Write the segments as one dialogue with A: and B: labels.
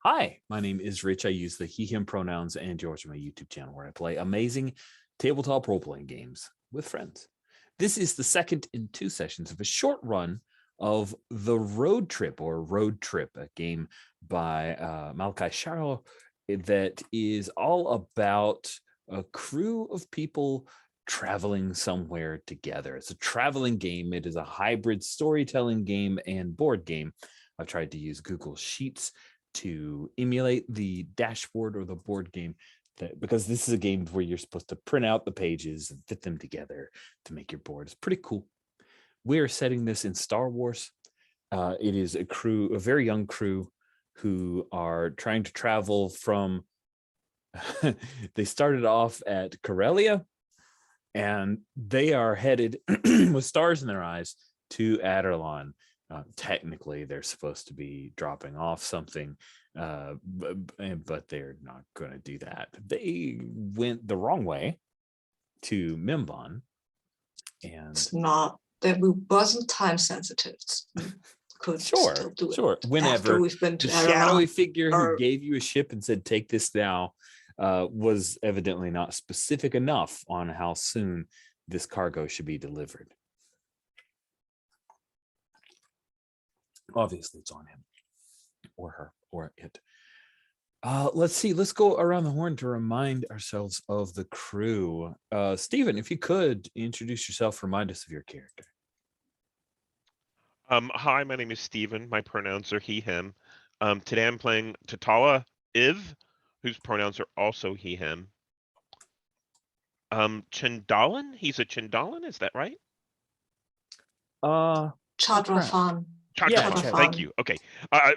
A: Hi, my name is Rich. I use the he, him pronouns and yours on my YouTube channel where I play amazing tabletop role-playing games with friends. This is the second in two sessions of a short run of The Road Trip a game by Malachi Sharrow that is all about a crew of people traveling somewhere together. It's a traveling game. It is a hybrid storytelling game and board game. I've tried to use Google Sheets to emulate the dashboard or the board game because this is a game where you're supposed to print out the pages and fit them together to make your board. It's pretty cool. We're setting this in Star Wars. It is a very young crew who are trying to travel from they started off at Corellia and they are headed with stars in their eyes to Aderlon. Technically, they're supposed to be dropping off something, but they're not going to do that. They went the wrong way to Mimbon, and
B: it's not that we wasn't time sensitive. Could still do it.
A: Sure. Whenever
B: we've been to
A: the
B: Aderlon,
A: shadowy figure who gave you a ship and said, "Take this now," was evidently not specific enough on how soon this cargo should be delivered. Obviously, it's on him or her or it. Let's see. Let's go around the horn to remind ourselves of the crew. Stephen, if you could introduce yourself, remind us of your character.
C: Hi, my name is Stephen. My pronouns are he, him. Today I'm playing Tatala Iv, whose pronouns are also he, him. Chindalan? He's a Chindalan, is that right?
B: Chadrafan.
C: Thank you. Okay.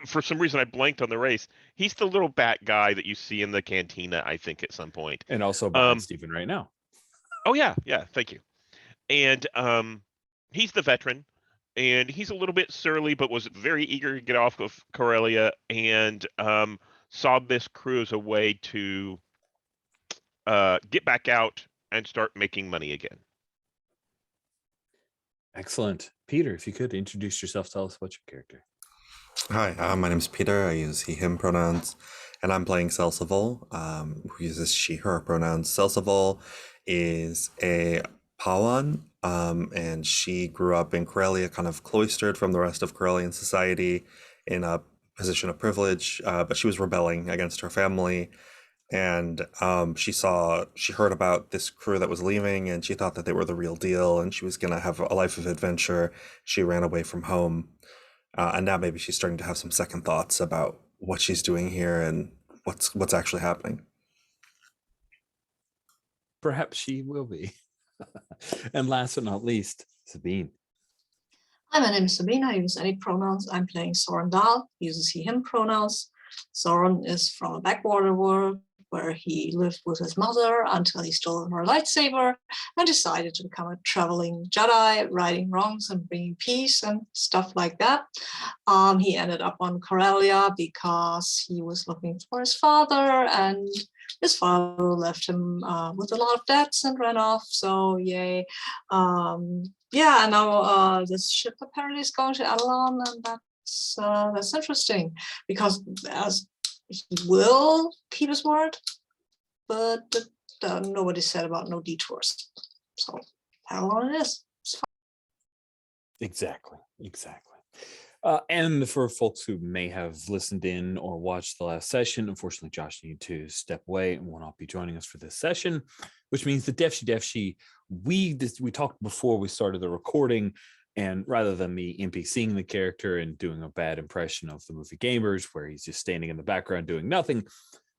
C: For some reason, I blanked on the race. He's the little bat guy that you see in the cantina, I think, at some point.
A: And also behind Stephen right now.
C: Oh, yeah. Thank you. And he's the veteran, and he's a little bit surly, but was very eager to get off of Corellia and saw this crew as a way to get back out and start making money again.
A: Excellent. Peter, if you could introduce yourself, tell us about your character.
D: Hi, my name is Peter. I use he, him pronouns, and I'm playing Celsival, who uses she, her pronouns. Celsival is a Pawan, and she grew up in Corellia, kind of cloistered from the rest of Corellian society in a position of privilege, but she was rebelling against her family. And she heard about this crew that was leaving, and she thought that they were the real deal, and she was going to have a life of adventure. She ran away from home, and now maybe she's starting to have some second thoughts about what she's doing here and what's actually happening.
A: Perhaps she will be. And last but not least, Sabine.
B: Hi, my name is Sabine. I use any pronouns. I'm playing Soren Dahl, uses he, him pronouns. Soren is from a backwater world where he lived with his mother until he stole her lightsaber and decided to become a traveling Jedi, righting wrongs and bringing peace and stuff like that. He ended up on Corellia because he was looking for his father, and his father left him with a lot of debts and ran off. So yay. And now this ship apparently is going to Adelon, and that's interesting because as he will keep his word, but nobody said about no detours. So Adelon it is. It's fine.
A: Exactly. And for folks who may have listened in or watched the last session, unfortunately, Josh needed to step away and will not be joining us for this session, which means the Defshi, we talked before we started the recording, and rather than me NPCing the character and doing a bad impression of the movie Gamers, where he's just standing in the background doing nothing,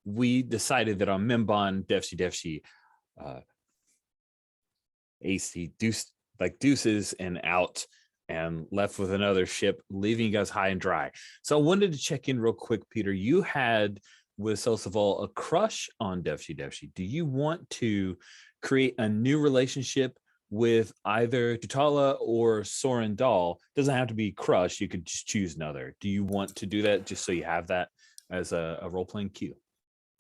A: we decided that on Mimbon, Defshi, AC deuces and out, and left with another ship, leaving you guys high and dry. So I wanted to check in real quick, Peter. You had with Celsival a crush on Defshi. Do you want to create a new relationship with either Tutala or Soren Dahl? Doesn't have to be crush. You could just choose another. Do you want to do that just so you have that as a role-playing cue?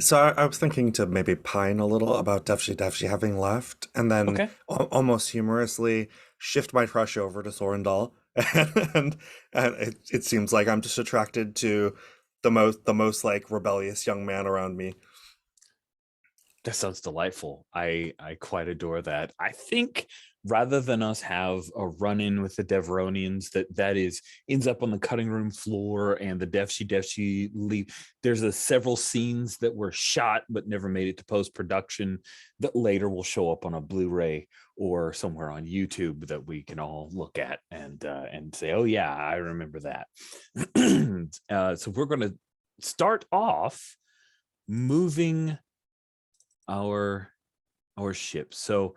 D: So I was thinking to maybe pine a little about Defshi having left, and then almost humorously shift my crush over to Sorendal. and it seems like I'm just attracted to the most like rebellious young man around me.
A: That sounds delightful. I quite adore that. I think rather than us have a run-in with the Devronians that is ends up on the cutting room floor and the Defshi leave. There's several scenes that were shot but never made it to post-production that later will show up on a Blu-ray or somewhere on YouTube that we can all look at and say, oh yeah, I remember that. So we're going to start off moving our ship. So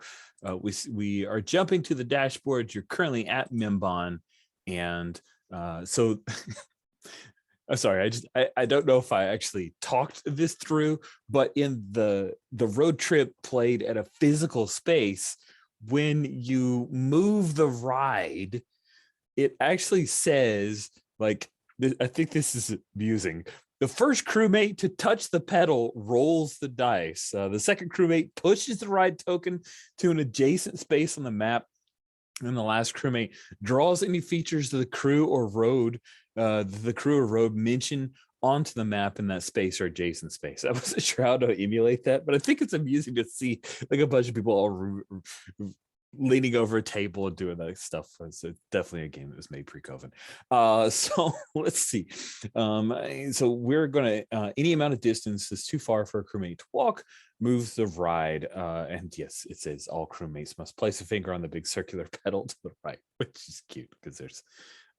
A: we are jumping to the dashboard. You're currently at Mimbon, and so I'm sorry. I don't know if I actually talked this through, but in the road trip played at a physical space, when you move the ride, it actually says like I think this is amusing. The first crewmate to touch the pedal rolls the dice. The second crewmate pushes the ride token to an adjacent space on the map. And the last crewmate draws any features of the crew or road mention onto the map in that space or adjacent space. I wasn't sure how to emulate that, but I think it's amusing to see like a bunch of people all leaning over a table and doing that stuff. It's definitely a game that was made pre-COVID. So let's see. So we're gonna any amount of distance that's too far for a crewmate to walk moves the ride. And yes, it says all crewmates must place a finger on the big circular pedal to the right, which is cute because there's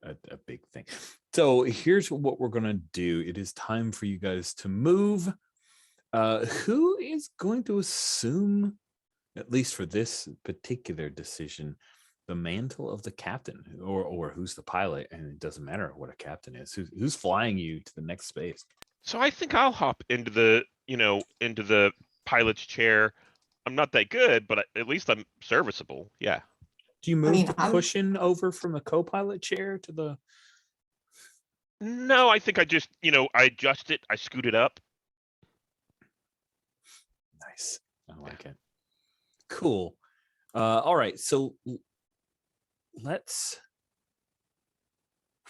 A: a big thing. So here's what we're gonna do. It is time for you guys to move. Who is going to assume, at least for this particular decision, the mantle of the captain, or who's the pilot? And it doesn't matter what a captain is. Who's flying you to the next space?
C: So I think I'll hop into the pilot's chair. I'm not that good, but at least I'm serviceable. Yeah.
A: Do you move the
B: I'm-
A: cushion over from the co-pilot chair to the?
C: No, I think I just, I adjust it. I scoot it up.
A: Nice. I like it. Cool. All right. So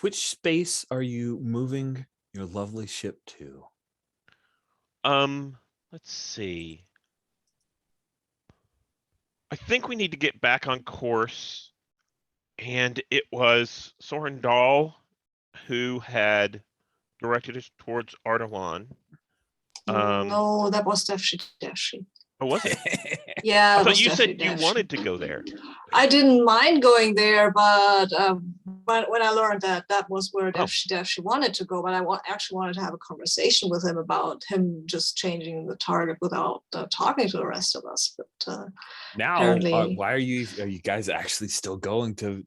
A: which space are you moving your lovely ship to?
C: Let's see. I think we need to get back on course. And it was Soren Dahl who had directed us towards Ardalan.
B: No, that was Defshi.
C: Oh, was it?
B: Yeah,
C: I
B: it
C: thought
B: was
C: you said
B: Defshi.
C: you wanted to go there.
B: I didn't mind going there, but when I learned that was where Defshi wanted to go, but I actually wanted to have a conversation with him about him just changing the target without talking to the rest of us. But
A: Now,
B: apparently-
A: why are you guys actually still going to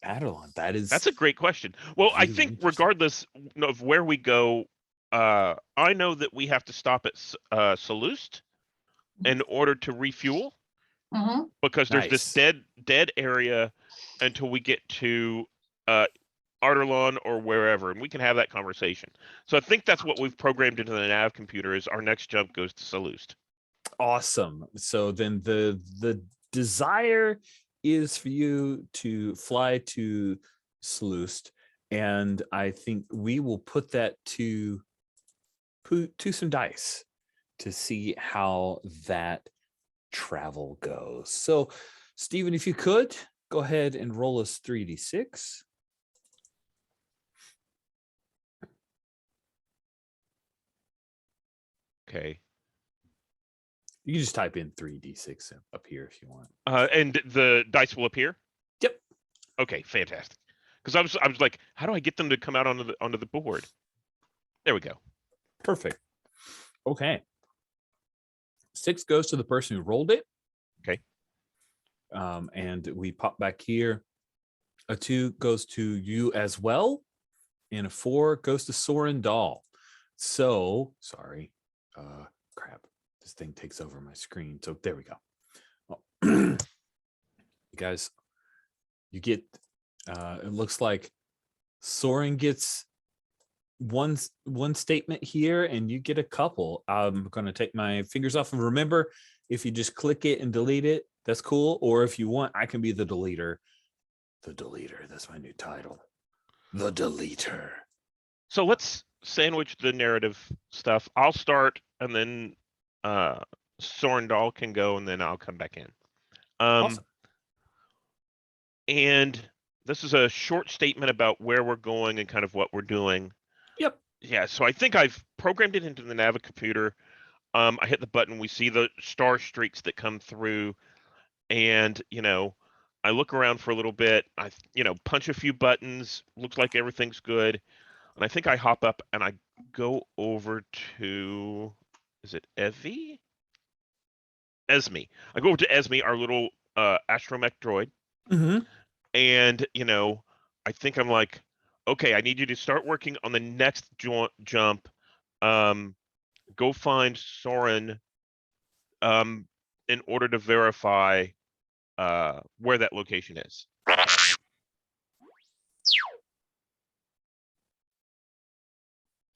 A: Adelon?
C: That's a great question. Well, I
A: really
C: think
A: interesting.
C: regardless of where we go, I know that we have to stop at Salust in order to refuel,
B: Mhm.
C: because there's this dead area until we get to Ardalan or wherever, and we can have that conversation. So I think that's what we've programmed into the nav computer, is our next jump goes to Salust.
A: Awesome. So then the desire is for you to fly to Sloost, and I think we will put that to some dice to see how that travel goes. So Stephen, if you could go ahead and roll us 3d6.
C: Okay.
A: You can just type in 3d6 up here if you want.
C: And the dice will appear?
A: Yep.
C: Okay, fantastic. Because I was like, how do I get them to come out onto the board? There we go.
A: Perfect. Okay. 6 goes to the person who rolled it.
C: Okay.
A: And we pop back here. A 2 goes to you as well. And a 4 goes to Soren Dahl. So, sorry. Crap. This thing takes over my screen. So there we go. Well, you guys, you get, it looks like Soren gets one statement here and you get a couple. I'm going to take my fingers off, and remember, if you just click it and delete it, that's cool. Or if you want, I can be the deleter. The deleter, that's my new title. The deleter.
C: So let's sandwich the narrative stuff. I'll start, and then Sorendal can go, and then I'll come back in.
A: Awesome.
C: And this is a short statement about where we're going and kind of what we're doing.
A: Yep.
C: Yeah, so I think I've programmed it into the Navi computer. I hit the button, we see the star streaks that come through, and I look around for a little bit. I punch a few buttons. Looks like everything's good, and I think I hop up and I go over to, is it Evie? Esme. I go over to Esme, our little astromech droid,
A: Mm-hmm.
C: and I think I'm like, okay, I need you to start working on the next jump. Go find Soren in order to verify where that location is.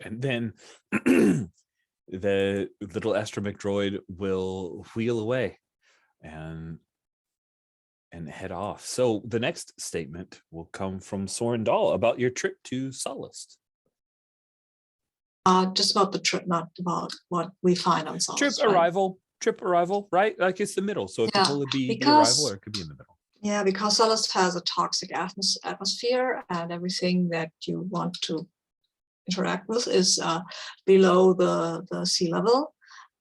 A: And then the little astromech droid will wheel away and head off. So the next statement will come from Sorendal about your trip to Solist.
B: Just about the trip, not about what we find on Solus.
A: Trip arrival, right? Like it's the middle. So it could
B: Yeah,
A: totally be the
B: because-
A: arrival or it could be in the middle.
B: Yeah, because Solus has a toxic atmosphere, and everything that you want to interact with is below the sea level.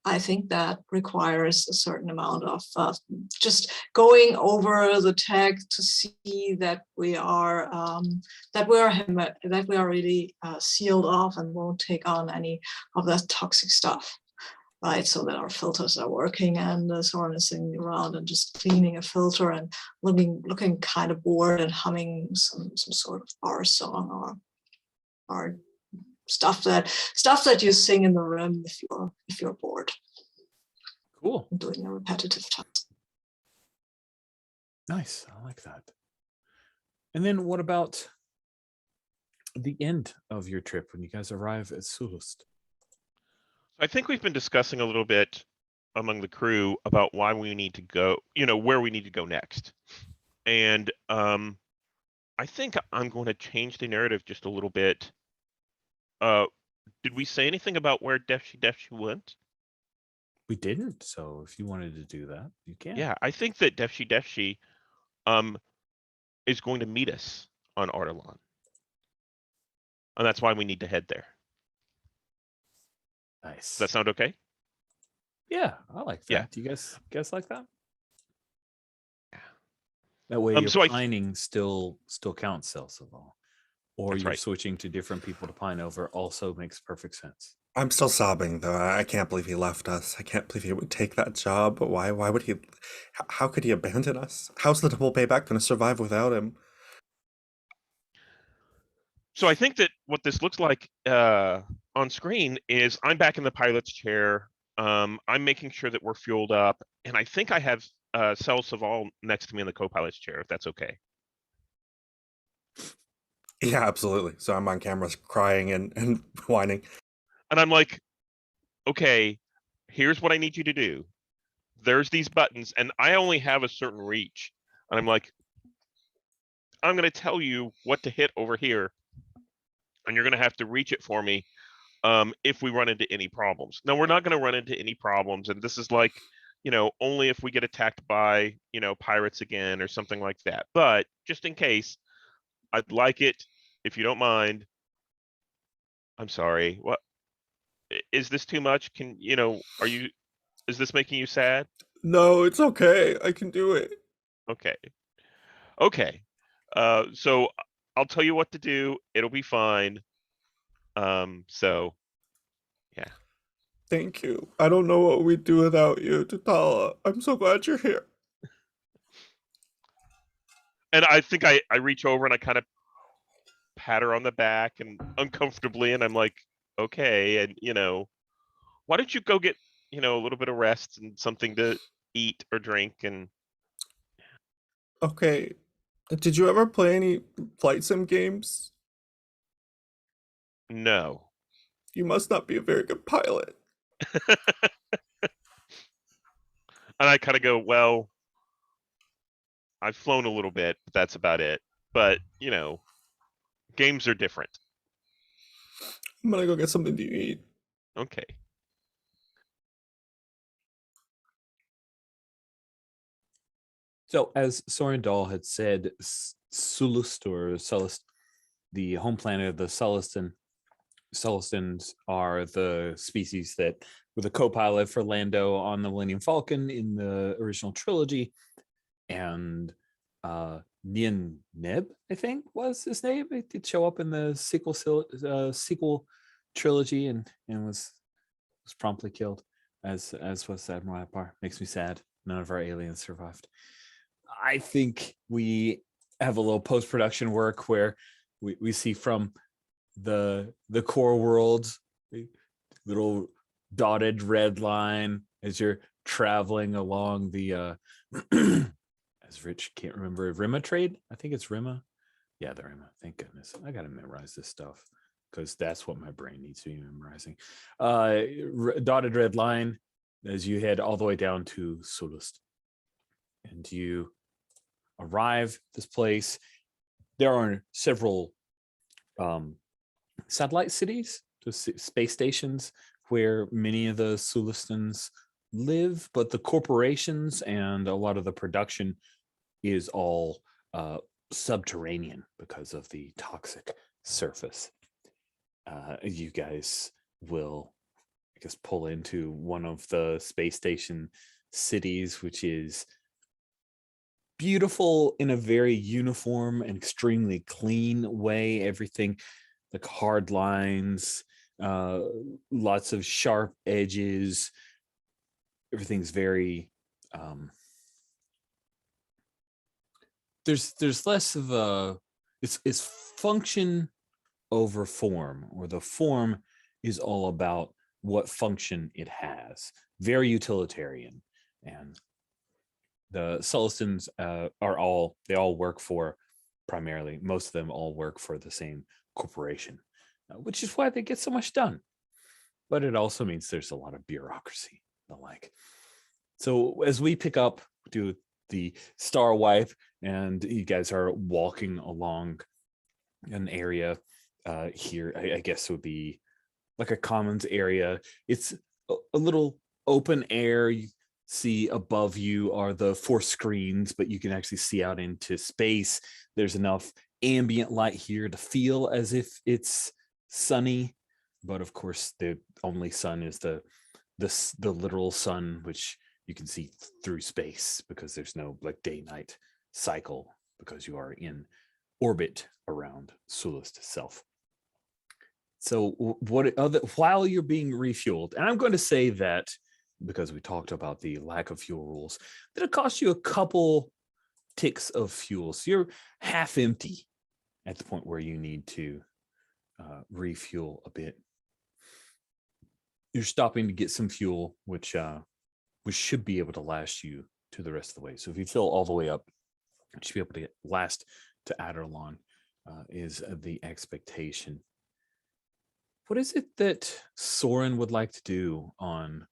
B: I think that requires a certain amount of just going over the tech to see that we are really sealed off and won't take on any of that toxic stuff, right? So that our filters are working, and Soren is sitting around and just cleaning a filter and looking kind of bored and humming some sort of bar song or stuff that you sing in the room if you're bored.
A: Cool.
B: Doing a repetitive task.
A: Nice. I like that. And then what about the end of your trip when you guys arrive at Sulust?
C: I think we've been discussing a little bit among the crew about why we need to go, where we need to go next. And I think I'm going to change the narrative just a little bit. Did we say anything about where Defshi went?
A: We didn't. So if you wanted to do that, you can.
C: Yeah, I think that Defshi is going to meet us on Ardalan. And that's why we need to head there.
A: Nice.
C: Does that sound okay?
A: Yeah, I like that.
C: Yeah.
A: Do you guys like that?
C: Yeah.
A: That way your
C: so
A: pining still counts, Celsival. Or
C: That's
A: you're
C: right.
A: switching to different people to pine over also makes perfect sense.
D: I'm still sobbing though. I can't believe he left us. I can't believe he would take that job. Why would he? How could he abandon us? How's the double payback going to survive without him?
C: So I think that what this looks like on screen is I'm back in the pilot's chair. I'm making sure that we're fueled up, and I think I have Cel Saval next to me in the co-pilot's chair, if that's okay.
D: Yeah, absolutely. So I'm on camera crying and whining.
C: And I'm like, okay, here's what I need you to do. There's these buttons, and I only have a certain reach. And I'm like, I'm going to tell you what to hit over here, and you're going to have to reach it for me if we run into any problems. Now, we're not going to run into any problems, and this is like, only if we get attacked by, pirates again or something like that. But just in case, I'd like it, if you don't mind. I'm sorry. What? Is this too much? Is this making you sad?
D: No, it's okay. I can do it.
C: Okay. So I'll tell you what to do. It'll be fine. So yeah.
D: Thank you. I don't know what we'd do without you, Tatala. I'm so glad you're here.
C: And I think I reach over and I kind of pat her on the back and uncomfortably, and I'm like, okay, and why don't you go get, a little bit of rest and something to eat or drink? And
D: Okay. Did you ever play any flight sim games?
C: no.
D: You must not be a very good pilot.
C: And I kind of go, well, I've flown a little bit, but that's about it. But, games are different.
D: I'm gonna go get something to eat.
C: Okay.
A: So, as Soren Dahl had said, Sulust or Sullust, the home planet of the Sullustans are the species that were the co-pilot for Lando on the Millennium Falcon in the original trilogy, and Nian Neb, I think, was his name. It did show up in the sequel trilogy and was promptly killed, as was Admiral Akbar. Makes me sad. None of our aliens survived. I think we have a little post-production work where we see from the core world, the little dotted red line as you're traveling along the as Rich can't remember, Rima trade. I think it's Rima. Yeah, the Rima. Thank goodness. I gotta memorize this stuff because that's what my brain needs to be memorizing. Dotted red line as you head all the way down to Sulust. And you arrive at this place. There are several satellite cities, space stations, where many of the Sulustans live, but the corporations and a lot of the production is all subterranean because of the toxic surface. You guys will, I guess, pull into one of the space station cities, which is beautiful in a very uniform and extremely clean way. Everything like hard lines, lots of sharp edges. Everything's very there's less of a it's function over form, or the form is all about what function it has. Very utilitarian. And the Sullustans they all work for, primarily, most of them all work for the same corporation, which is why they get so much done. But it also means there's a lot of bureaucracy, the like. So as we pick up to the Star Wipe, and you guys are walking along an area here, I guess it would be like a commons area. It's a little open air. You see above you are the 4 screens, but you can actually see out into space. There's enough ambient light here to feel as if it's sunny, but of course the only sun is the literal sun, which you can see through space because there's no like day-night cycle because you are in orbit around Sulust itself. So while you're being refueled, and I'm going to say that because we talked about the lack of fuel rules, that it costs you a couple ticks of fuel. So you're half empty at the point where you need to refuel a bit. You're stopping to get some fuel, which should be able to last you to the rest of the way. So if you fill all the way up, it should be able to last to Aderlon, is the expectation. What is it that Soren would like to do on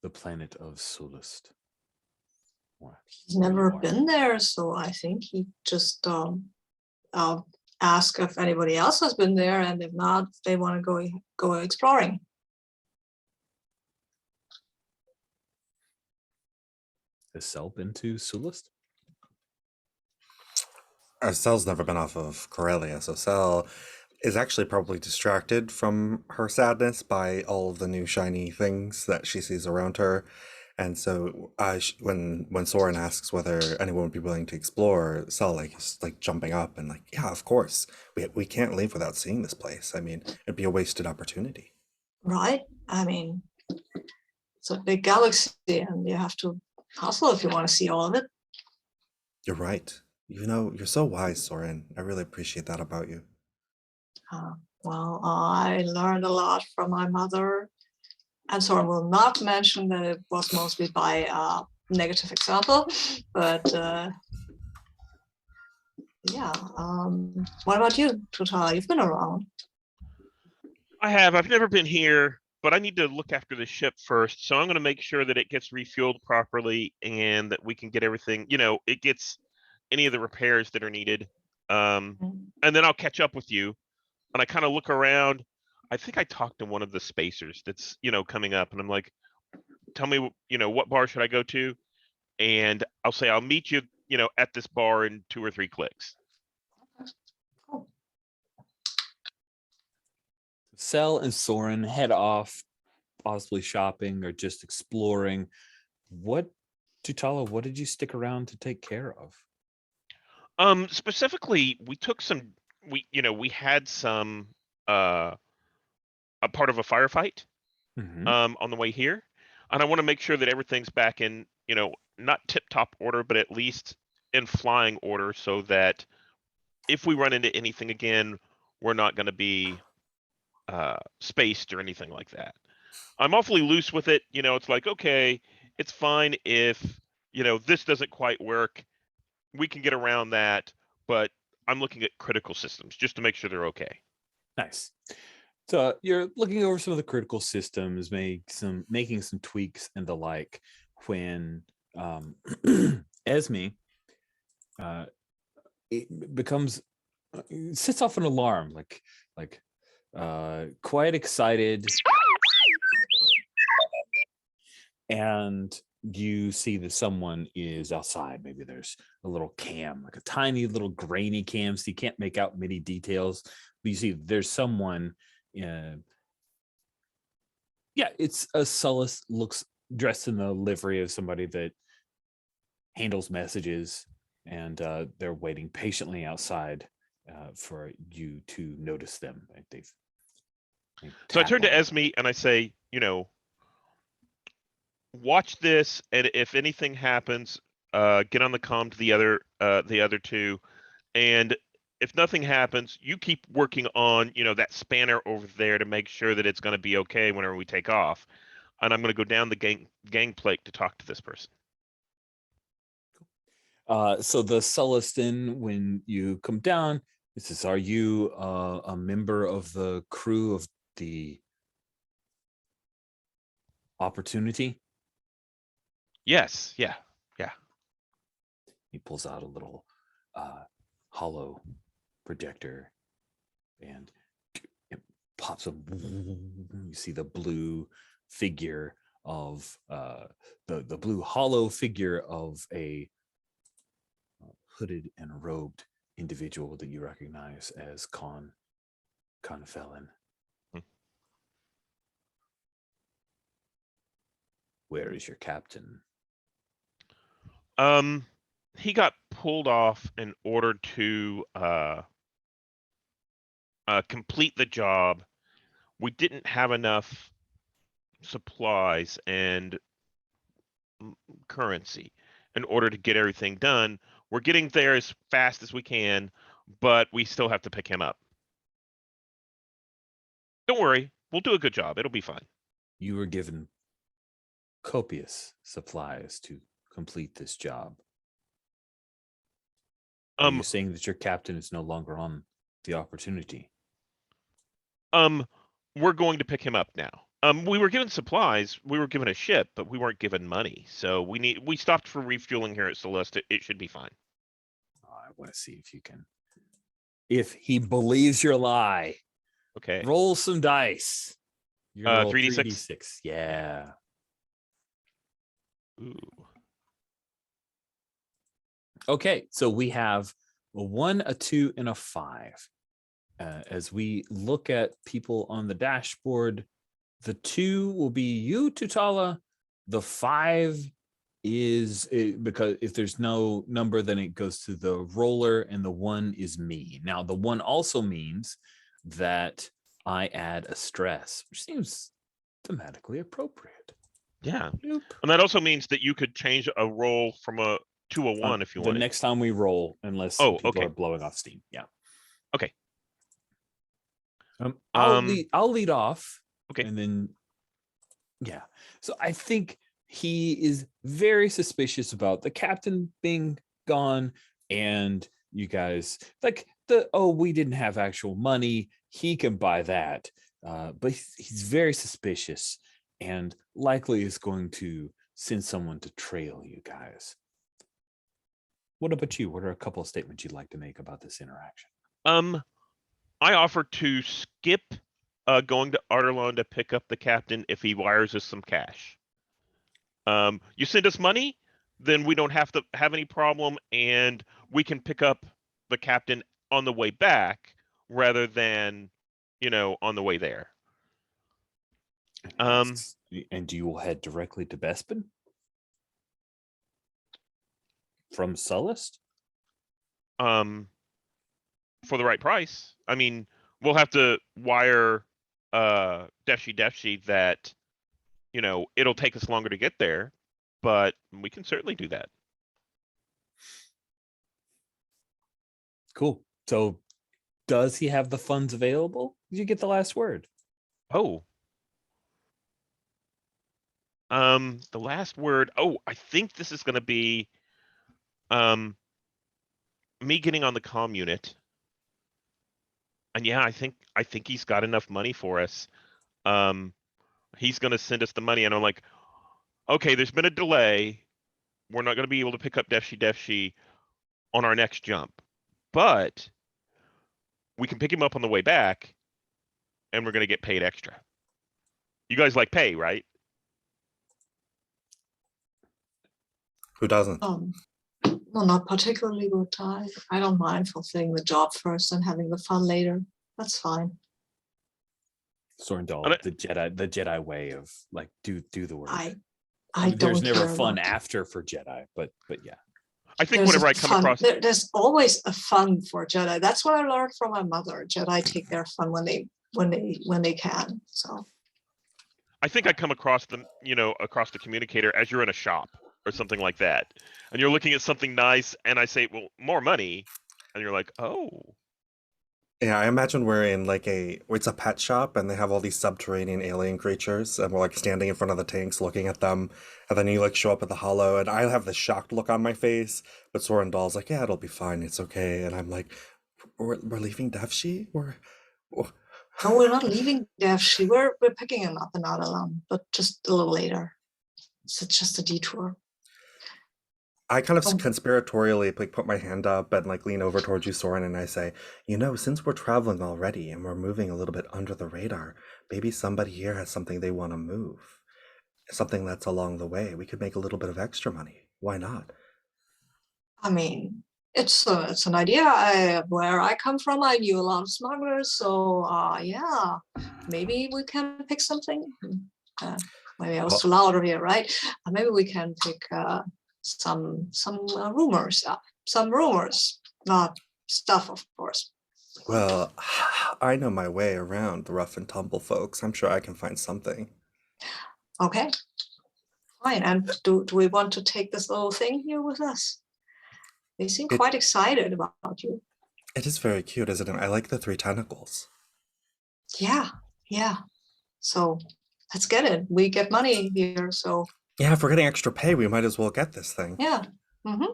A: the planet of Sulust?
B: He's never been there, so I think he just ask if anybody else has been there, and if not, they want to go exploring.
A: Has Sel been to Sulust?
D: Sel's never been off of Corellia, so Sel is actually probably distracted from her sadness by all of the new shiny things that she sees around her. And so when Soren asks whether anyone would be willing to explore, Sel is like jumping up and like, yeah, of course. We can't leave without seeing this place. I mean, it'd be a wasted opportunity.
B: Right? I mean, it's a big galaxy and you have to hustle if you want to see all of it.
D: You're right. You know, you're so wise, Soren. I really appreciate that about you.
B: Well, I learned a lot from my mother, and Soren will not mention that it was mostly by negative example, but yeah. What about you, Tutal? You've been around.
C: I have. I've never been here, but I need to look after the ship first. So I'm going to make sure that it gets refueled properly and that we can get everything, it gets any of the repairs that are needed. And then I'll catch up with you. and I kind of look around. I think I talked to one of the spacers that's, coming up, and I'm like, tell me, what bar should I go to? And I'll say, I'll meet you, at this bar in 2 or 3 clicks.
B: Cool.
A: Cell and Soren head off, possibly shopping or just exploring. Tutala, what did you stick around to take care of?
C: Specifically, we took we had some, a part of a firefight,
A: Mhm.
C: on the way here. And I want to make sure that everything's back in, not tip-top order, but at least in flying order, so that if we run into anything again, we're not going to be spaced or anything like that. I'm awfully loose with it. It's like, okay, it's fine if, this doesn't quite work. We can get around that, but I'm looking at critical systems just to make sure they're okay.
A: Nice. So you're looking over some of the critical systems, making some tweaks and the like, when Esme it becomes sets off an alarm, like quite excited, and you see that someone is outside. Maybe there's a little cam, like a tiny little grainy cam, so you can't make out many details, but you see there's someone. It's a Sullus, looks dressed in the livery of somebody that handles messages, and they're waiting patiently outside for you to notice them.
C: So I turn to
A: tap on-
C: Esme and I say, watch this, and if anything happens, get on the comm to the other two, and if nothing happens, you keep working on, that spanner over there to make sure that it's going to be okay whenever we take off. And I'm going to go down the gangplank to talk to this person.
A: So the Sulluston, when you come down, it says, "Are you a member of the crew of the Opportunity?"
C: Yes, yeah.
A: He pulls out a little hollow projector, and it pops up. You see the blue figure of the blue hollow figure of a hooded and robed individual that you recognize as Con Felon. Where is your captain?
C: He got pulled off in order to complete the job. We didn't have enough supplies and currency in order to get everything done. We're getting there as fast as we can, but we still have to pick him up. Don't worry, we'll do a good job. It'll be fine.
A: You were given copious supplies to complete this job. Are you saying that your captain is no longer on the Opportunity?
C: We're going to pick him up now. We were given supplies, we were given a ship, but we weren't given money. So we stopped for refueling here at Celeste. It should be fine.
A: I want to see if he believes your lie.
C: Okay.
A: Roll some dice. You're gonna roll
C: 3d6.
A: 3d6. Yeah.
C: Ooh.
A: Okay, so we have a 1, a 2, and a 5. As we look at people on the dashboard, the 2 will be you, Tutala. The 5 is because if there's no number, then it goes to the roller, and the 1 is me. Now, the 1 also means that I add a stress, which seems thematically appropriate.
C: Yeah.
A: Bloop.
C: And that also means that you could change a roll from a to a 1 if you want.
A: The next time we roll, unless
C: people
A: people are blowing off steam. Yeah.
C: Okay.
A: I'll lead off.
C: Okay.
A: And then, yeah. So I think he is very suspicious about the captain being gone, and you guys like we didn't have actual money. He can buy that, but he's very suspicious, and likely is going to send someone to trail you guys. What about you? What are a couple of statements you'd like to make about this interaction?
C: I offer to skip going to Arterlon to pick up the captain if he wires us some cash. You send us money, then we don't have to have any problem, and we can pick up the captain on the way back rather than, on the way there.
A: And you will head directly to Bespin from Sullust?
C: For the right price. I mean, we'll have to wire Defshi that, it'll take us longer to get there, but we can certainly do that.
A: Cool. So does he have the funds available? Did you get the last word?
C: Oh. The last word. Oh, I think this is gonna be me getting on the comm unit. And yeah, I think he's got enough money for us. He's gonna send us the money, and I'm like, okay, there's been a delay. We're not gonna be able to pick up Defshi on our next jump, but we can pick him up on the way back, and we're gonna get paid extra. You guys like pay, right?
D: Who doesn't?
B: Well, not particularly good. I don't mind fulfilling the job first and having the fun later. That's fine.
A: Sorndal, the Jedi way of like do the work.
B: I
A: mean,
B: don't.
A: There's never
B: care
A: fun
B: about
A: after for Jedi, but yeah.
C: I think
B: There's
C: whenever
B: a
C: I come
B: fun-
C: across,
B: there's always a fun for Jedi. That's what I learned from my mother. Jedi take their fun when they can. So
C: I think I come across them, across the communicator as you're in a shop or something like that, and you're looking at something nice, and I say, well, more money, and you're like, oh.
D: Yeah, I imagine we're in like it's a pet shop and they have all these subterranean alien creatures and we're like standing in front of the tanks looking at them, and then you like show up at the hollow and I have this shocked look on my face, but Sorendal's like, yeah, it'll be fine, it's okay, and I'm like, we're leaving Defshi?
B: no, we're not leaving Defshi. We're picking him up in Adalan, but just a little later. It's just a detour.
D: I kind of
B: Oh.
D: conspiratorially like put my hand up and like lean over towards you, Soren, and I say, since we're traveling already and we're moving a little bit under the radar, maybe somebody here has something they want to move. Something that's along the way. We could make a little bit of extra money. Why not?
B: I mean, it's an idea. Where I come from, I knew a lot of smugglers, so yeah, maybe we can pick something. Maybe I was too loud over here, right? Maybe we can pick some rumors up. Some rumors, not stuff, of course.
D: Well, I know my way around the rough and tumble folks. I'm sure I can find something.
B: Okay, fine. And do we want to take this little thing here with us? They seem quite excited about you.
D: It is very cute, isn't it? I like the 3 tentacles.
B: Yeah. So let's get it. We get money here, so.
D: Yeah, if we're getting extra pay, we might as well get this thing.
B: Yeah. Mm-hmm.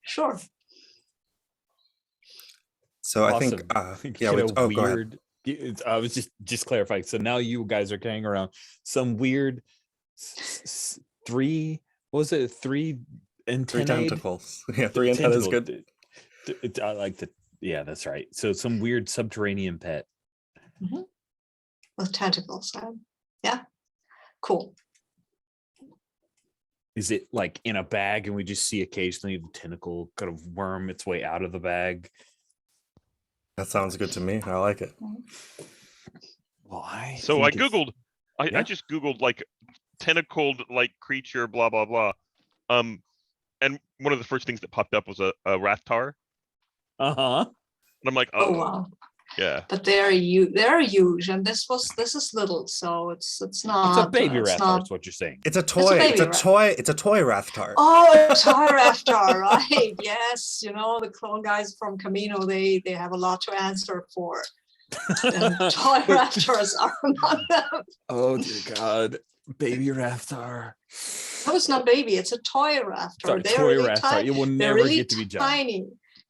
B: Sure.
D: So
A: Awesome.
D: I think, yeah. Go ahead.
A: I was just clarifying. So now you guys are carrying around some weird 3 antennae?
D: 3 tentacles. Yeah, 3 antennas. Good.
A: I like the. Yeah, that's right. So some weird subterranean pet.
B: Mm-hmm. With tentacles. Yeah. Cool.
A: Is it like in a bag and we just see occasionally the tentacle kind of worm its way out of the bag?
D: That sounds good to me. I like it.
A: Well, I
C: Googled. I just Googled like tentacled like creature, blah blah blah. And one of the first things that popped up was a Rathtar.
A: Uh-huh.
C: And I'm like,
B: oh wow.
C: Yeah.
B: But they're huge, and this is little, so it's not.
A: It's a baby Rathtar. Is what you're saying?
D: It's a toy. It's a toy Rathtar.
B: Oh, a toy Rathtar, right? Yes, the clone guys from Camino, they have a lot to answer for. And toy Rathars are among them.
A: Oh dear God, baby Rathtar.
B: No, it's not baby. It's a toy Rathtar.
A: Sorry,
B: They're
A: toy
B: really
A: Rathtar. You will never
B: really
A: get to be giant.
B: tiny.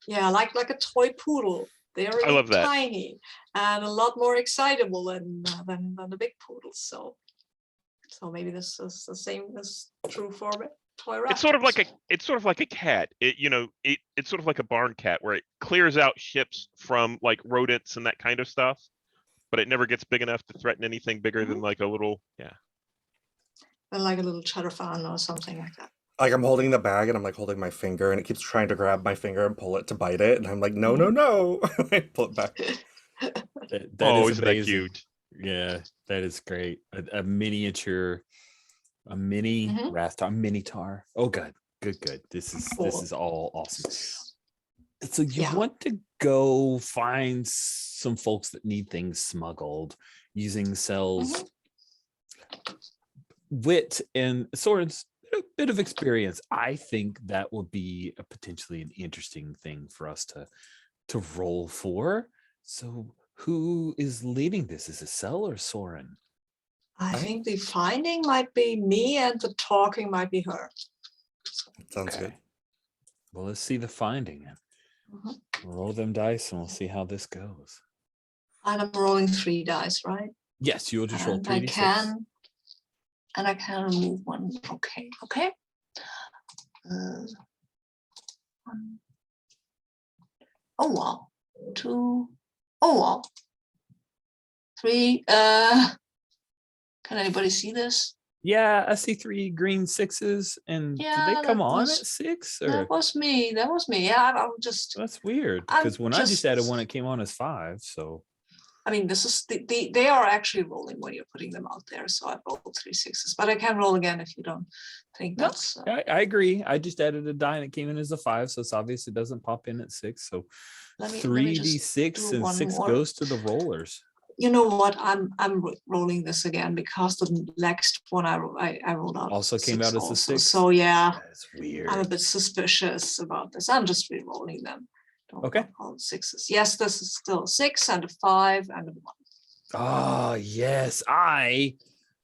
B: Yeah, like a toy poodle. They're really
C: I love that.
B: tiny and a lot more excitable than the big poodles. So maybe this is the same as true for toy
C: It's sort of like
B: raptors.
C: it's sort of like a cat. It's sort of like a barn cat where it clears out ships from like rodents and that kind of stuff, but it never gets big enough to threaten anything bigger than like a little, yeah.
B: Like a little cheddar fan or something like that.
D: Like I'm holding the bag and I'm like holding my finger and it keeps trying to grab my finger and pull it to bite it. And I'm like, no, no, no. I pull it back.
A: That
C: Oh,
A: is
C: isn't that
A: amazing.
C: cute?
A: Yeah, that is great. A miniature, a mini Rathtar, Minotaur. Oh, good. This is all awesome. So you
B: Yeah.
A: want to go find some folks that need things smuggled using Cell's wit and Soren's bit of experience. I think that would be a potentially an interesting thing for us to roll for. So who is leading this? Is it Cell or Soren?
B: I think the finding might be me and the talking might be her.
D: Sounds good.
A: Well, let's see the finding. Roll them dice and we'll see how this goes.
B: And I'm rolling 3 dice, right?
A: Yes, you'll just roll
B: And
A: 3d6.
B: I can remove one. Okay. Oh wow. 2. Oh wow. 3. Can anybody see this?
A: Yeah, I see 3 green 6s, and did they come on at 6? Or
B: That was me. Yeah, I'm just.
A: that's weird because when I just added one, it came on as 5. So
B: I mean, this is they are actually rolling when you're putting them out there. So I rolled 3 6s, but I can roll again if you don't think that's.
A: I agree. I just added a die and it came in as a 5, so it's obvious it doesn't pop in at 6. So 3d6 and 6 goes to the rollers.
B: You know what? I'm rolling this again because the next one I rolled out
A: also came out as a 6.
B: So yeah,
A: that's weird.
B: I'm a bit suspicious about this. I'm just re-rolling them.
A: Okay.
B: All 6s. Yes, this is still a 6 and a 5 and a 1.
A: Oh yes, I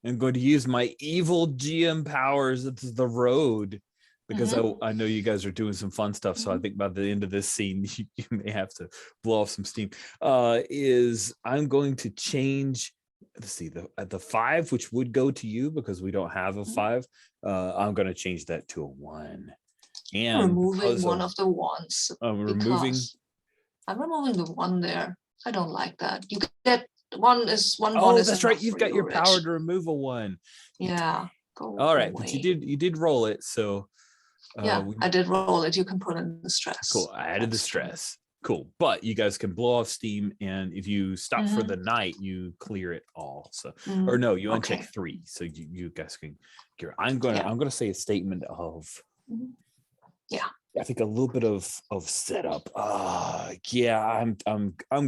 A: am going to use my evil GM powers. It's the road. Because I know you guys are doing some fun stuff. So I think by the end of this scene, you may have to blow off some steam. Is I'm going to change, let's see, the 5, which would go to you because we don't have a 5. I'm going to change that to a 1. And
B: removing one of the 1s.
A: I'm
B: removing the 1 there. I don't like that. You get one is one.
A: Oh,
B: one
A: that's right. You've got your power to remove a 1.
B: Yeah.
A: All right, but you did roll it. So
B: I did roll it. You can put in the stress.
A: Cool. I added the stress. Cool. But you guys can blow off steam, and if you stop for the night, you clear it all. So or no, you uncheck 3. So you guys can clear. I'm gonna say a statement of I think a little bit of setup. I'm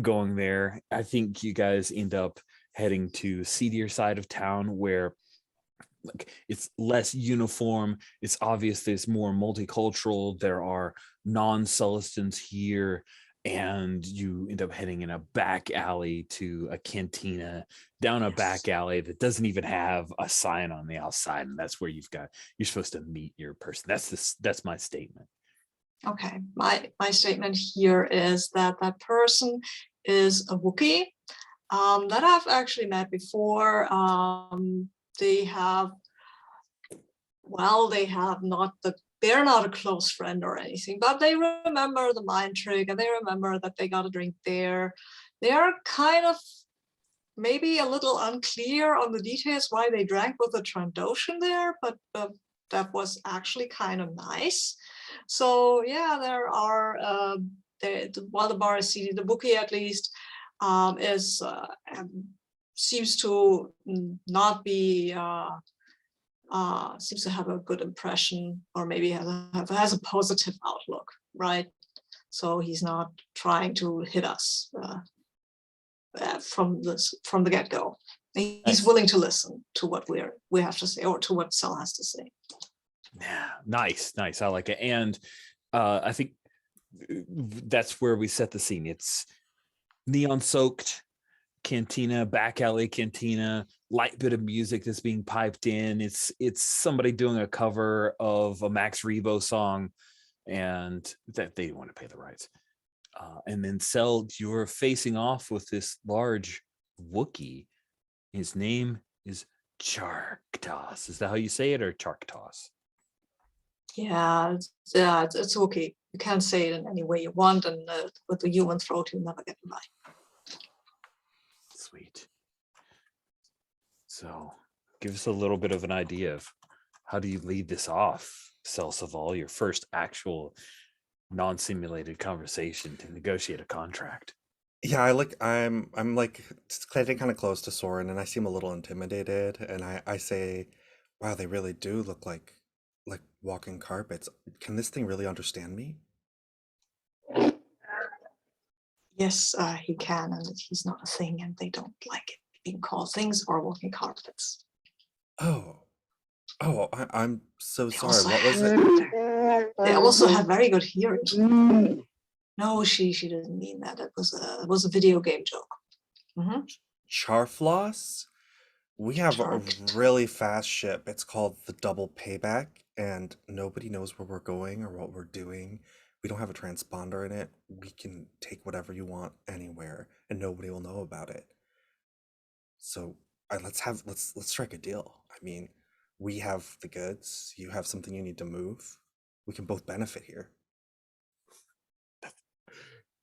A: going there. I think you guys end up heading to seedier side of town where like it's less uniform. It's obvious there's more multicultural. There are non-Celestins here, and you end up heading in a back alley to a cantina down a back alley that doesn't even have a sign on the outside, and that's where you're supposed to meet your person. That's my statement. Okay,
B: my statement here is that person is a Wookiee that I've actually met before. They're not a close friend or anything, but they remember the mind trick and they remember that they got a drink there. They are kind of maybe a little unclear on the details why they drank with the Trandoshan there, but that was actually kind of nice. So yeah, there are while the bar is seated, the Wookiee at least seems to not be seems to have a good impression, or maybe has a positive outlook, right? So he's not trying to hit us from the get-go. He's willing to listen to what we have to say, or to what Cell has to say.
A: Yeah, nice. I like it. And I think that's where we set the scene. It's neon soaked cantina, back alley cantina, light bit of music that's being piped in. It's somebody doing a cover of a Max Rebo song, and that they want to pay the rights. And then Cell, you're facing off with this large Wookiee. His name is Charktos. Is that how you say it, or Charktos?
B: It's okay. You can't say it in any way you want, and with the human throat, you'll never get it right.
A: Sweet. So give us a little bit of an idea of how do you lead this off, Celsival, your first actual non-simulated conversation to negotiate a contract.
D: Yeah, I'm like getting kind of close to Soren, and I seem a little intimidated, and I say, wow, they really do look like walking carpets. Can this thing really understand me?
B: Yes, he can, and he's not a thing, and they don't like it being called things or walking carpets.
D: Oh, I'm so
B: They
D: sorry.
B: also
D: What was
B: have,
D: it?
B: they also have very good hearing. No, she didn't mean that. It was a video game joke. Mhm.
D: Charfloss? We have a
B: Charked.
D: really fast ship. It's called the Double Payback, and nobody knows where we're going or what we're doing. We don't have a transponder in it. We can take whatever you want anywhere, and nobody will know about it. So let's strike a deal. I mean, we have the goods. You have something you need to move. We can both benefit here.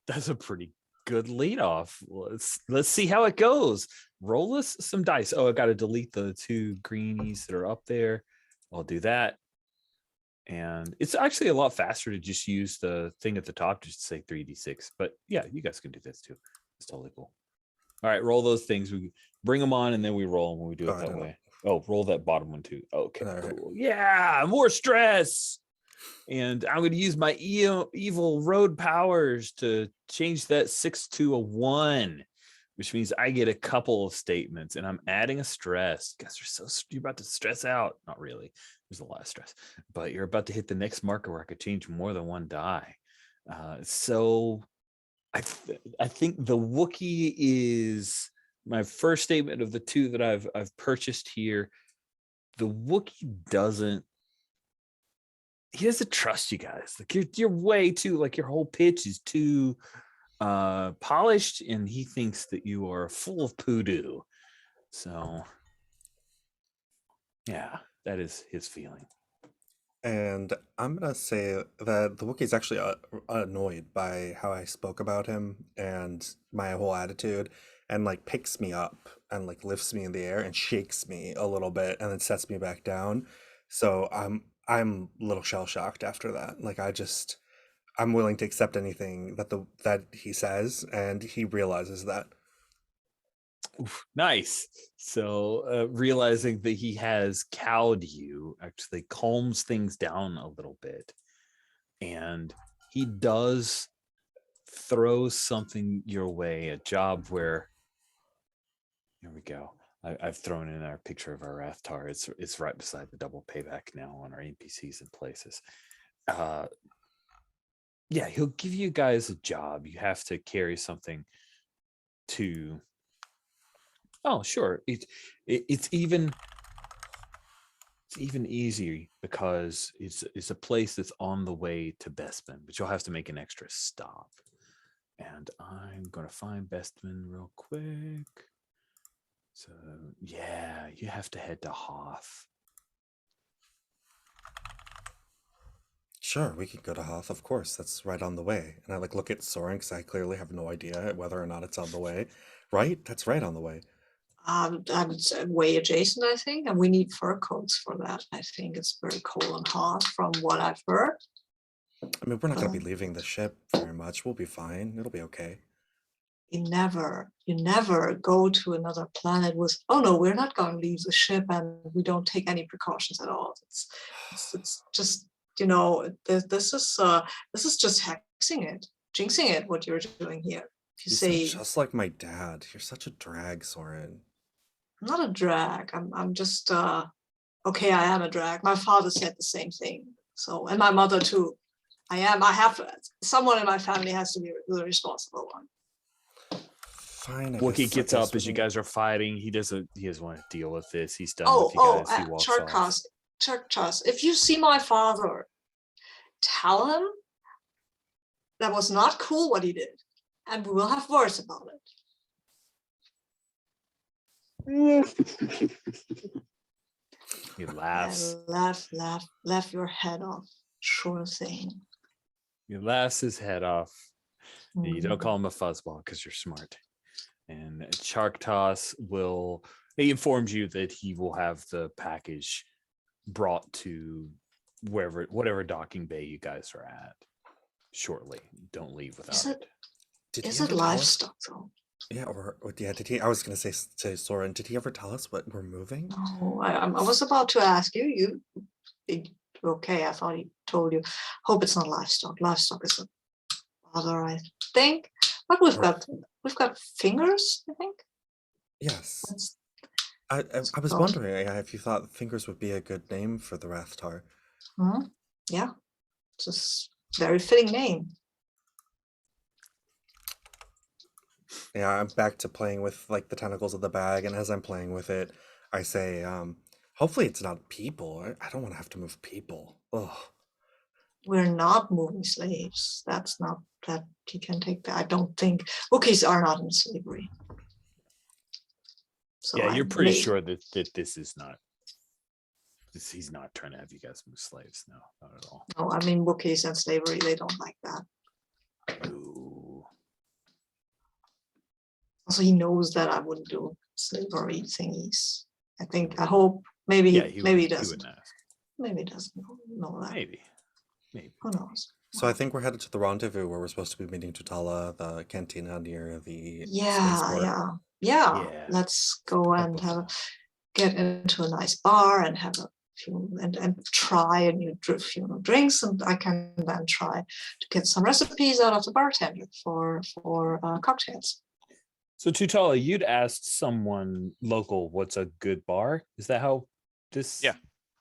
A: That's a pretty good lead off. Let's see how it goes. Roll us some dice. Oh, I got to delete the 2 greenies that are up there. I'll do that. And it's actually a lot faster to just use the thing at the top, just to say 3d6. But yeah, you guys can do this too. It's totally cool. All right, roll those things. We bring them on and then we roll when we do it that way. Oh, roll that bottom one too. Okay, cool. Yeah, more stress. And I'm going to use my evil road powers to change that 6 to a 1, which means I get a couple of statements, and I'm adding a stress. You guys are you're about to stress out. Not really. There's a lot of stress, but you're about to hit the next marker where I could change more than 1 die. So I think the Wookiee is my first statement of the 2 that I've purchased here. The Wookiee doesn't trust you guys. Like you're way too, like your whole pitch is too polished, and he thinks that you are full of poodoo. So yeah, that is his feeling.
D: And I'm gonna say that the Wookiee's actually annoyed by how I spoke about him and my whole attitude, and like picks me up and like lifts me in the air and shakes me a little bit and then sets me back down. So I'm a little shell shocked after that. Like I'm willing to accept anything that he says, and he realizes that.
A: Oof, nice. So realizing that he has cowed you actually calms things down a little bit, and he does throw something your way, a job where, here we go. I've thrown in our picture of our Rathtar. It's right beside the double payback now on our NPCs and places. Yeah, he'll give you guys a job. You have to carry something to. Oh, sure. It's even easier because it's a place that's on the way to Bestman, but you'll have to make an extra stop. And I'm gonna find Bestman real quick. So yeah, you have to head to Hoth.
D: Sure, we could go to Hoth, of course. That's right on the way. And I like look at Soren because I clearly have no idea whether or not it's on the way. Right? That's right on the way.
B: It's way adjacent, I think, and we need fur coats for that. I think it's very cold and hot from what I've heard.
D: I mean, we're not going to be leaving the ship very much. We'll be fine. It'll be okay.
B: You never go to another planet with, oh no, we're not going to leave the ship, and we don't take any precautions at all. It's just, this is just hexing it, jinxing it, what you're doing here. If you say,
D: sound just like my dad. You're such a drag, Soren.
B: I'm not a drag. I'm just okay. I am a drag. My father said the same thing. So, and my mother too. I have someone in my family has to be the responsible one.
D: Fine.
A: Wookiee gets up as you guys are fighting. He doesn't want to deal with this. He's done with you guys. He walks off.
B: Charkas, if you see my father, tell him that was not cool what he did, and we will have words about it.
A: He laughs.
B: Laugh your head off. Sure thing.
A: He laughs his head off. And you don't
B: Mm.
A: call him a fuzzball because you're smart. And Charktos will, he informs you that he will have the package brought to whatever docking bay you guys are at shortly. Don't leave without
B: it-
A: it.
B: Is it livestock though?
D: Yeah, or yeah, did he? I was gonna say Soren, did he ever tell us what we're moving?
B: No, I was about to ask you. Okay, I thought he told you. Hope it's not livestock. Livestock is a bother, I think. But we've got fingers, I think.
D: Yes.
B: That's,
D: I was wondering if you thought fingers would be a good name for the Rathtar.
B: yeah, it's a very fitting name.
D: Yeah, I'm back to playing with like the tentacles of the bag, and as I'm playing with it, I say, hopefully it's not people. I don't want to have to move people. Ugh.
B: We're not moving slaves. That's not that he can take that. I don't think Wookiees are not in slavery. So
A: Yeah, you're pretty sure that this is not. He's not trying to have you guys move slaves. No, not at all.
B: No, I mean Wookiees and slavery, they don't like that.
A: Ooh.
B: Also, he knows that I wouldn't do slavery thingies. I hope, maybe he doesn't. Maybe he doesn't know that.
A: Maybe.
B: Who knows?
D: So I think we're headed to the rendezvous where we're supposed to be meeting Tutala, the cantina near the
B: Yeah. Let's go and get into a nice bar and have a few and try a few new drinks, and I can then try to get some recipes out of the bartender for cocktails.
A: So Tutala, you'd asked someone local what's a good bar. Is that how this?
C: Yeah.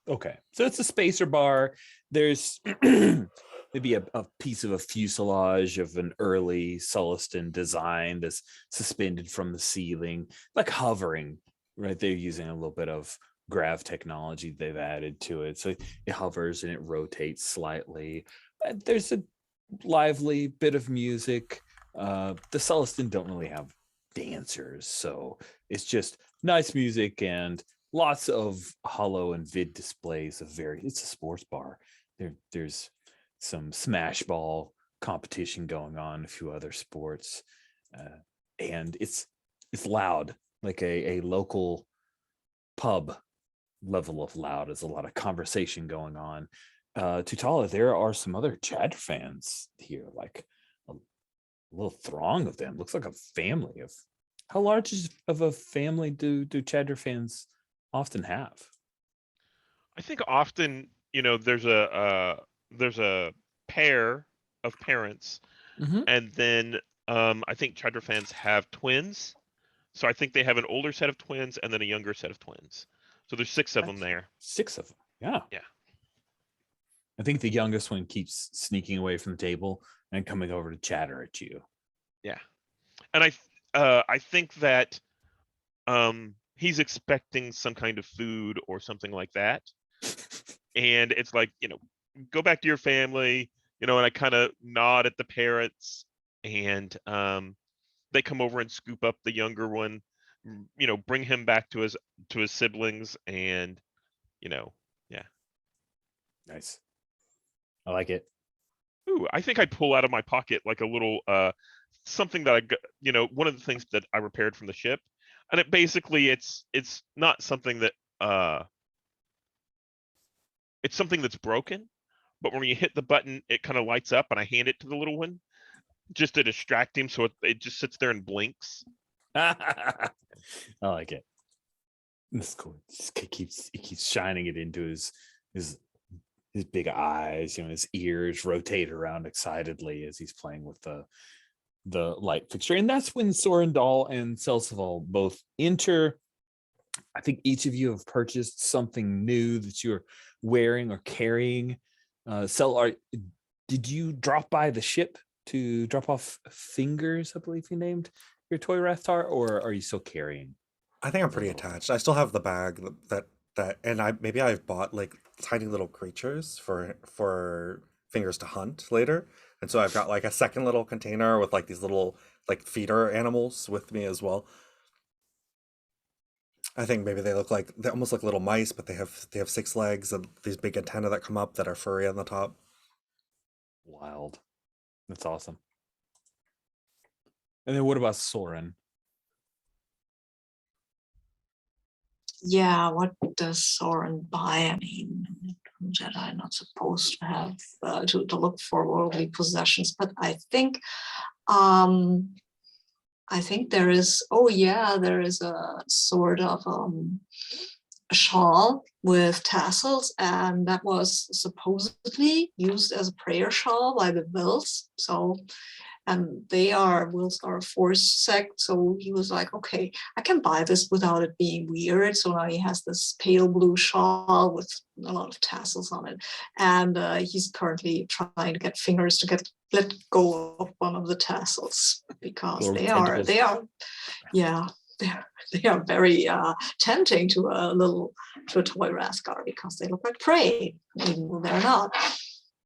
A: Okay. So it's a spacer bar. There's maybe a piece of a fuselage of an early Sullustan design that's suspended from the ceiling, like hovering, right? They're using a little bit of grav technology they've added to it. So it hovers and it rotates slightly. There's a lively bit of music. The Sullustan don't really have dancers, so it's just nice music and lots of holo and vid displays of it's a sports bar. There's some smash ball competition going on, a few other sports, and it's loud, like a local pub level of loud. There's a lot of conversation going on. Tutala, there are some other Chad fans here, like a little throng of them. Looks like a family of. How large of a family do Cheddar fans often have?
C: I think often, there's a pair of parents, and then I think Cheddar fans have twins. So I think they have an older set of twins and then a younger set of twins. So there's 6 of them there.
A: 6 of them. Yeah.
C: Yeah.
A: I think the youngest one keeps sneaking away from the table and coming over to chatter at you.
C: Yeah. And I think that he's expecting some kind of food or something like that. And it's like, go back to your family, and I kind of nod at the parents, and they come over and scoop up the younger one, bring him back to his siblings, and yeah.
A: Nice. I like it.
C: Ooh, I think I pull out of my pocket like a little something that I got, one of the things that I repaired from the ship, and it basically it's not something that it's something that's broken, but when you hit the button, it kind of lights up, and I hand it to the little one just to distract him, so it just sits there and blinks.
A: I like it. That's cool. He keeps shining it into his big eyes. His ears rotate around excitedly as he's playing with the light fixture. And that's when Sorendal and Celsival both enter. I think each of you have purchased something new that you're wearing or carrying. Did you drop by the ship to drop off Fingers, I believe you named your toy Rathtar, or are you still carrying?
D: I think I'm pretty attached. I still have the bag that and I've bought like tiny little creatures for Fingers to hunt later. And so I've got like a second little container with like these little like feeder animals with me as well. I think maybe they almost like little mice, but they have 6 legs and these big antennae that come up that are furry on the top.
A: Wild. That's awesome. And then what about Soren?
B: Yeah, what does Soren buy? I mean, Jedi are not supposed to have to look for worldly possessions, but I think there is. Oh yeah, there is a sort of a shawl with tassels, and that was supposedly used as a prayer shawl by the Wills. So, and Wills are a Force sect. So he was like, okay, I can buy this without it being weird. So now he has this pale blue shawl with a lot of tassels on it, and he's currently trying to get Fingers to let go of one of the tassels because
A: Little
B: they
A: tentacles.
B: are yeah, they are very tempting to a toy Rathgar because they look like prey, even though they're not.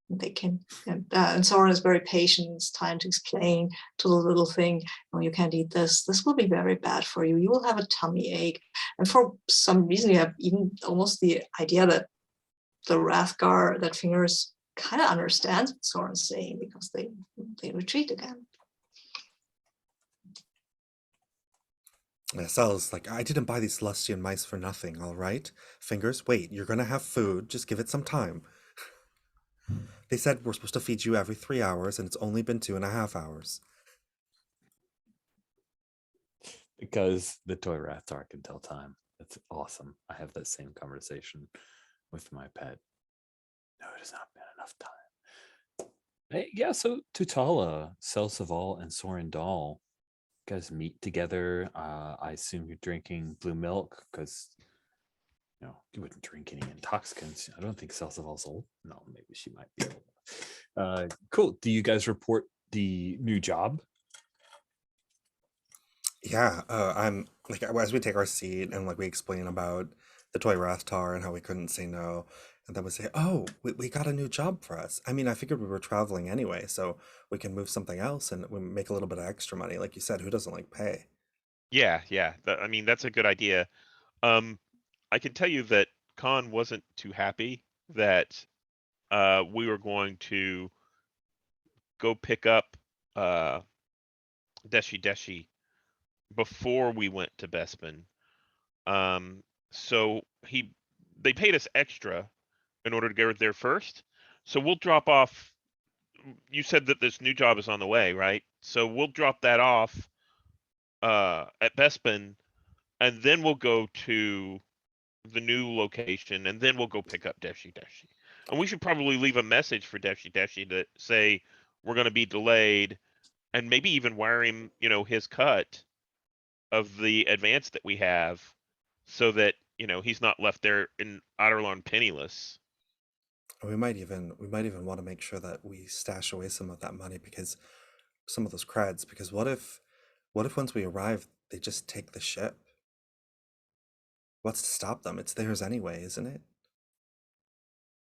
B: They can, and Soren is very patient. It's time to explain to the little thing, "No, you can't eat this. This will be very bad for you. You will have a tummy ache." And for some reason, you have even almost the idea that the Rathgar, that Fingers kind of understands what Soren's saying because they retreat again.
D: Yeah, Sal's like, I didn't buy these Celestian mice for nothing, all right? Fingers, wait, you're gonna have food. Just give it some time. They said we're supposed to feed you every 3 hours, and it's only been 2.5 hours.
A: Because the toy Rathar can tell time. That's awesome. I have that same conversation with my pet. No, it has not been enough time. Hey, yeah, so Tutala, Selsaval, and Soren Dahl guys meet together. I assume you're drinking blue milk because you wouldn't drink any intoxicants. I don't think Selsaval's old. No, maybe she might be old. Cool. Do you guys report the new job?
D: Yeah, I'm like as we take our seat and like we explain about the toy Rathtar and how we couldn't say no, and then we say, "Oh, we got a new job for us." I mean, I figured we were traveling anyway, so we can move something else and we make a little bit of extra money. Like you said, who doesn't like pay?
C: Yeah, yeah. I mean, that's a good idea. I can tell you that Khan wasn't too happy that we were going to go pick up Deshi Deshi before we went to Bespin. So they paid us extra in order to get there first. So we'll drop off. You said that this new job is on the way, right? So we'll drop that off at Bespin, and then we'll go to the new location, and then we'll go pick up Deshi Deshi. And we should probably leave a message for Deshi Deshi to say we're going to be delayed, and maybe even wire him, his cut of the advance that we have, so that he's not left there in Adarlan penniless.
D: We might even want to make sure that we stash away some of that money because some of those creds. Because what if once we arrive they just take the ship? What's to stop them? It's theirs anyway, isn't it?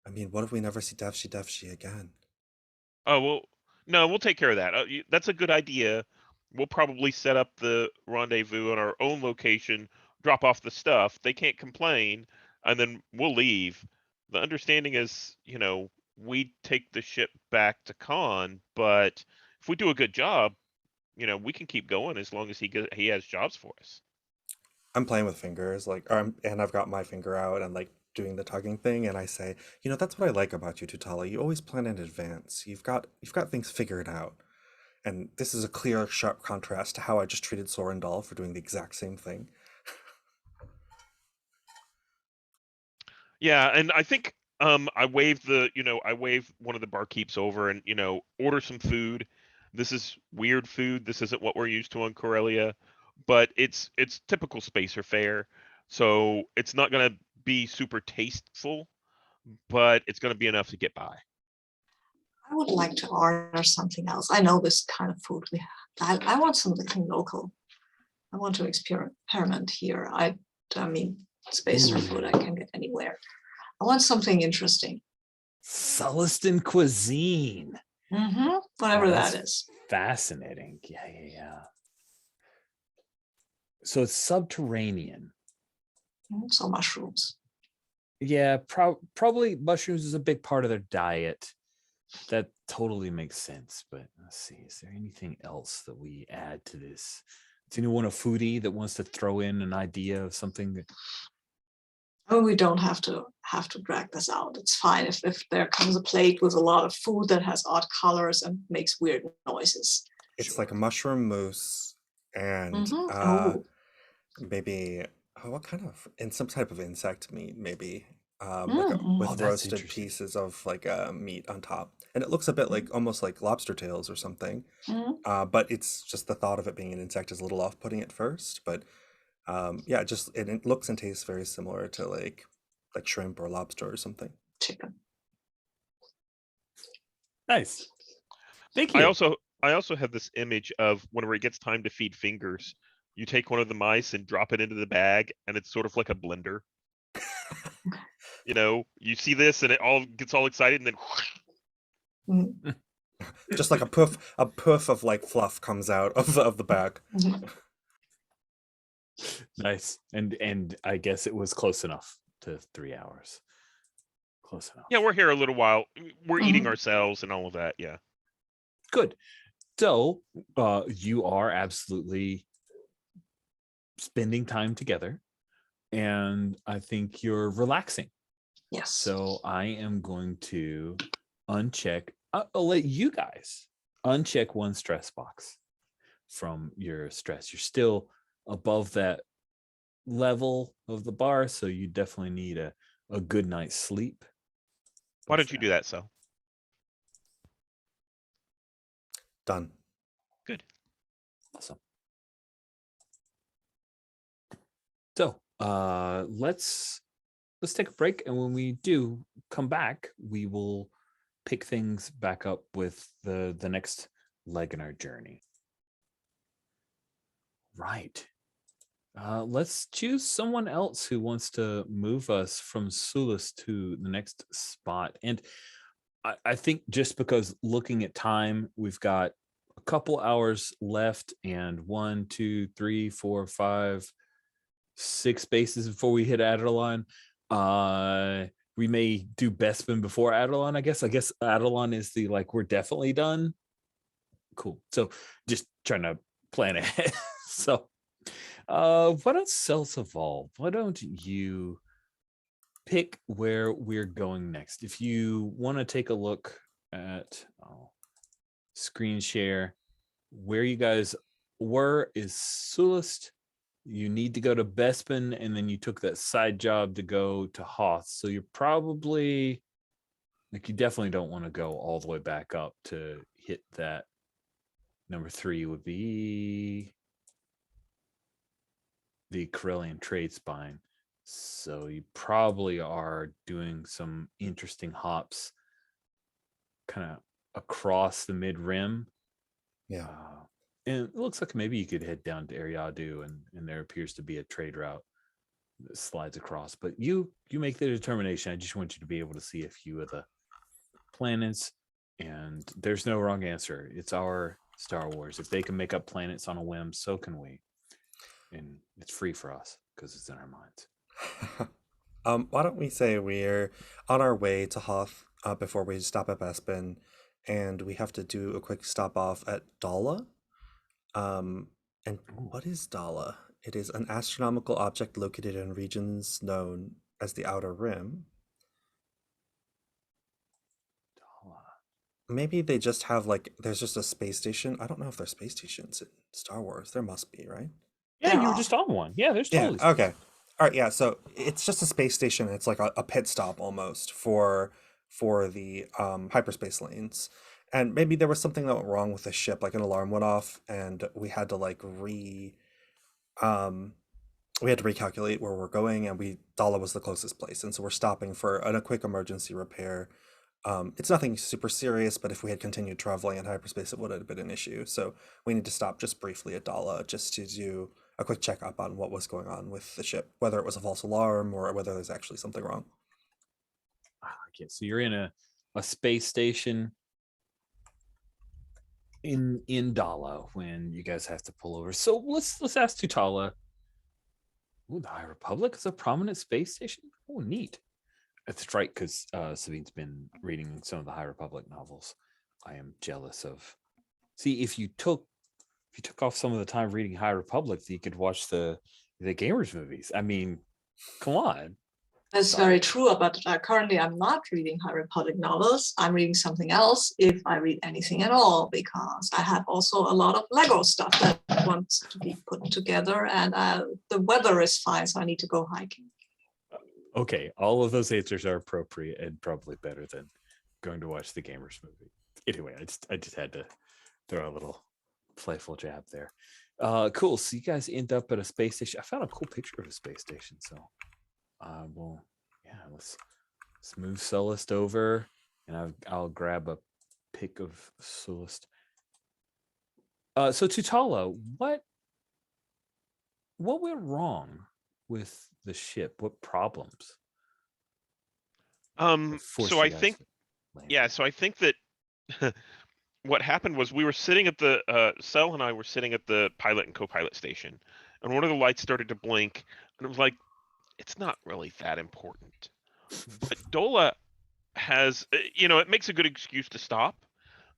D: I mean, what if we never see Devshi again?
C: Oh well, no, we'll take care of that. That's a good idea. We'll probably set up the rendezvous on our own location, drop off the stuff. They can't complain, and then we'll leave. The understanding is, we take the ship back to Khan, but if we do a good job, we can keep going as long as he has jobs for us.
D: I'm playing with fingers, and I've got my finger out and like doing the tugging thing, and I say, that's what I like about you, Tutala. You always plan in advance. You've got things figured out. And this is a clear, sharp contrast to how I just treated Sorendal for doing the exact same thing.
C: Yeah, and I think I waved one of the barkeeps over and order some food. This is weird food. This isn't what we're used to on Corellia, but it's typical spacer fare. So it's not gonna be super tasteful, but it's gonna be enough to get by.
B: I would like to order something else. I know this kind of food we have. I want something local. I want to experiment here. I mean, spacer food I can get anywhere. I want something interesting.
A: Sulliston cuisine.
B: Whatever
A: that's
B: that is.
A: Fascinating. Yeah. So it's subterranean.
B: So mushrooms.
A: Yeah, probably mushrooms is a big part of their diet. That totally makes sense. But let's see, is there anything else that we add to this? Is anyone a foodie that wants to throw in an idea of something that
B: Oh, we don't have to drag this out. It's fine if there comes a plate with a lot of food that has odd colors and makes weird noises.
D: It's like a mushroom mousse and
B: Oh,
D: maybe what kind of in some type of insect meat maybe
B: Mm.
D: with
A: Oh, that's
D: roasted
A: interesting.
D: pieces of like meat on top, and it looks a bit like almost like lobster tails or something.
B: Mhm.
D: But it's just the thought of it being an insect is a little off-putting at first, but yeah, just it looks and tastes very similar to like shrimp or lobster or something.
B: Chicken.
A: nice? Thank
C: I
A: you.
C: also have this image of whenever it gets time to feed fingers, you take one of the mice and drop it into the bag, and it's sort of like a blender. You see this, and it all gets all excited, and then
B: Mhm.
D: Just like a puff of like fluff comes out of the bag.
B: Mhm.
A: Nice. And I guess it was close enough to 3 hours. Close enough.
C: yeah, we're here a little while. We're eating
B: Mhm.
C: ourselves and all of that. Yeah.
A: Good. So you are absolutely spending time together, and I think you're relaxing.
B: Yes.
A: So I am going to uncheck. I'll let you guys uncheck one stress box from your stress. You're still above that level of the bar, so you definitely need a good night's sleep.
C: Why don't you do that, so?
D: Done.
C: Good.
A: Awesome. So let's take a break, and when we do come back, we will pick things back up with the next leg in our journey. Right. Let's choose someone else who wants to move us from Sulis to the next spot. And I think just because looking at time, we've got a couple hours left, and 1, 2, 3, 4, 5, 6 spaces before we hit Adelon. We may do Bespin before Adelon, I guess. I guess Adelon is the like we're definitely done. Cool. So just trying to plan ahead. So why don't Cells Evolve? Why don't you pick where we're going next? If you want to take a look at screen share, where you guys were is Sulist. You need to go to Bespin, and then you took that side job to go to Hoth. So you're probably like you definitely don't want to go all the way back up to hit that. Number 3 would be the Corellian trade spine. So you probably are doing some interesting hops kind of across the mid rim.
D: Yeah.
A: And it looks like maybe you could head down to Ariadu, and there appears to be a trade route that slides across. But you make the determination. I just want you to be able to see a few of the planets, and there's no wrong answer. It's our Star Wars. If they can make up planets on a whim, so can we. And it's free for us because it's in our minds.
D: Why don't we say we're on our way to Hoth before we stop at Bespin, and we have to do a quick stop off at Dala. And what is Dala? It is an astronomical object located in regions known as the Outer Rim. Maybe they just have like there's just a space station. I don't know if there's space stations in Star Wars. There must be, right?
A: Yeah,
B: There
A: you were
B: are.
A: just on one. Yeah, there's
D: Yeah,
A: totally.
D: okay. All right, yeah, so it's just a space station. It's like a pit stop almost for the hyperspace lanes. And maybe there was something that went wrong with the ship, like an alarm went off and we had to like um we had to recalculate where we're going, and Dala was the closest place. And so we're stopping for a quick emergency repair. It's nothing super serious, but if we had continued traveling in hyperspace, it would have been an issue. So we need to stop just briefly at Dala just to do a quick checkup on what was going on with the ship, whether it was a false alarm or whether there's actually something wrong.
A: Okay, so you're in a space station in Dala when you guys have to pull over. So let's ask Tutala, Ooh, the High Republic is a prominent space station. Oh, neat. That's right, because Sabine's been reading some of the High Republic novels. I am jealous of. See, if you took off some of the time reading High Republic, you could watch the Gamers movies. I mean, come on.
B: That's very true, but currently I'm not reading High Republic novels. I'm reading something else, if I read anything at all, because I have also a lot of Lego stuff that wants to be put together, and the weather is fine, so I need to go hiking.
A: Okay, all of those answers are appropriate and probably better than going to watch the Gamers movie. Anyway, I just had to throw a little playful jab there. Cool. So you guys end up at a space station. I found a cool picture of a space station, so well, yeah, let's move Sullust over, and I'll grab a pic of Sullust. So Tutala, what went wrong with the ship? What problems?
C: So I think, yeah, so I think that what happened was we were sitting at the Cell and I were sitting at the pilot and co-pilot station, and one of the lights started to blink, and it was like, it's not really that important. But Dola has, it makes a good excuse to stop.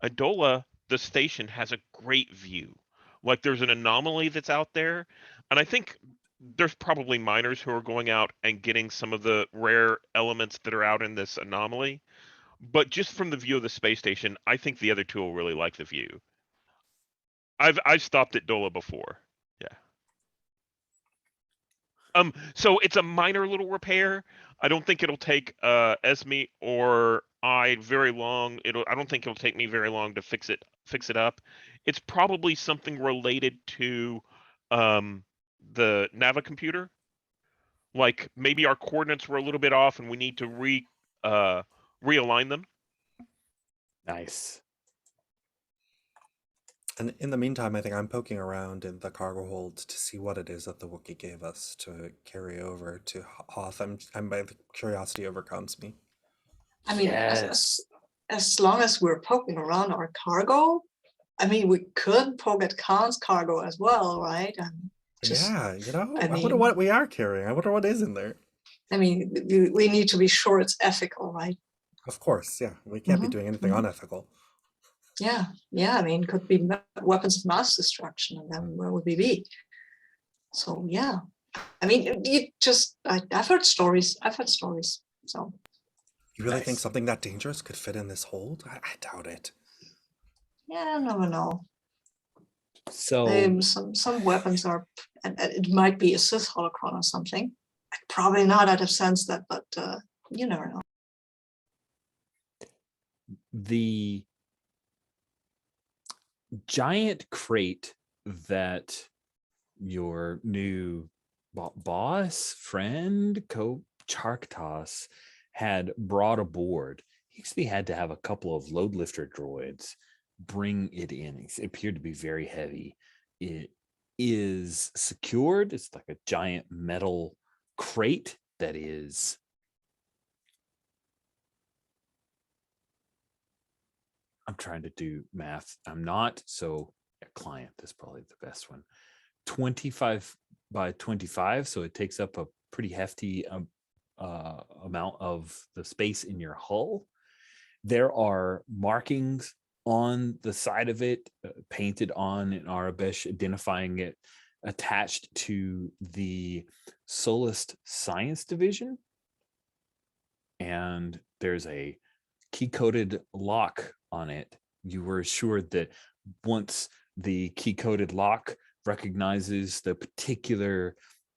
C: Adola, the station, has a great view. Like there's an anomaly that's out there, and I think there's probably miners who are going out and getting some of the rare elements that are out in this anomaly. But just from the view of the space station, I think the other two will really like the view. I've stopped at Dola before. Yeah. So it's a minor little repair. I don't think it'll take Esme or I very long. I don't think it'll take me very long to fix it up. It's probably something related to the Nava computer. Like maybe our coordinates were a little bit off and we need to realign them.
A: Nice.
D: And in the meantime, I think I'm poking around in the cargo hold to see what it is that the Wookiee gave us to carry over to Hoth. I'm by the curiosity overcomes me.
B: I mean,
A: Yes.
B: as long as we're poking around our cargo, I mean, we could poke at Khan's cargo as well, right? And
D: Yeah, I wonder what we are carrying. I wonder what is in there.
B: I mean, we need to be sure it's ethical, right?
D: Of course, yeah. We can't be doing anything unethical.
B: Yeah. I mean, could be weapons of mass destruction, and then where would we be? So yeah, I mean, I've heard stories. So
D: You really think something that dangerous could fit in this hold? I doubt it.
B: yeah, I never know.
A: So
B: some weapons are, and it might be a Sith holocron or something. Probably not. I'd have sensed that, but you never know.
A: the giant crate that your new boss, friend, Charktos had brought aboard, he actually had to have a couple of load lifter droids bring it in. It appeared to be very heavy. It is secured. It's like a giant metal crate that is I'm trying to do math. I'm not. So a client is probably the best one. 25 by 25. So it takes up a pretty hefty amount of the space in your hull. There are markings on the side of it, painted on in Arabic, identifying it, attached to the Sullust Science Division. And there's a key-coded lock on it. You were assured that once the key-coded lock recognizes the particular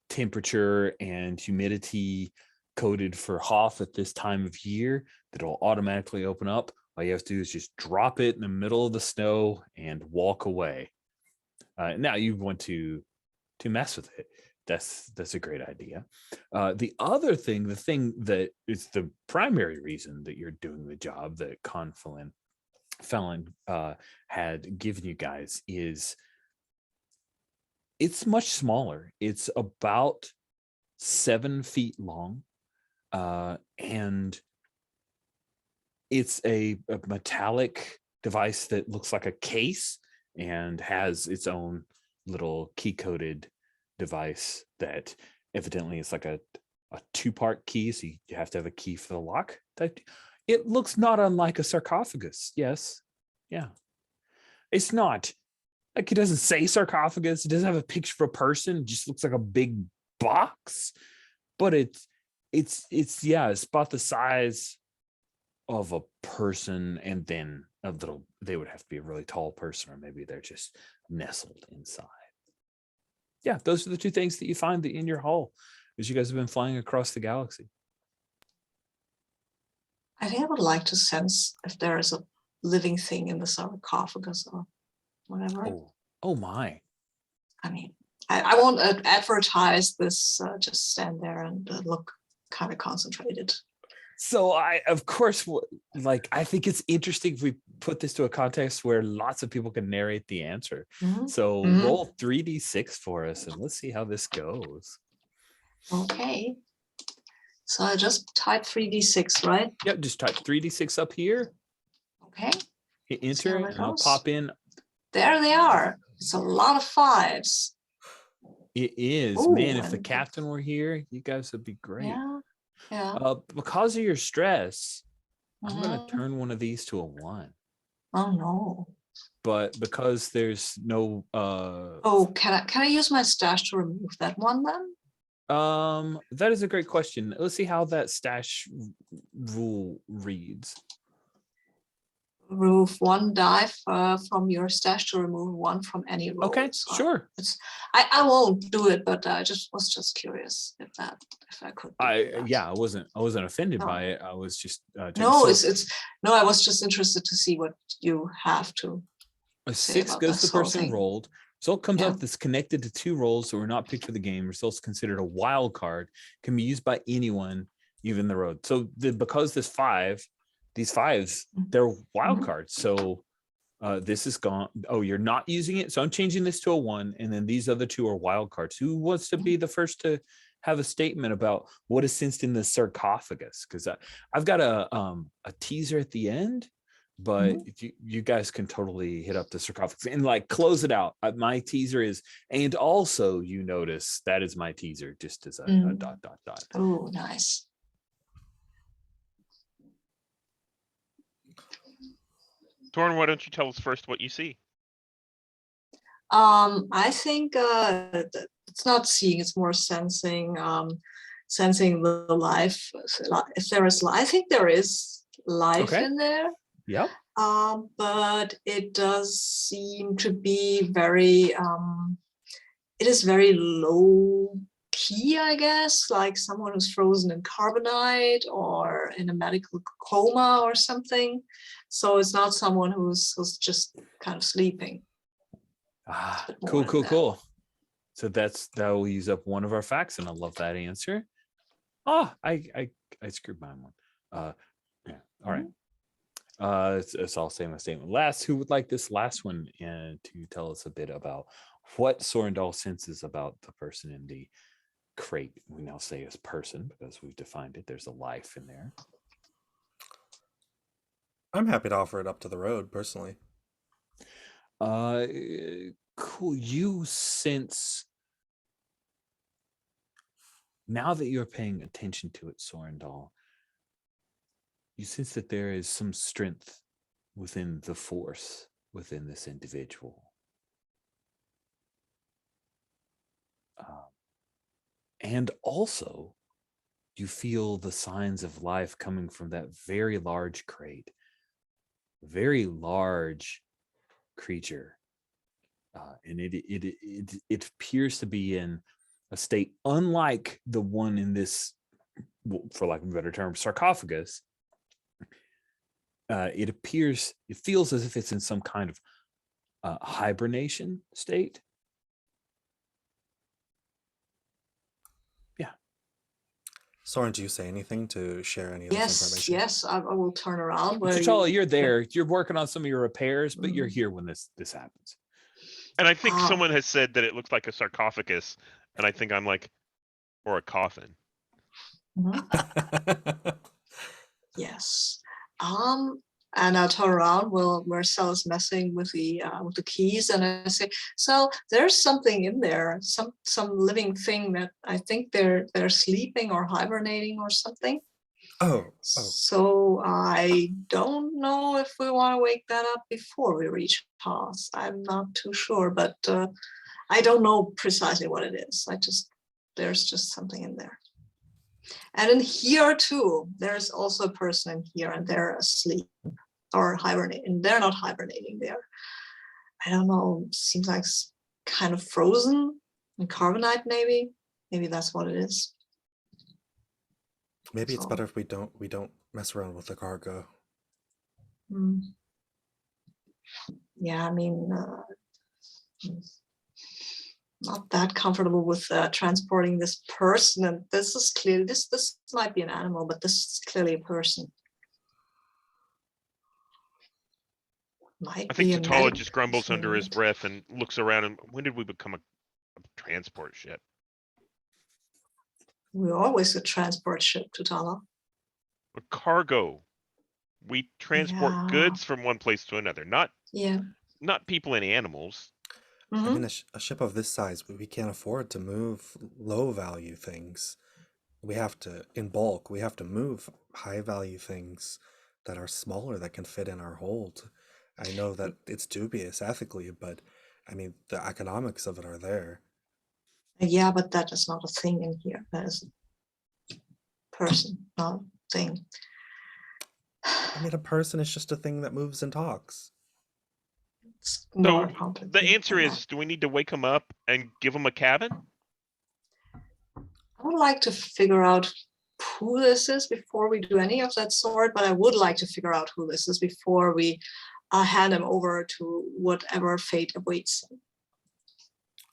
A: temperature and humidity coded for Hoth at this time of year, that it'll automatically open up. All you have to do is just drop it in the middle of the snow and walk away. Now you want to mess with it. That's a great idea. The other thing, the thing that is the primary reason that you're doing the job that Felon had given you guys is it's much smaller. It's about 7 feet long, and it's a metallic device that looks like a case and has its own little key-coded device that Evidently, it's like a two-part key, so you have to have a key for the lock. It looks not unlike a sarcophagus. Yes. Yeah. It's not like, it doesn't say sarcophagus. It doesn't have a picture of a person. It just looks like a big box. But it's about the size of a person, and then a little, they would have to be a really tall person, or maybe they're just nestled inside. Yeah, those are the two things that you find in your hull as you guys have been flying across the galaxy.
B: I think I would like to sense if there is a living thing in the sarcophagus or whatever.
A: Oh my.
B: I mean, I won't advertise this, just stand there and look kind of concentrated.
A: So I, of course, I think it's interesting if we put this to a context where lots of people can narrate the answer.
B: Mhm.
A: So
B: Mhm.
A: roll 3d6 for us, and let's see how this goes.
B: Okay. So I just type 3d6, right?
A: Yep, just type 3d6 up here,
B: Okay.
A: hit
B: See
A: enter,
B: how it
A: and I'll
B: goes.
A: pop in.
B: There they are. It's a lot of fives.
A: It is.
B: Ooh,
A: Man, if the
B: and-
A: captain were here, you guys would be great.
B: Yeah. Yeah.
A: Because of your stress, I'm going
B: Mhm.
A: to turn one of these to a 1.
B: Oh no.
A: But because there's no
B: Oh, can I use my stash to remove that one then?
A: that is a great question. Let's see how that stash rule reads.
B: Remove one die from your stash to remove one from any roll.
A: Okay,
B: So
A: sure.
B: I won't do it, but I was just curious if I could. Do that.
A: I wasn't offended
B: No.
A: by it. I was just
B: No,
A: so
B: it's no. I was just interested to see what you have to.
A: a
B: say
A: 6
B: about
A: goes to
B: this
A: the
B: whole
A: person
B: thing.
A: rolled. Result comes
B: Yeah.
A: up that's connected to 2 rolls that were not picked for the game. Results considered a wild card, can be used by anyone, even the road. So because these 5s, they're wild
B: Mhm.
A: cards. So this is gone. Oh, you're not using it. So I'm changing this to a 1, and then these other 2 are wild cards. Who wants to be the first to have a statement about what is sensed in the sarcophagus? Because I've got a teaser at the end, but you guys can totally hit up the sarcophagus and close it out. My teaser is, and also you notice that is my teaser, just as a dot.
B: Oh, nice.
C: Torn, why don't you tell us first what you see?
B: I think it's not seeing; it's more sensing. Sensing the life. If there is life, I think there is life
A: Okay.
B: in there.
A: Yep.
B: But it does seem to be very. It is very low key, I guess, like someone who's frozen in carbonite or in a medical coma or something. So it's not someone who's just kind of sleeping.
A: Cool. So that will use up one of our facts, and I love that answer. I screwed mine one. Yeah. All right. It's all same statement. Last, who would like this last one and to tell us a bit about what Sorendal senses about the person in the crate? We now say as person because we've defined it. There's a life in there.
D: I'm happy to offer it up to the road personally.
A: Cool. You sense, now that you're paying attention to it, Sorendal, you sense that there is some strength within the force within this individual. And also, you feel the signs of life coming from that very large crate, very large creature. And it appears to be in a state unlike the one in this, for lack of a better term, sarcophagus. It feels as if it's in some kind of hibernation state. Yeah.
D: Soren, do you say anything to share any of this information?
B: Yes, I will turn around.
A: T'Challa, you're there. You're working on some of your repairs, but you're here when this happens.
C: And I think someone has said that it looks like a sarcophagus, and I think I'm like, or a coffin.
B: Yes. And I turn around where Cell is messing with the keys, and I say, "Cell, there's something in there, some living thing that I think they're sleeping or hibernating or something.
D: Oh,
B: So I don't know if we want to wake that up before we reach Haas. I'm not too sure, but I don't know precisely what it is. There's just something in there. And in here too, there's also a person in here, and they're asleep or hibernating. They're not hibernating. I don't know, seems like kind of frozen in carbonite, maybe. Maybe that's what it is.
D: maybe it's
B: So,
D: better if we don't mess around with the cargo.
B: yeah, I mean, not that comfortable with transporting this person, and this is clearly this might be an animal, but this is clearly a person. Might
C: I think
B: be a
C: Tatala
B: medic
C: just grumbles under his
B: unit.
C: breath and looks around. And when did we become a transport ship?
B: We're always a transport ship, Tutala.
C: A cargo. We transport
B: Yeah.
C: goods from one place to another, not
B: Yeah.
C: people and animals.
B: Mhm.
D: I mean, a ship of this size, we can't afford to move low value things. We have to, in bulk, we have to move high value things that are smaller that can fit in our hold. I know that it's dubious ethically, but I mean, the economics of it are there.
B: Yeah, but that is not a thing in here. That is a person, not a thing.
D: I mean, a person is just a thing that moves and talks.
B: It's
C: So
B: more
C: the
B: complicated
C: answer
B: than
C: is,
B: that.
C: do we need to wake him up and give him a cabin?
B: I would like to figure out who this is before we do any of that sort, but I would like to figure out who this is before we hand him over to whatever fate awaits him.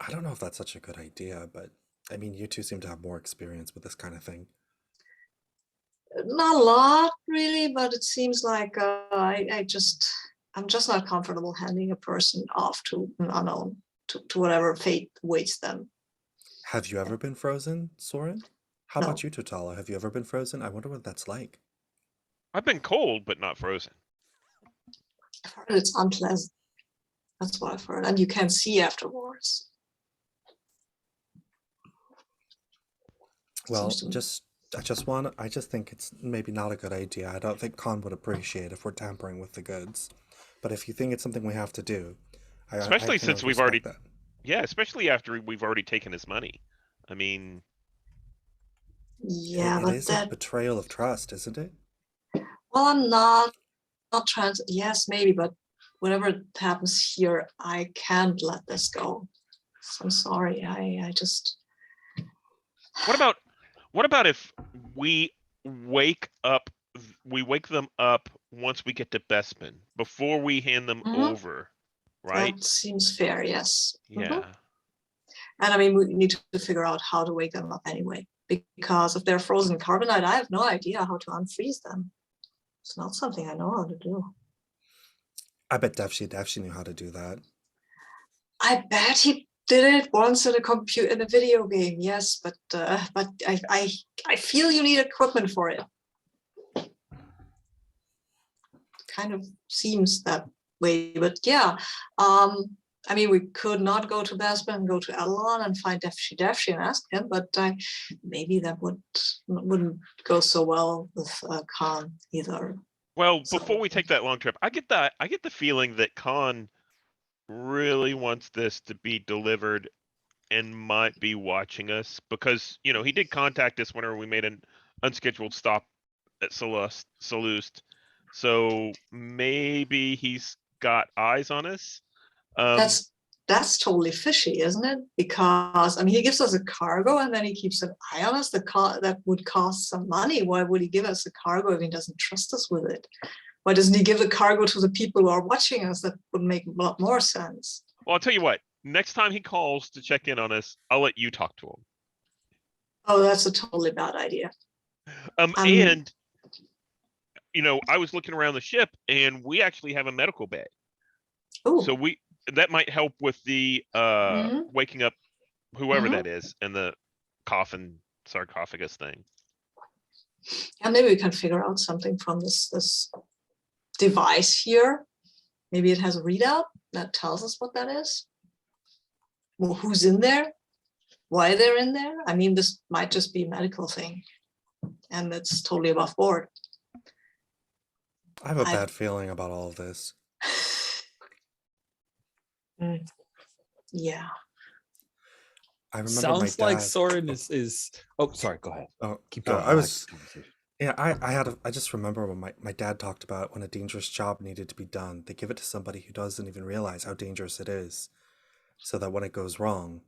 D: I don't know if that's such a good idea, but I mean, you two seem to have more experience with this kind of thing.
B: Not a lot, really, but it seems like I'm just not comfortable handing a person off to an unknown, to whatever fate awaits them.
D: Have you ever been frozen, Soren? How
B: No.
D: about you, Totala? Have you ever been frozen? I wonder what that's like.
C: I've been cold, but not frozen.
B: I've heard it's unpleasant. That's what I've heard, and you can see afterwards.
D: Well,
B: Seems to-
D: I just think it's maybe not a good idea. I don't think Khan would appreciate if we're tampering with the goods. But if you think it's something we have to do, I
C: Especially
D: can
C: since we've
D: respect
C: already,
D: that.
C: yeah, especially after we've already taken his money. I mean,
B: Yeah,
D: It
B: but
D: is a betrayal of trust, isn't it?
B: well, I'm not trans. Yes, maybe, but whatever happens here, I can't let this go. So I'm sorry. I just.
C: what about if we wake them up once we get to Bestman before we hand them
B: Mhm.
C: over, right?
B: That seems fair. Yes.
C: Yeah.
B: Mhm. And I mean, we need to figure out how to wake them up anyway, because if they're frozen carbonite, I have no idea how to unfreeze them. It's not something I know how to do.
D: I bet Devshi knew how to do that.
B: I bet he did it once in a video game. Yes, but I feel you need equipment for it. Kind of seems that way, but yeah. I mean, we could not go to Basman and go to Adelon and find Defshi and ask him, but maybe that wouldn't go so well with Khan either.
C: Well,
B: So-
C: before we take that long trip, I get the feeling that Khan really wants this to be delivered and might be watching us because, he did contact us whenever we made an unscheduled stop at Salust. So maybe he's got eyes on us.
B: That's totally fishy, isn't it? Because I mean, he gives us a cargo and then he keeps an eye on us. That would cost some money. Why would he give us a cargo if he doesn't trust us with it? Why doesn't he give the cargo to the people who are watching us? That would make a lot more sense.
C: Well, I'll tell you what, next time he calls to check in on us, I'll let you talk to him.
B: Oh, that's a totally bad idea.
C: And I was looking around the ship and we actually have a medical bay.
B: Oh,
C: So that might help with the
B: Mhm.
C: waking up whoever
B: Mhm.
C: that is in the coffin sarcophagus thing.
B: yeah, maybe we can figure out something from this device here. Maybe it has a readout that tells us what that is. Well, who's in there? Why they're in there? I mean, this might just be a medical thing, and it's totally above board.
D: I have a
B: I-
D: bad feeling about all of this.
B: Yeah.
D: I remember
A: Sounds
D: my
A: like
D: dad.
A: Soren is. Oh, sorry. Go ahead.
D: Oh,
A: Keep going.
D: I
A: like
D: was.
A: this conversation.
D: Yeah, I just remember when my dad talked about when a dangerous job needed to be done, they give it to somebody who doesn't even realize how dangerous it is, so that when it goes wrong,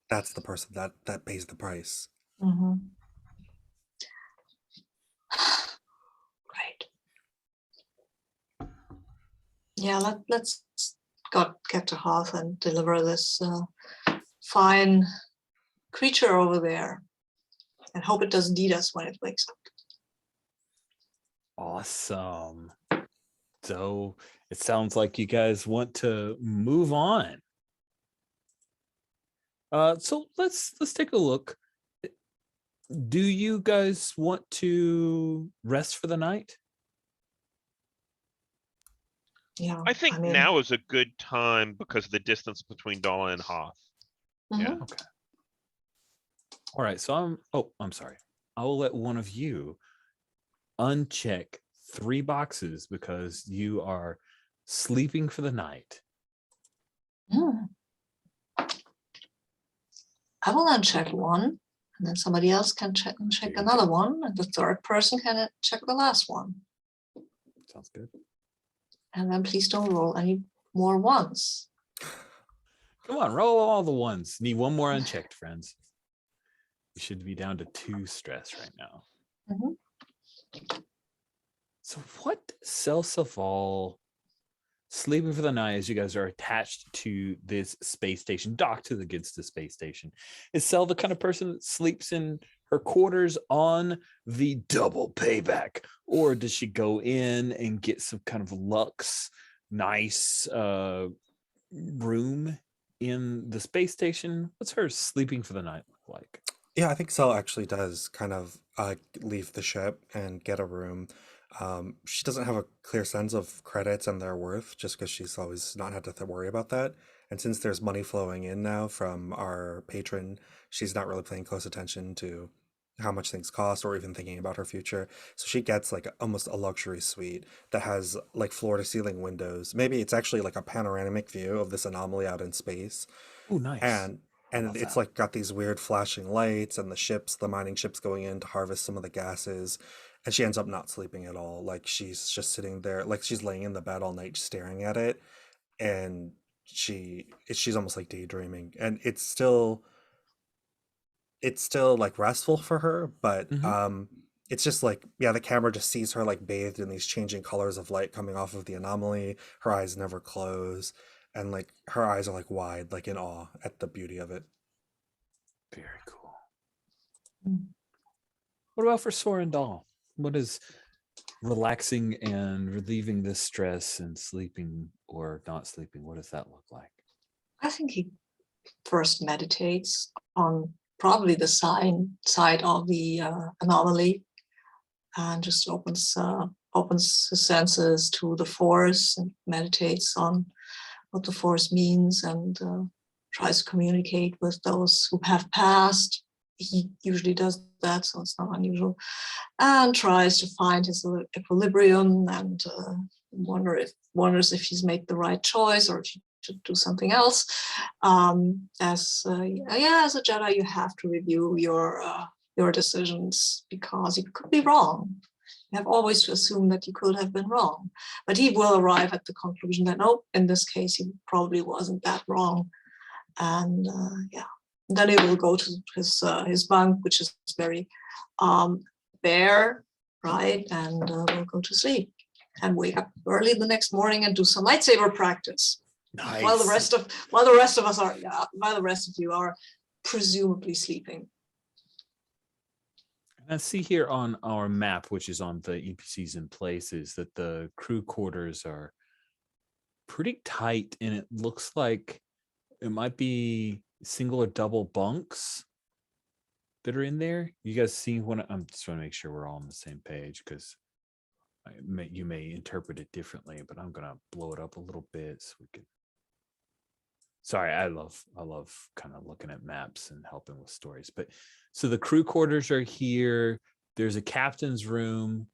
D: that's the person that pays the price.
B: Mm-hmm. Great. Yeah, let's get to Hearth and deliver this fine creature over there, and hope it doesn't eat us when it wakes up.
A: Awesome. So it sounds like you guys want to move on. So let's take a look. Do you guys want to rest for the night?
B: Yeah,
C: I think
B: mean,
C: now is a good time because of the distance between Dala and Hoth. Yeah.
B: mhm.
A: Okay. All right. So I'm sorry. I will let one of you uncheck 3 boxes because you are sleeping for the night.
B: Mm. I will uncheck one, and then somebody else can check
A: There you
B: another
A: go.
B: one, and the third person can check the last one.
A: Sounds good.
B: And then please don't roll any more ones.
A: Come on, roll all the ones. Need one more unchecked, friends. You should be down to 2 stress right now.
B: Mhm.
A: So what sells of all sleeping for the night as you guys are attached to this space station, docked against the space station? Is Sel the kind of person that sleeps in her quarters on the double payback? Or does she go in and get some kind of luxe, nice room in the space station? What's her sleeping for the night look like?
D: Yeah, I think Sel actually does kind of leave the ship and get a room. She doesn't have a clear sense of credits and their worth just because she's always not had to worry about that. And since there's money flowing in now from our patron, she's not really paying close attention to how much things cost or even thinking about her future. So she gets like almost a luxury suite that has like floor to ceiling windows. Maybe it's actually like a panoramic view of this anomaly out in space.
A: Oh, nice.
D: And
A: I
D: and
A: love
D: it's
A: that.
D: like got these weird flashing lights and the mining ships going in to harvest some of the gases. And she ends up not sleeping at all. Like she's just sitting there, like she's laying in the bed all night staring at it. And she's almost like daydreaming. And it's still like restful for her, but
A: Mhm.
D: it's just like, yeah, the camera just sees her like bathed in these changing colors of light coming off of the anomaly. Her eyes never close, and like her eyes are like wide, like in awe at the beauty of it.
A: Very cool.
B: Mm.
A: What about for Soren Dahl? What is relaxing and relieving this stress and sleeping or not sleeping? What does that look like?
B: I think he first meditates on probably the side of the anomaly, and just opens his senses to the force and meditates on what the force means, and tries to communicate with those who have passed. He usually does that, so it's not unusual, and tries to find his equilibrium, and wonders if he's made the right choice or if he should do something else. As a Jedi, you have to review your decisions because you could be wrong. You have always to assume that you could have been wrong, but he will arrive at the conclusion that no, in this case, he probably wasn't that wrong, and then he will go to his bunk, which is very bare, right, and will go to sleep and wake up early the next morning and do some lightsaber practice while the rest of you are presumably sleeping.
A: I see here on our map, which is on the NPCs in places, that the crew quarters are pretty tight, and it looks like it might be single or double bunks that are in there. You guys see when I'm just want to make sure we're all on the same page, because You may interpret it differently, but I'm gonna blow it up a little bit so we can. Sorry, I love kind of looking at maps and helping with stories. But so the crew quarters are here. There's a captain's room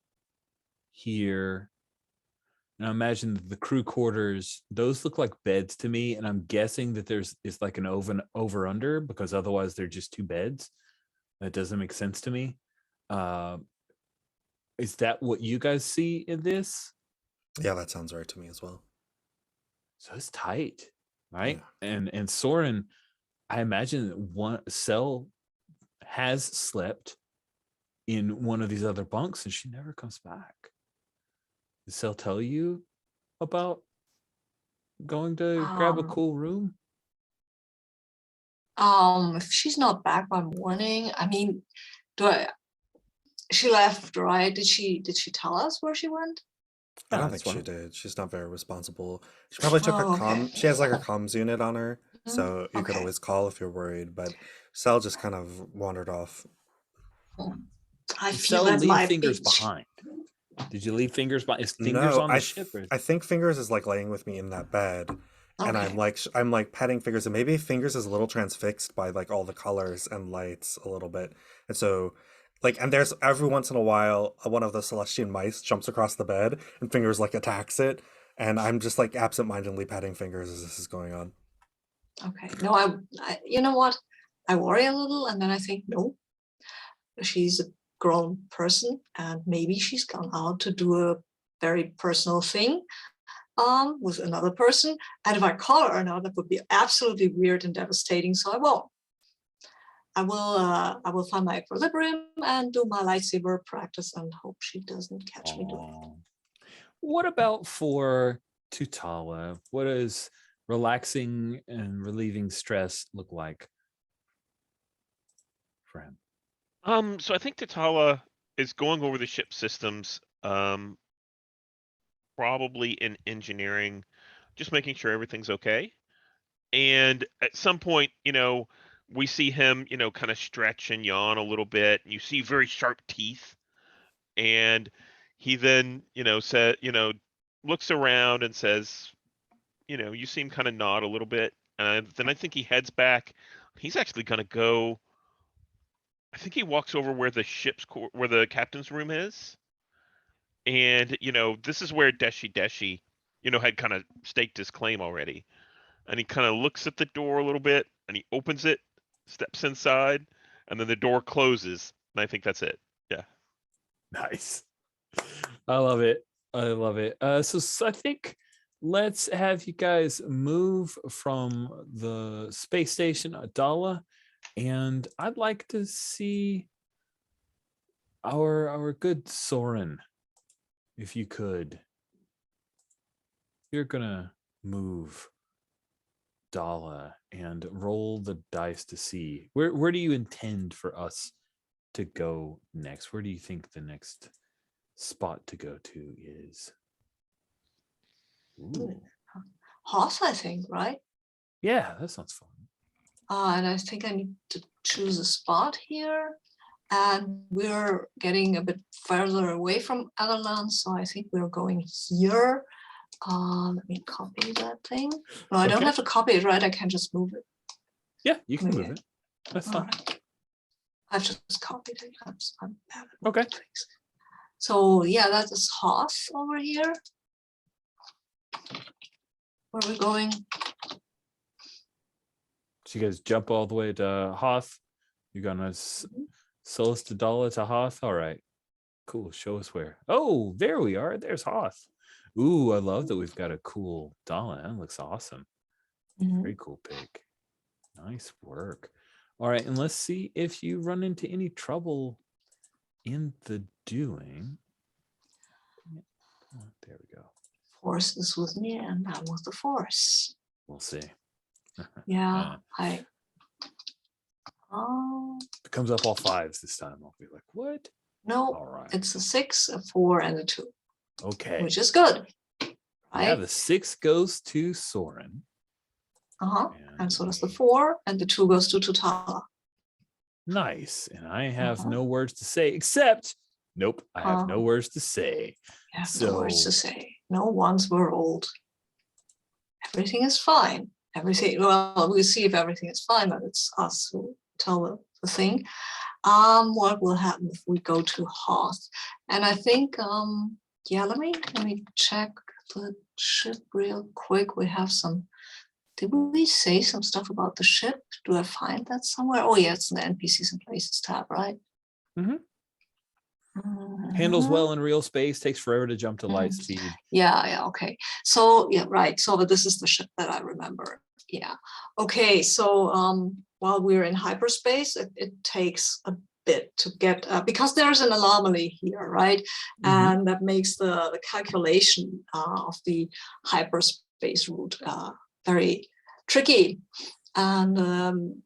A: here. Now imagine that the crew quarters, those look like beds to me, and I'm guessing that it's like an over under, because otherwise they're just two beds. That doesn't make sense to me. Is that what you guys see in this?
D: Yeah, that sounds right to me as well.
A: So it's tight, right?
D: Yeah.
A: And Soren, I imagine that one Cell has slept in one of these other bunks and she never comes back. Did Cell tell you about going to grab a cool room?
B: If she's not back by morning, I mean, she left, right? Did she tell us where she went?
D: I
A: No,
D: don't
A: that's
D: think she
A: fine.
D: did. She's not very responsible. She probably took
B: Oh, okay.
D: she has like a comms unit on her,
B: Mhm.
D: so you could
B: Okay.
D: always call if you're worried. But Cell just kind of wandered off.
B: I
A: Did
B: feel
A: Cell
B: that
A: leave
B: might
A: Fingers
B: be.
A: behind? Did you leave Fingers behind? Is Fingers
D: No,
A: on the ship? Or?
D: I think Fingers is like laying with me in that bed, and
B: Okay.
D: I'm like petting Fingers, and maybe Fingers is a little transfixed by like all the colors and lights a little bit, and so like, and there's every once in a while one of the Celestian mice jumps across the bed, and Fingers like attacks it, and I'm just like absentmindedly petting Fingers as this is going on.
B: Okay. No, I you know what? I worry a little, and then I think, no, she's a grown person, and maybe she's gone out to do a very personal thing with another person. And if I call her now, that would be absolutely weird and devastating. So I won't. I will find my equilibrium and do my lightsaber practice and hope she doesn't catch me doing it.
A: What about for Tutala? What does relaxing and relieving stress look like for him?
C: So I think Tatala is going over the ship systems, probably in engineering, just making sure everything's okay. And at some point, we see him, kind of stretch and yawn a little bit, and you see very sharp teeth. And he then, looks around and says, you seem kind of nod a little bit. Then I think he heads back. He's actually going to go. I think he walks over where where the captain's room is. And, this is where Deshi, had kind of staked his claim already. And he kind of looks at the door a little bit and he opens it, steps inside, and then the door closes. And I think that's it. Yeah.
A: Nice. I love it. I love it. So I think let's have you guys move from the space station Adala, and I'd like to see our good Soren, if you could. You're gonna move Dala and roll the dice to see where do you intend for us to go next? Where do you think the next spot to go to is? Ooh.
B: Hoth, I think, right?
A: Yeah, that sounds fun.
B: And I think I need to choose a spot here. And we're getting a bit further away from Adelan, so I think we're going here. Let me copy that thing. No, I don't have to copy it, right? I can just move it.
A: Yeah, you can move it. That's fine.
B: Right. I've just copied it. I'm bad at
A: Okay.
B: things. So yeah, that is Hoth over here. Where are we going?
A: So you guys jump all the way to Hoth. You're gonna sell us to Dala to Hoth. All right, cool. Show us where. Oh, there we are. There's Hoth. Ooh, I love that we've got a cool Dala. That looks awesome. Very cool pick. Nice work. All right, and let's see if you run into any trouble in the doing. Oh, there we go.
B: Force is with me, and I'm with the Force.
A: We'll see.
B: Yeah,
A: It comes up all fives this time. I'll be like, what?
B: No,
A: All right.
B: it's a 6, a 4, and a 2.
A: Okay.
B: Which is good. Right?
A: Yeah, the 6 goes to Soren.
B: And so does the 4, and the 2 goes to Tutala.
A: Nice. And I have no words to say except Nope, I have no words to say.
B: I have no words to
A: So-
B: say. No ones were old. Everything is fine. Everything, well, we'll see if everything is fine, but it's us who tell the thing. What will happen if we go to Hoth? And I think, yeah, let me check the ship real quick. We have some, did we say some stuff about the ship? Do I find that somewhere? Oh yeah, it's in the NPCs and Places tab, right?
A: Mhm. Handles
B: Mhm.
A: well in real space, takes forever to jump to light
B: Mhm.
A: speed.
B: Yeah, okay. So yeah, right. So but this is the ship that I remember. Yeah. Okay, so while we're in hyperspace, it takes a bit to get because there's an anomaly here, right?
A: Mhm.
B: And that makes the calculation of the hyperspace route very tricky. And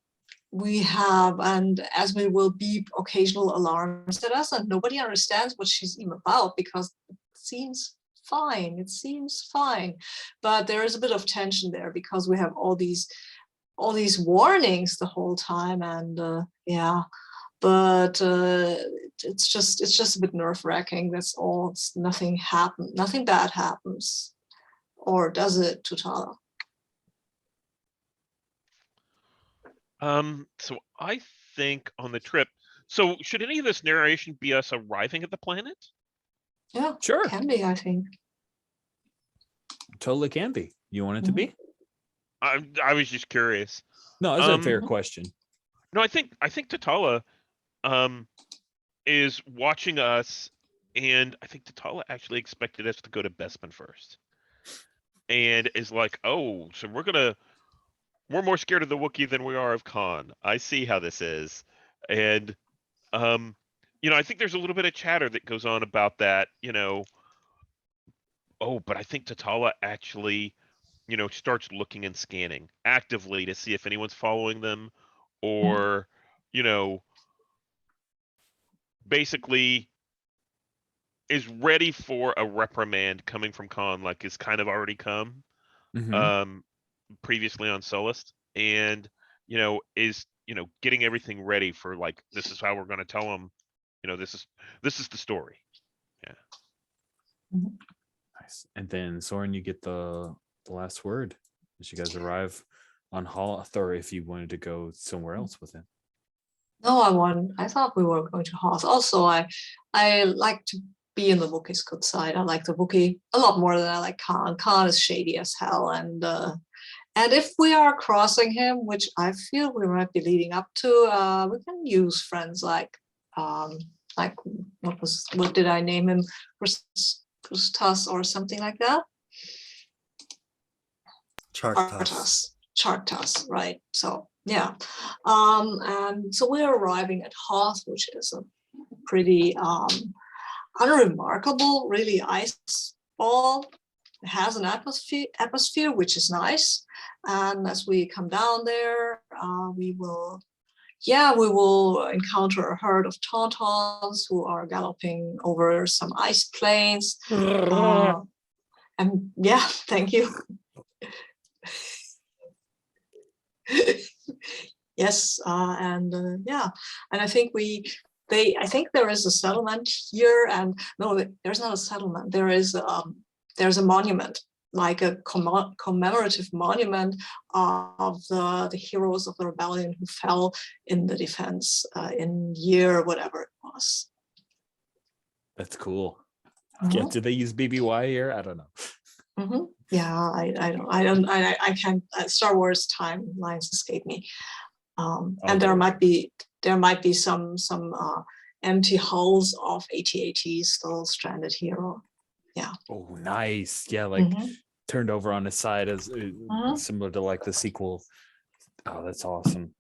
B: we have, and Esme will beep occasional alarms at us, and nobody understands what she's even about because it seems fine. It seems fine, but there is a bit of tension there because we have all these warnings the whole time, and yeah. But it's just a bit nerve-wracking. That's all. It's nothing bad happens, or does it, Tutala?
C: So I think on the trip, so should any of this narration be us arriving at the planet?
B: Yeah,
A: Sure,
B: can be, I think.
A: totally can be. You want it to be?
C: I was just curious.
A: No, that's a fair
B: Mhm.
A: question.
C: No, I think Tatala is watching us, and I think Tatala actually expected us to go to Bespin first. And is like, oh, so we're more scared of the Wookiee than we are of Khan. I see how this is. And I think there's a little bit of chatter that goes on about that, oh, but I think Tatala actually, starts looking and scanning actively to see if anyone's following them or, basically is ready for a reprimand coming from Khan, like it's kind of already come
A: Mhm.
C: previously on Solist, and is getting everything ready for, like, this is how we're going to tell them, this is the story. Yeah.
A: Nice. And then Soren, you get the last word as you guys arrive on Hoth, or if you wanted to go somewhere else with it.
B: No, I thought we were going to Hoth. Also, I like to be in the Wookiee's good side. I like the Wookiee a lot more than I like Khan. Khan is shady as hell, and if we are crossing him, which I feel we might be leading up to, we can use friends like what did I name him? Krustas or something like that. Chartas, right? So yeah, and so we're arriving at Hoth, which is a pretty unremarkable, really ice ball. It has an atmosphere, which is nice. And as we come down there, we will encounter a herd of tauntauns who are galloping over some ice plains. And yeah, thank you. Yes, and yeah, and I think I think there is a settlement here, and no, there's not a settlement. There's a monument, like a commemorative monument of the heroes of the rebellion who fell in the defense in year whatever it was.
A: That's cool. Yeah, did they use BBY here? I don't know.
B: Mm-hmm. Yeah, I can't. Star Wars timelines escape me. And there might be some empty hulls of AT-ATs still stranded here. Yeah.
A: Oh, nice. Yeah, like turned over on the side as
B: Mhm.
A: similar to like the sequel. Oh, that's awesome.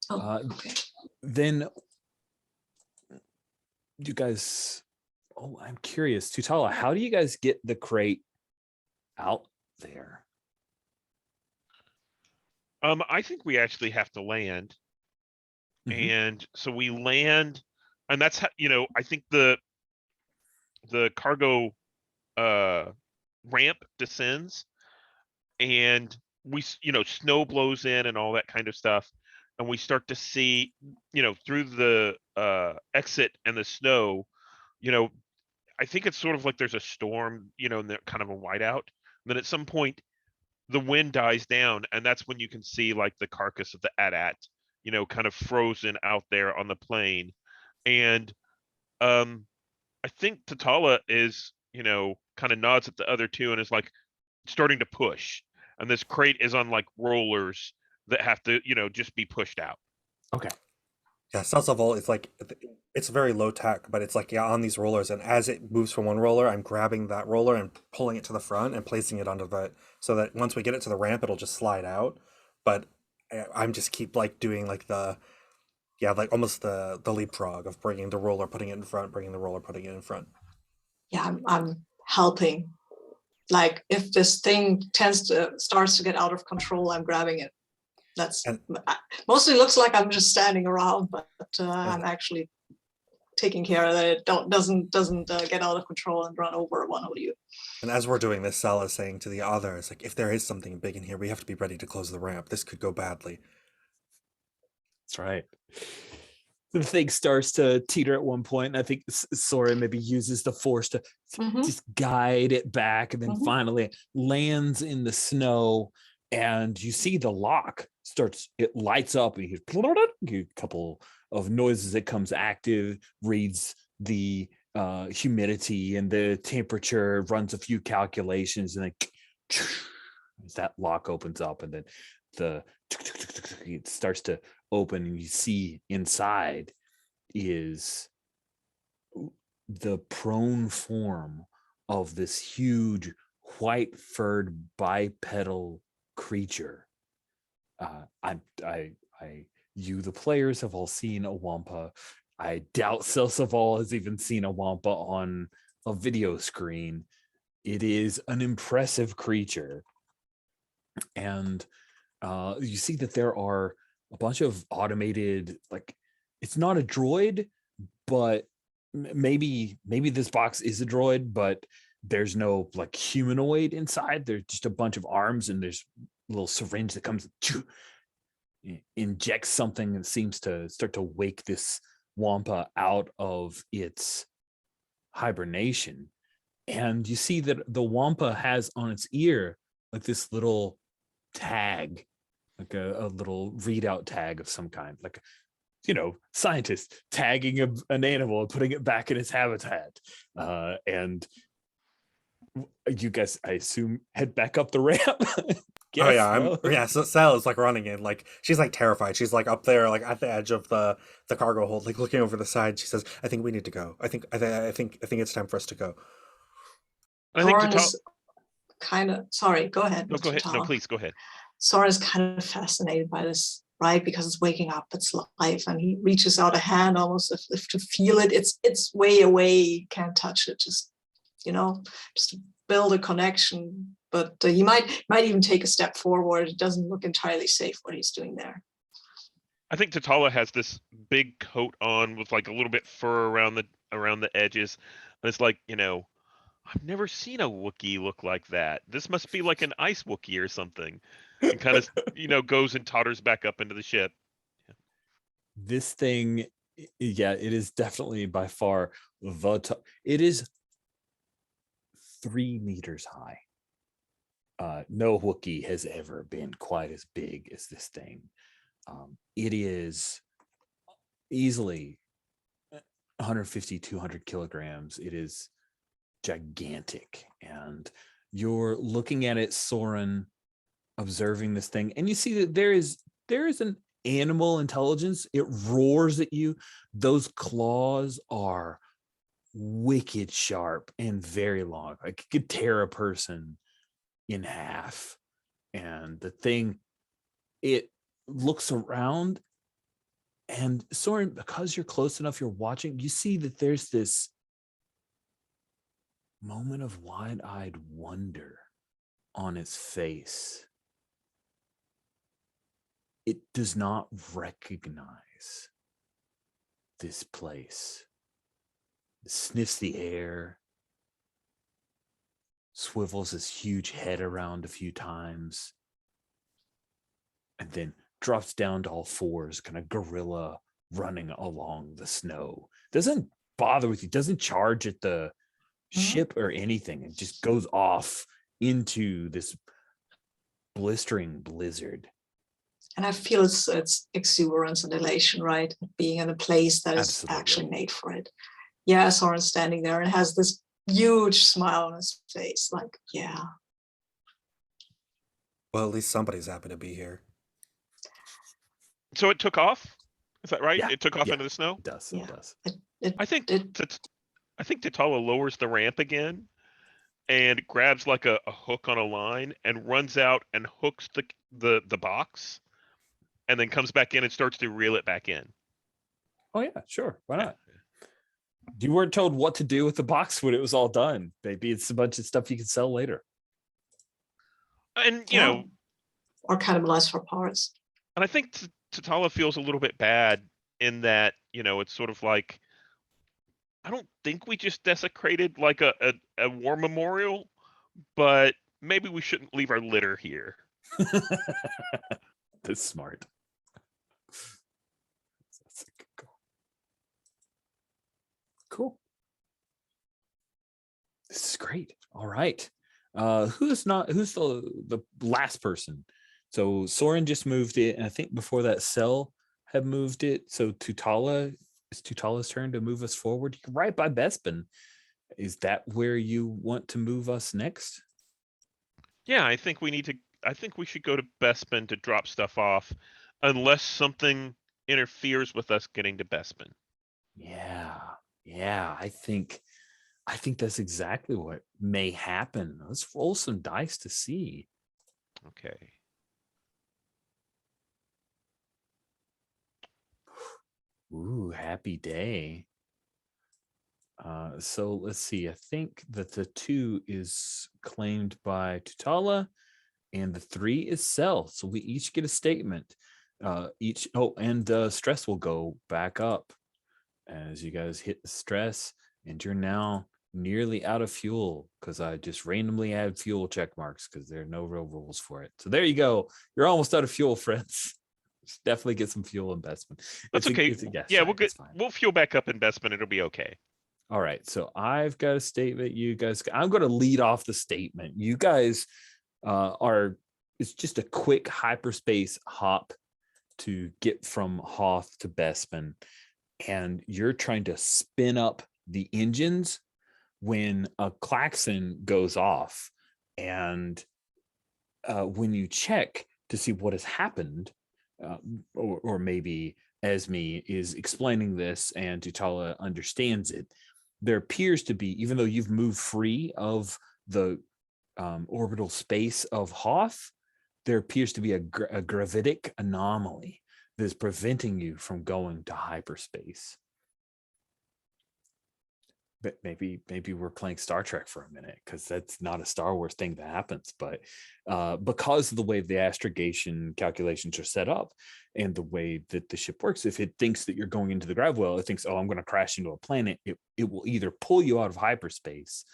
B: Okay.
A: Then you guys, I'm curious, Tutala, how do you guys get the crate out there?
C: I think we actually have to land. And so we land, and that's how, I think the cargo ramp descends, and we snow blows in and all that kind of stuff. and we start to see, through the exit and the snow, I think it's sort of like there's a storm, and they're kind of a whiteout. Then at some point, the wind dies down, and that's when you can see like the carcass of the AT-AT, kind of frozen out there on the plain. And I think Tatala is, kind of nods at the other two and is like starting to push. And this crate is on like rollers that have to, just be pushed out.
A: Okay.
D: Yeah, salsa vol is like it's very low tech, but it's like on these rollers, and as it moves from one roller, I'm grabbing that roller and pulling it to the front and placing it onto the so that once we get it to the ramp, it'll just slide out. But I'm just keep like doing like like almost the leapfrog of bringing the roller, putting it in front, bringing the roller, putting it in front.
B: Yeah, I'm helping. Like if this thing starts to get out of control, I'm grabbing it. That's mostly looks like I'm just standing around, but I'm actually taking care that it doesn't get out of control and run over one of you.
D: And as we're doing this, Sal is saying to the others, like, if there is something big in here, we have to be ready to close the ramp. This could go badly.
A: That's right. The thing starts to teeter at one point, and I think Soren maybe uses the force to just guide it back, and then finally it lands in the snow, and you see the lock it lights up, and you hear a couple of noises. It comes active, reads the humidity and the temperature, runs a few calculations, and then that lock opens up, and then it starts to open, and you see inside is the prone form of this huge white furred bipedal creature. You, the players, have all seen a wampa. I doubt Silsaval has even seen a wampa on a video screen. It is an impressive creature. And you see that there are a bunch of automated, like, it's not a droid, but maybe this box is a droid, but there's no like humanoid inside. There's just a bunch of arms, and there's a little syringe that comes, injects something and seems to start to wake this wampa out of its hibernation. And you see that the wampa has on its ear like this little tag, like a little readout tag of some kind, like, scientists tagging an animal and putting it back in its habitat. And you guys, I assume, head back up the ramp.
D: So Sal is like running in, like she's like terrified. She's like up there, like at the edge of the cargo hold, like looking over the side. She says, "I think we need to go. I think it's time for us to go."
C: I think
B: Soren is kind of sorry. Go ahead.
C: No, go ahead.
B: Tatala.
C: No, please go ahead.
B: Soren is kind of fascinated by this, right? Because it's waking up its life, and he reaches out a hand almost as if to feel it. It's way away, can't touch it. Just to build a connection. But he might even take a step forward. It doesn't look entirely safe what he's doing there.
C: I think Tatala has this big coat on with like a little bit fur around the edges, and it's like, I've never seen a Wookiee look like that. This must be like an ice Wookiee or something. And kind of, goes and totters back up into the ship.
A: This thing, yeah, it is definitely by far it is 3 meters high. No Wookiee has ever been quite as big as this thing. It is easily 150, 200 kilograms. It is gigantic. And you're looking at it, Soren, observing this thing, and you see that there is an animal intelligence. It roars at you. Those claws are wicked sharp and very long. Like, it could tear a person in half. And the thing, it looks around, and Soren, because you're close enough, you're watching, you see that there's this moment of wide-eyed wonder on its face. It does not recognize this place. It sniffs the air, swivels his huge head around a few times, and then drops down to all fours, kind of gorilla running along the snow. Doesn't bother with you, doesn't charge at the ship or anything. It just goes off into this blistering blizzard.
B: And I feel it's exuberance and elation, right? Being in a place that is
A: Absolutely.
B: actually made for it. Yeah, Soren's standing there and has this huge smile on his face, like, yeah.
D: Well, at least somebody's happy to be here.
C: So it took off. Is that right?
A: Yeah,
C: It took off
A: yeah.
C: into the snow.
A: It does.
B: Yeah.
A: It does.
C: I think
B: it
C: T'Challa lowers the ramp again and grabs like a hook on a line and runs out and hooks the box, and then comes back in and starts to reel it back in.
A: Oh yeah, sure. Why
C: Yeah.
A: not? You weren't told what to do with the box when it was all done. Maybe it's a bunch of stuff you can sell later.
C: And you
B: Yeah.
C: know,
B: or cannibalize for parts.
C: and I think T'Challa feels a little bit bad in that, you know, it's sort of like, I don't think we just desecrated like a war memorial, but maybe we shouldn't leave our litter here.
A: That's smart. That's a good call. Cool. This is great. All right. Who's the last person? So Soren just moved it, and I think before that Cell had moved it. So T'Challa, it's T'Challa's turn to move us forward. You're right by Bespin. Is that where you want to move us next?
C: Yeah, I think we should go to Bespin to drop stuff off, unless something interferes with us getting to Bespin.
A: Yeah. I think that's exactly what may happen. Let's roll some dice to see.
C: Okay.
A: Ooh, happy day. So let's see. I think that the 2 is claimed by T'Challa, and the 3 is Cell. So we each get a statement. And stress will go back up as you guys hit the stress, and you're now nearly out of fuel because I just randomly add fuel check marks because there are no real rules for it. So there you go. You're almost out of fuel, friends. Just definitely get some fuel investment.
C: That's okay. Yeah, we'll fuel back up in Bespin. It'll be okay.
A: All right. So I've got a statement. You guys, I'm going to lead off the statement. You guys it's just a quick hyperspace hop to get from Hoth to Bespin. And you're trying to spin up the engines when a klaxon goes off. And when you check to see what has happened, or maybe Esme is explaining this and T'Challa understands it, there appears to be, even though you've moved free of the orbital space of Hoth, there appears to be a gravitic anomaly that is preventing you from going to hyperspace. But maybe we're playing Star Trek for a minute, because that's not a Star Wars thing that happens. But because of the way the astrogation calculations are set up and the way that the ship works, if it thinks that you're going into the grav well, it thinks, oh, I'm going to crash into a planet. It will either pull you out of hyperspace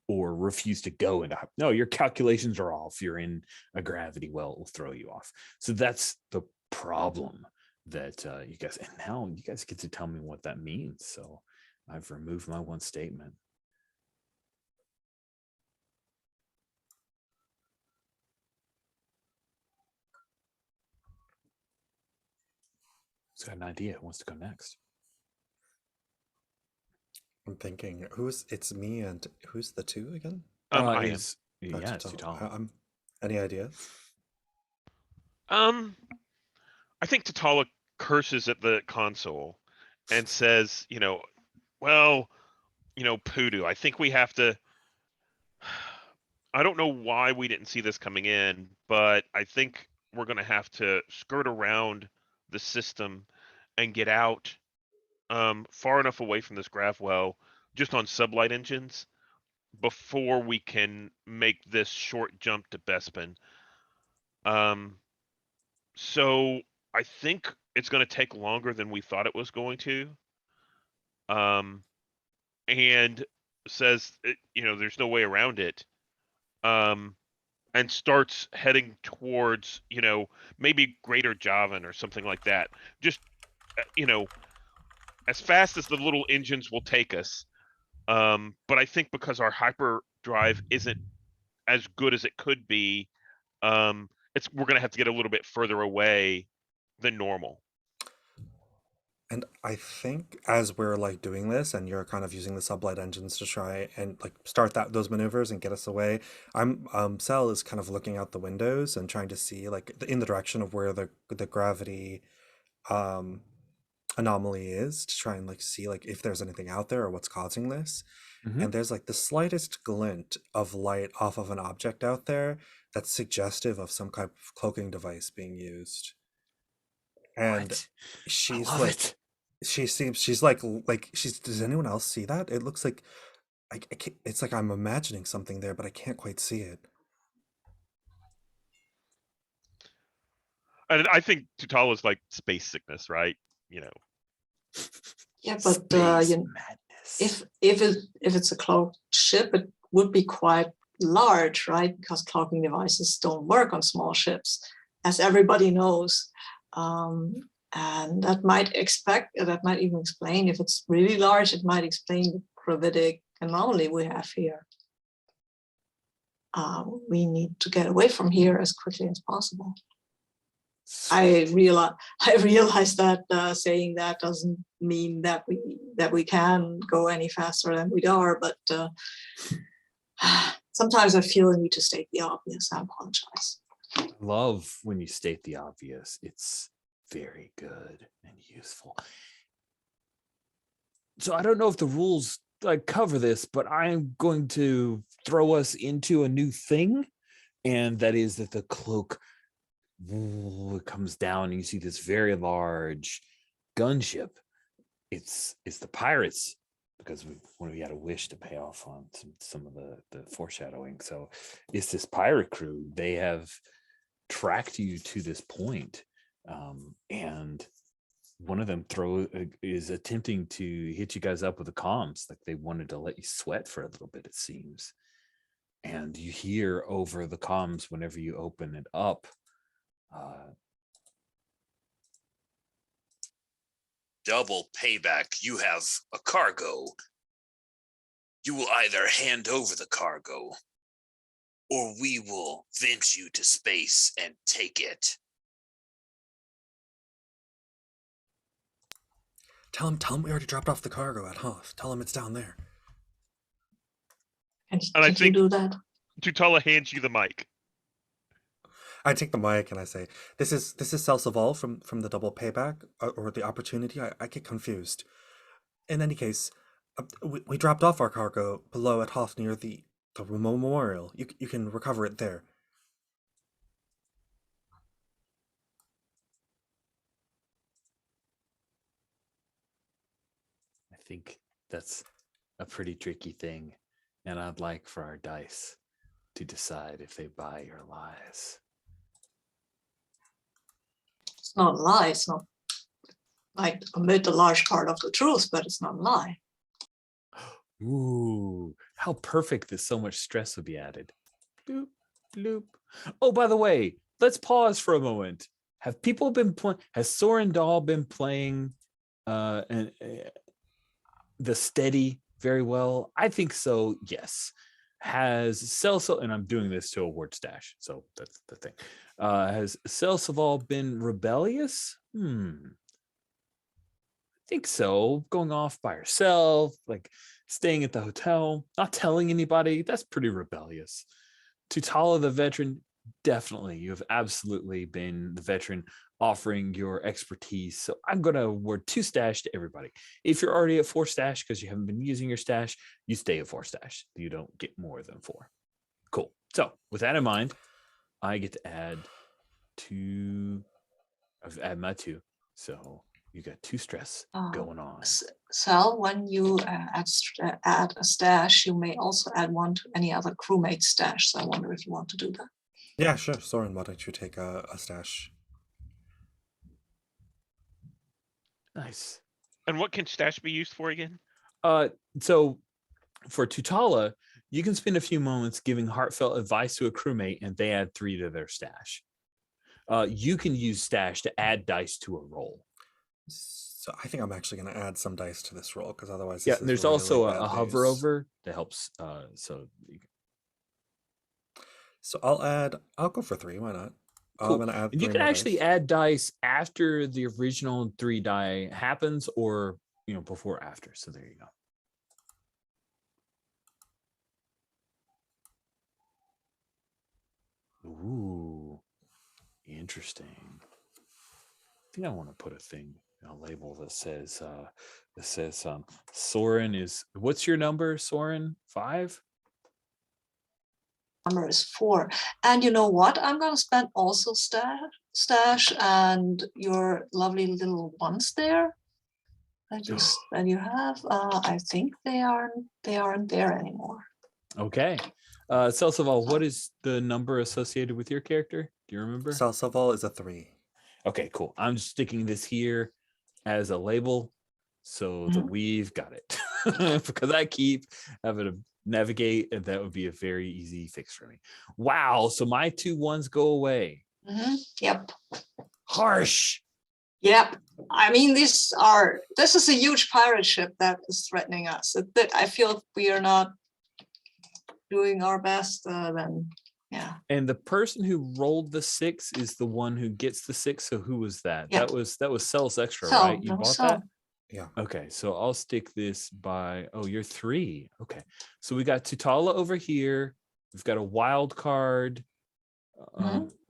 A: or refuse to go into. No, your calculations are off. You're in a gravity well. It will throw you off. So that's the problem that you guys. And now you guys get to tell me what that means. So I've removed my one statement. Who's got an idea? Who wants to go next?
D: I'm thinking, it's me and who's the 2 again?
C: I am.
A: Yeah, it's T'Challa.
D: Any ideas?
C: I think T'Challa curses at the console and says, well, Poodoo, I think we have to. I don't know why we didn't see this coming in, but I think we're going to have to skirt around the system and get out far enough away from this grav well, just on sublight engines, before we can make this short jump to Bespin. So I think it's going to take longer than we thought it was going to. And says, there's no way around it. and starts heading towards, maybe Greater Javan or something like that. Just, as fast as the little engines will take us. But I think because our hyperdrive isn't as good as it could be, we're going to have to get a little bit further away than normal.
D: And I think as we're like doing this and you're kind of using the sublight engines to try and like start those maneuvers and get us away, Cell is kind of looking out the windows and trying to see like in the direction of where the gravity um anomaly is, to try and like see like if there's anything out there or what's causing this.
A: Mhm.
D: And there's like the slightest glint of light off of an object out there that's suggestive of some kind of cloaking device being used. And
A: What? I
D: she's
A: love
D: like,
A: it.
D: does anyone else see that? It looks like I can't, it's like I'm imagining something there, but I can't quite see it.
C: And I think Tutala's like space sickness, right?
B: Yeah, but
A: Space madness.
B: if it's a cloaked ship, it would be quite large, right? Because cloaking devices don't work on small ships, as everybody knows. And that might even explain, if it's really large, it might explain the gravitic anomaly we have here. We need to get away from here as quickly as possible. I realize that saying that doesn't mean that we can go any faster than we are, but sometimes I feel I need to state the obvious. I apologize.
A: I love when you state the obvious. It's very good and useful. So I don't know if the rules cover this, but I'm going to throw us into a new thing, and that is that the cloak it comes down and you see this very large gunship. It's the pirates, because we had a wish to pay off on some of the foreshadowing. So it's this pirate crew. They have tracked you to this point, and one of them is attempting to hit you guys up with the comms. Like they wanted to let you sweat for a little bit, it seems. And you hear over the comms whenever you open it up, double payback. You have a cargo. You will either hand over the cargo, or we will vent you to space and take it.
D: Tell him we already dropped off the cargo at Hoth. Tell him it's down there.
B: And
C: I
B: did you
C: think
B: do that?
C: Tutala hands you the mic.
D: I take the mic and I say, "This is Celsival from the double payback or the opportunity." I get confused. In any case, we dropped off our cargo below at Hoth near the memorial. You can recover it there.
A: I think that's a pretty tricky thing, and I'd like for our dice to decide if they buy your lies.
B: It's not a lie. It's not. I omit a large part of the truth, but it's not a lie.
A: Ooh, how perfect that so much stress would be added. Bloop, bloop. Oh, by the way, let's pause for a moment. Have people been playing? Has Soren Dahl been playing the steady very well? I think so, yes. Has Celso, and I'm doing this to a word stash, so that's the thing. Has Celsival been rebellious? I think so. Going off by herself, like staying at the hotel, not telling anybody, that's pretty rebellious. Tutala the veteran, definitely. You have absolutely been the veteran offering your expertise. So I'm going to award 2 stash to everybody. If you're already at 4 stash because you haven't been using your stash, you stay at 4 stash. You don't get more than 4. Cool. So with that in mind, I get to add 2. I've added my 2. So you got 2 stress going on.
B: Sal, when you add a stash, you may also add 1 to any other crewmate stash. So I wonder if you want to do that.
D: Yeah, sure. Soren, why don't you take a stash?
A: Nice.
C: And what can stash be used for again?
A: So for Tutala, You can spend a few moments giving heartfelt advice to a crewmate, and they add 3 to their stash. You can use stash to add dice to a roll.
D: So I think I'm actually going to add some dice to this roll because otherwise,
A: Yeah,
D: this
A: and
D: is
A: there's
D: really
A: also
D: bad
A: a hover
D: news.
A: over that helps. So
D: So I'll go for 3. Why not?
A: cool.
D: I'm going to add
A: And
D: 3
A: you can
D: more
A: actually
D: dice.
A: add dice after the original 3 die happens, or before or after. So there you go. Ooh, interesting. I think I want to put a label that says Soren is, what's your number, Soren? 5?
B: Number is 4. And you know what? I'm going to spend also stash and your lovely little ones there that you have. I think they aren't there anymore.
A: Okay. Celsival, what is the number associated with your character? Do you remember?
D: Celsival is a 3.
A: Okay, cool. I'm just sticking this here as a label so that we've got it. Because I keep having to navigate, and that would be a very easy fix for me. Wow. So my 2 1s go away.
B: Yep.
A: Harsh.
B: Yep. I mean, this is a huge pirate ship that is threatening us. I feel if we are not doing our best, then yeah.
A: And the person who rolled the 6 is the one who gets the 6. So who was that?
B: Yep.
A: That was Cells Extra,
B: So,
A: right? You bought that?
D: Yeah.
A: Okay, so I'll stick this by, oh, you're 3. Okay, so we got Tutala over here. We've got a wild card.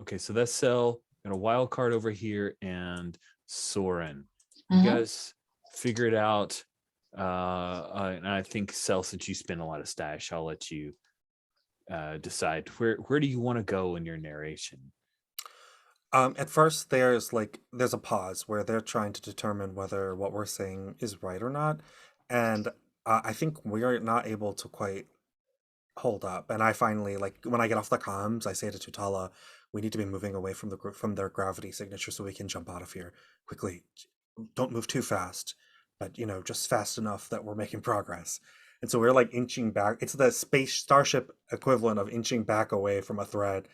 A: Okay, so that's Cell. Got a wild card over here, and Soren. You guys figure it out. And I think Cell, since you spend a lot of stash, I'll let you decide where do you want to go in your narration.
D: At first, there's a pause where they're trying to determine whether what we're saying is right or not, and I think we are not able to quite hold up. And I finally, when I get off the comms, I say to Tutala, "We need to be moving away from from their gravity signature so we can jump out of here quickly. Don't move too fast, but just fast enough that we're making progress." And so we're inching back. It's the starship equivalent of inching back away from a threat.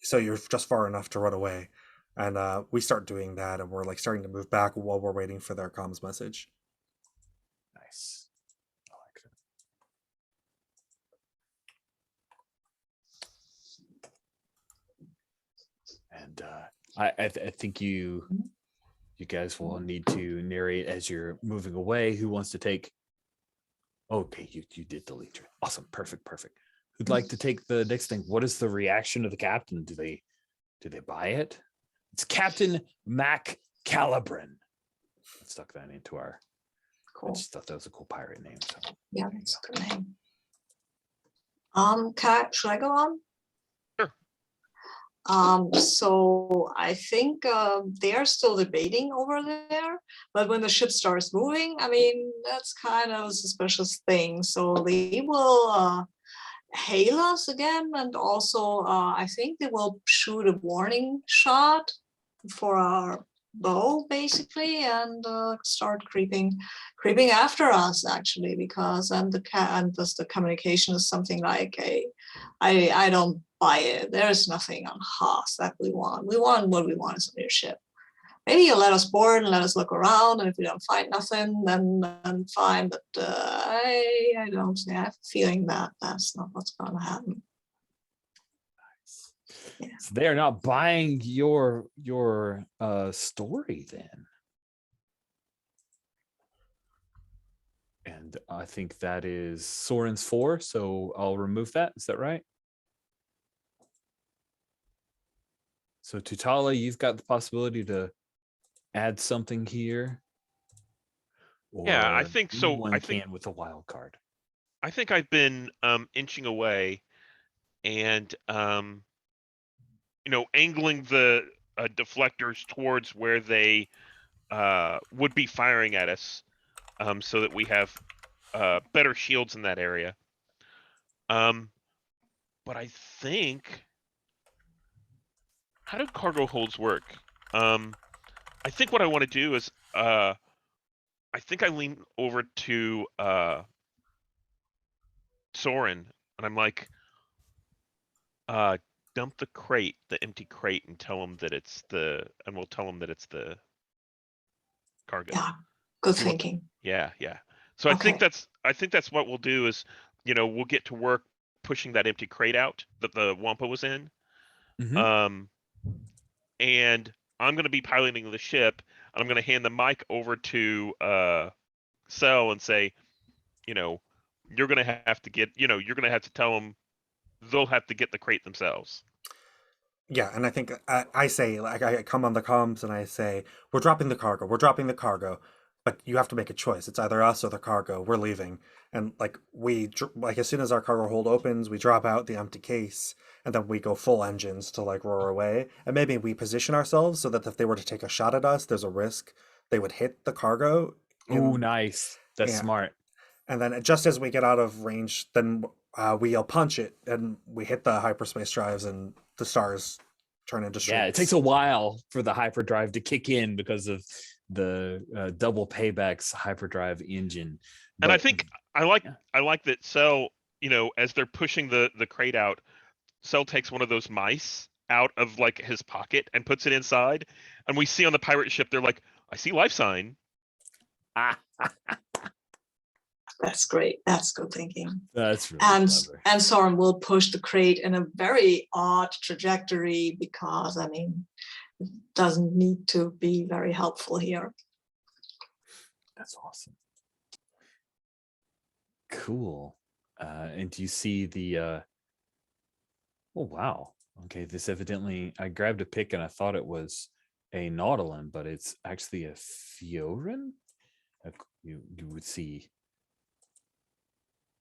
D: So you're just far enough to run away. And we start doing that, and we're starting to move back while we're waiting for their comms message.
A: Nice. I like that. And I think you guys will need to narrate as you're moving away. Who wants to take? Okay, you did delete your. Awesome, perfect. Who'd like to take the next thing? What is the reaction of the captain? Do they buy it? It's Captain Mac Calibran. Let's stuck that into our. Cool. I just thought that was a cool pirate name. So
B: yeah, that's a good name. Should I go on?
C: Sure.
B: So I think they're still debating over there, but when the ship starts moving, I mean, that's kind of a suspicious thing. So they will hail us again, and also I think they will shoot a warning shot for our bow, basically, and start creeping after us, actually, because the communication is something like I don't buy it. There's nothing on Haas that we want. We want what we want is a new ship. Maybe you'll let us board and let us look around, and if we don't find nothing, then fine. But I don't say. I have a feeling that that's not what's going to happen.
A: Yeah. So they're not buying your story then. And I think that is Soren's 4, so I'll remove that. Is that right? So Tutala, you've got the possibility to add something here. Or
C: Yeah, I think so.
A: I think with a wild card.
C: I think I've been inching away and angling the deflectors towards where they would be firing at us, so that we have better shields in that area. But I think, how do cargo holds work? I think what I want to do is I think I lean over to Soren and I'm like, dump the crate, the empty crate, and tell them that it's the, and we'll tell them that it's the cargo.
B: Yeah, good
C: See what-
B: thinking.
C: Yeah, yeah. So I think
B: Okay.
C: that's what we'll do is, we'll get to work pushing that empty crate out that the Wampa was in.
A: Mhm.
C: And I'm going to be piloting the ship, and I'm going to hand the mic over to Cell and say, you're going to have to get, you're going to have to tell them they'll have to get the crate themselves.
E: Yeah, and I think I say, like, I come on the comms and I say, we're dropping the cargo, but you have to make a choice. It's either us or the cargo. We're leaving. And like like as soon as our cargo hold opens, we drop out the empty case, and then we go full engines to like roar away. And maybe we position ourselves so that if they were to take a shot at us, there's a risk they would hit the cargo.
A: Oh, nice. That's
E: yeah.
A: smart.
E: And then just as we get out of range, then we yell punch it, and we hit the hyperspace drives, and the stars turn into streaks.
A: Yeah, it takes a while for the hyperdrive to kick in because of the double paybacks hyperdrive engine.
C: And I
A: But
C: think I like that Cell, as they're pushing the crate out, Cell takes one of those mice out of like his pocket and puts it inside. And we see on the pirate ship, they're like, I see life sign.
B: That's great. That's good thinking.
A: that's really
B: And
A: clever.
B: Soren will push the crate in a very odd trajectory because I mean it doesn't need to be very helpful here.
A: That's awesome. Cool. And do you see the oh wow. Okay, this evidently I grabbed a pic and I thought it was a Nautilin, but it's actually a Fiorin. You would see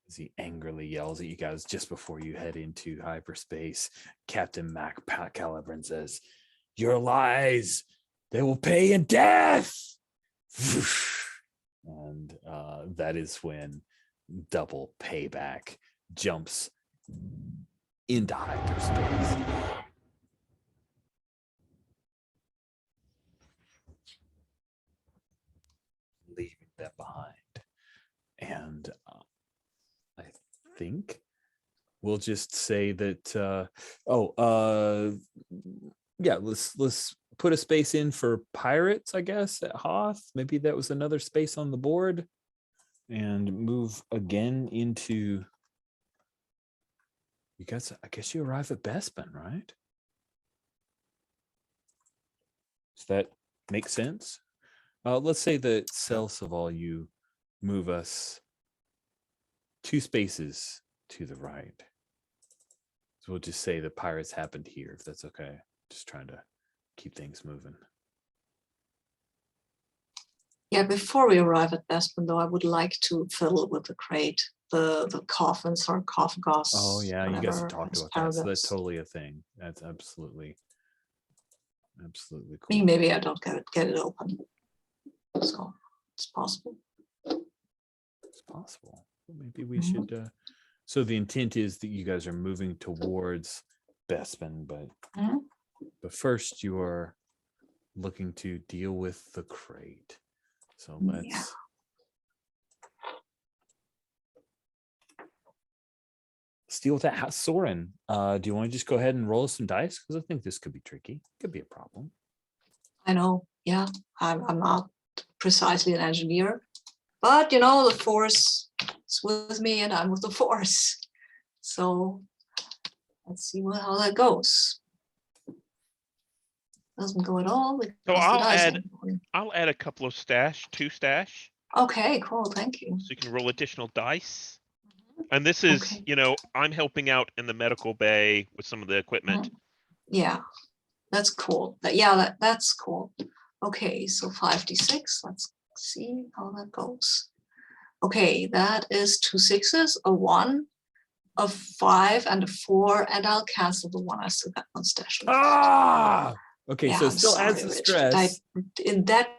A: as he angrily yells at you guys just before you head into hyperspace. Captain Mac Calibran says, "Your lies, they will pay in death." And that is when double payback jumps into hyperspace. Leaving that behind. And I think we'll just say that yeah, let's put a space in for pirates, I guess, at Hoth. Maybe that was another space on the board. And move again into you guys. I guess you arrive at Bespin, right? Does that make sense? Let's say that Celsival, you move us 2 spaces to the right. So we'll just say the pirates happened here, if that's okay. Just trying to keep things moving.
B: Yeah, before we arrive at Bespin, though, I would like to fiddle with the crate, the coffins or sarcophagus.
A: Oh yeah, you guys have
B: whatever,
A: talked about that, so
B: asparagus.
A: that's totally a thing. That's absolutely cool.
B: Maybe I don't get it open, so it's possible.
A: It's possible. Maybe we should. So the intent is that you guys are moving towards Bespin, but first you are looking to deal with the crate. So let's. Let's deal with that. Soren, do you want to just go ahead and roll some dice? Because I think this could be tricky. Could be a problem.
B: I know. Yeah, I'm not precisely an engineer, but the force is with me, and I'm with the force. So let's see how that goes. Doesn't go at all.
C: So I'll add a couple of two stash.
B: Okay, cool. Thank you.
C: So you can roll additional dice. And this is,
B: Okay.
C: I'm helping out in the medical bay with some of the equipment.
B: Yeah, that's cool. That's cool. Okay, so 5d6. Let's see how that goes. Okay, that is 2 6s, a 1, a 5, and a 4, and I'll cancel the 1. I still got 1 stash left.
A: Ah! Okay,
B: Yeah,
A: so it
B: I'm
A: still
B: sorry,
A: adds the
B: Rich.
A: stress.
B: In that.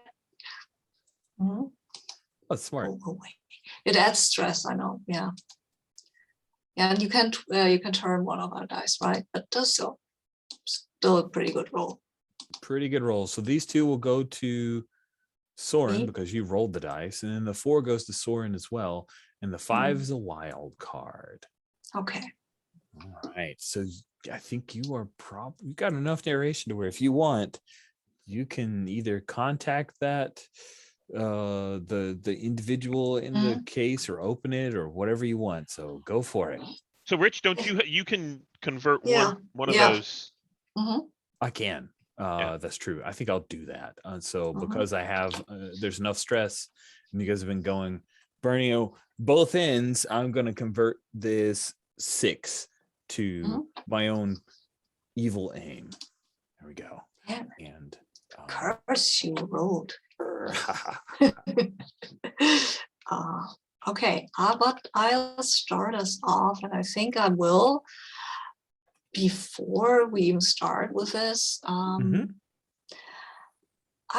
A: That's smart.
B: Oh, wait. It adds stress, I know. Yeah. Yeah, and you can turn one of our dice, right? But still a pretty good roll.
A: Pretty good roll. So these 2 will go to Soren
B: Me?
A: because you rolled the dice, and then the 4 goes to Soren as well, and the 5 is a wild card.
B: Okay.
A: All right. So I think you are you got enough narration to where if you want, you can either contact that the individual in the case or open it or whatever you want. So go for it.
C: So Rich, don't you can convert
B: Yeah.
C: one of
B: Yeah.
C: those?
A: I can.
C: Yeah.
A: That's true. I think I'll do that. So
B: Mhm.
A: because I have there's enough stress and you guys have been going burning both ends, I'm going to convert this 6 to my own evil aim. There we go.
B: Yeah.
A: And
B: Curse you rolled. Okay, but I'll start us off, and I think I will, before we even start with this, I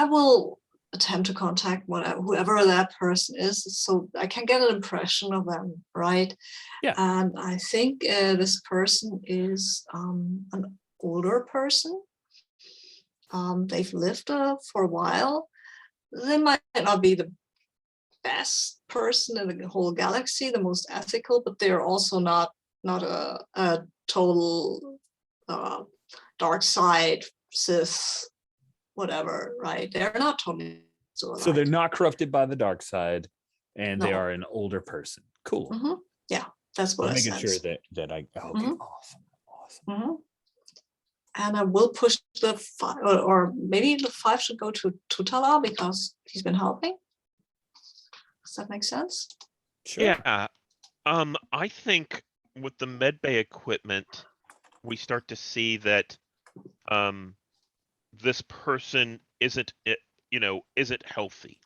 B: will attempt to contact whoever that person is, so I can get an impression of them, right?
A: Yeah.
B: And I think this person is an older person. They've lived for a while. They might not be the best person in the whole galaxy, the most ethical, but they're also not a total dark side Sith, whatever, right? They're not totally
A: so they're not corrupted by the dark side, and they
B: No.
A: are an older person. Cool.
B: Yeah, that's what
A: I'm
B: I
A: making sure
B: sense.
A: that I okay, awesome.
B: And I will push the 5, or maybe the 5 should go to Tutala because he's been helping. Does that make sense?
A: Sure.
C: Yeah. I think with the medbay equipment, we start to see that this person isn't healthy.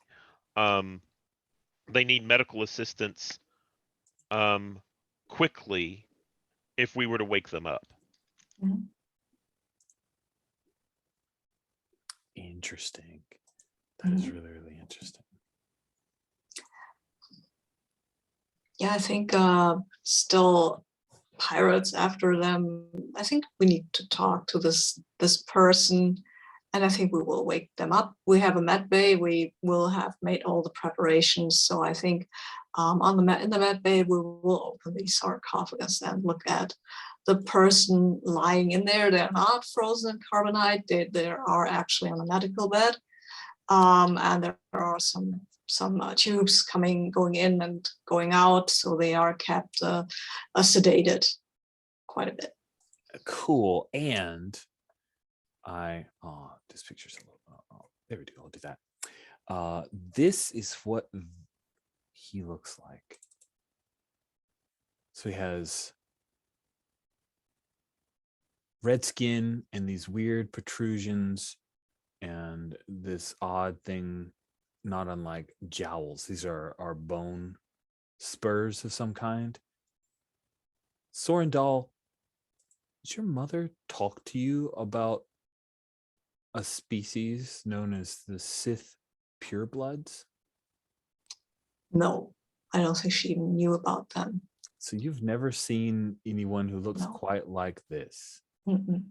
C: They need medical assistance quickly if we were to wake them up.
A: Interesting. That is really, really interesting.
B: Yeah, I think still pirates after them. I think we need to talk to this person, and I think we will wake them up. We have a med bay. We will have made all the preparations. So I think in the med bay we will open the sarcophagus and look at the person lying in there. They're not frozen in carbonite. They are actually on a medical bed, and there are some tubes going in and going out, so they are kept sedated quite a bit.
A: Cool. And this picture's a little there we go. I'll do that. This is what he looks like. So he has red skin and these weird protrusions and this odd thing, not unlike jowls. These are bone spurs of some kind. Sorendal, did your mother talk to you about a species known as the Sith purebloods?
B: No, I don't think she even knew about them.
A: So you've never seen anyone who looks
B: No.
A: quite like this.
B: Mm-mm.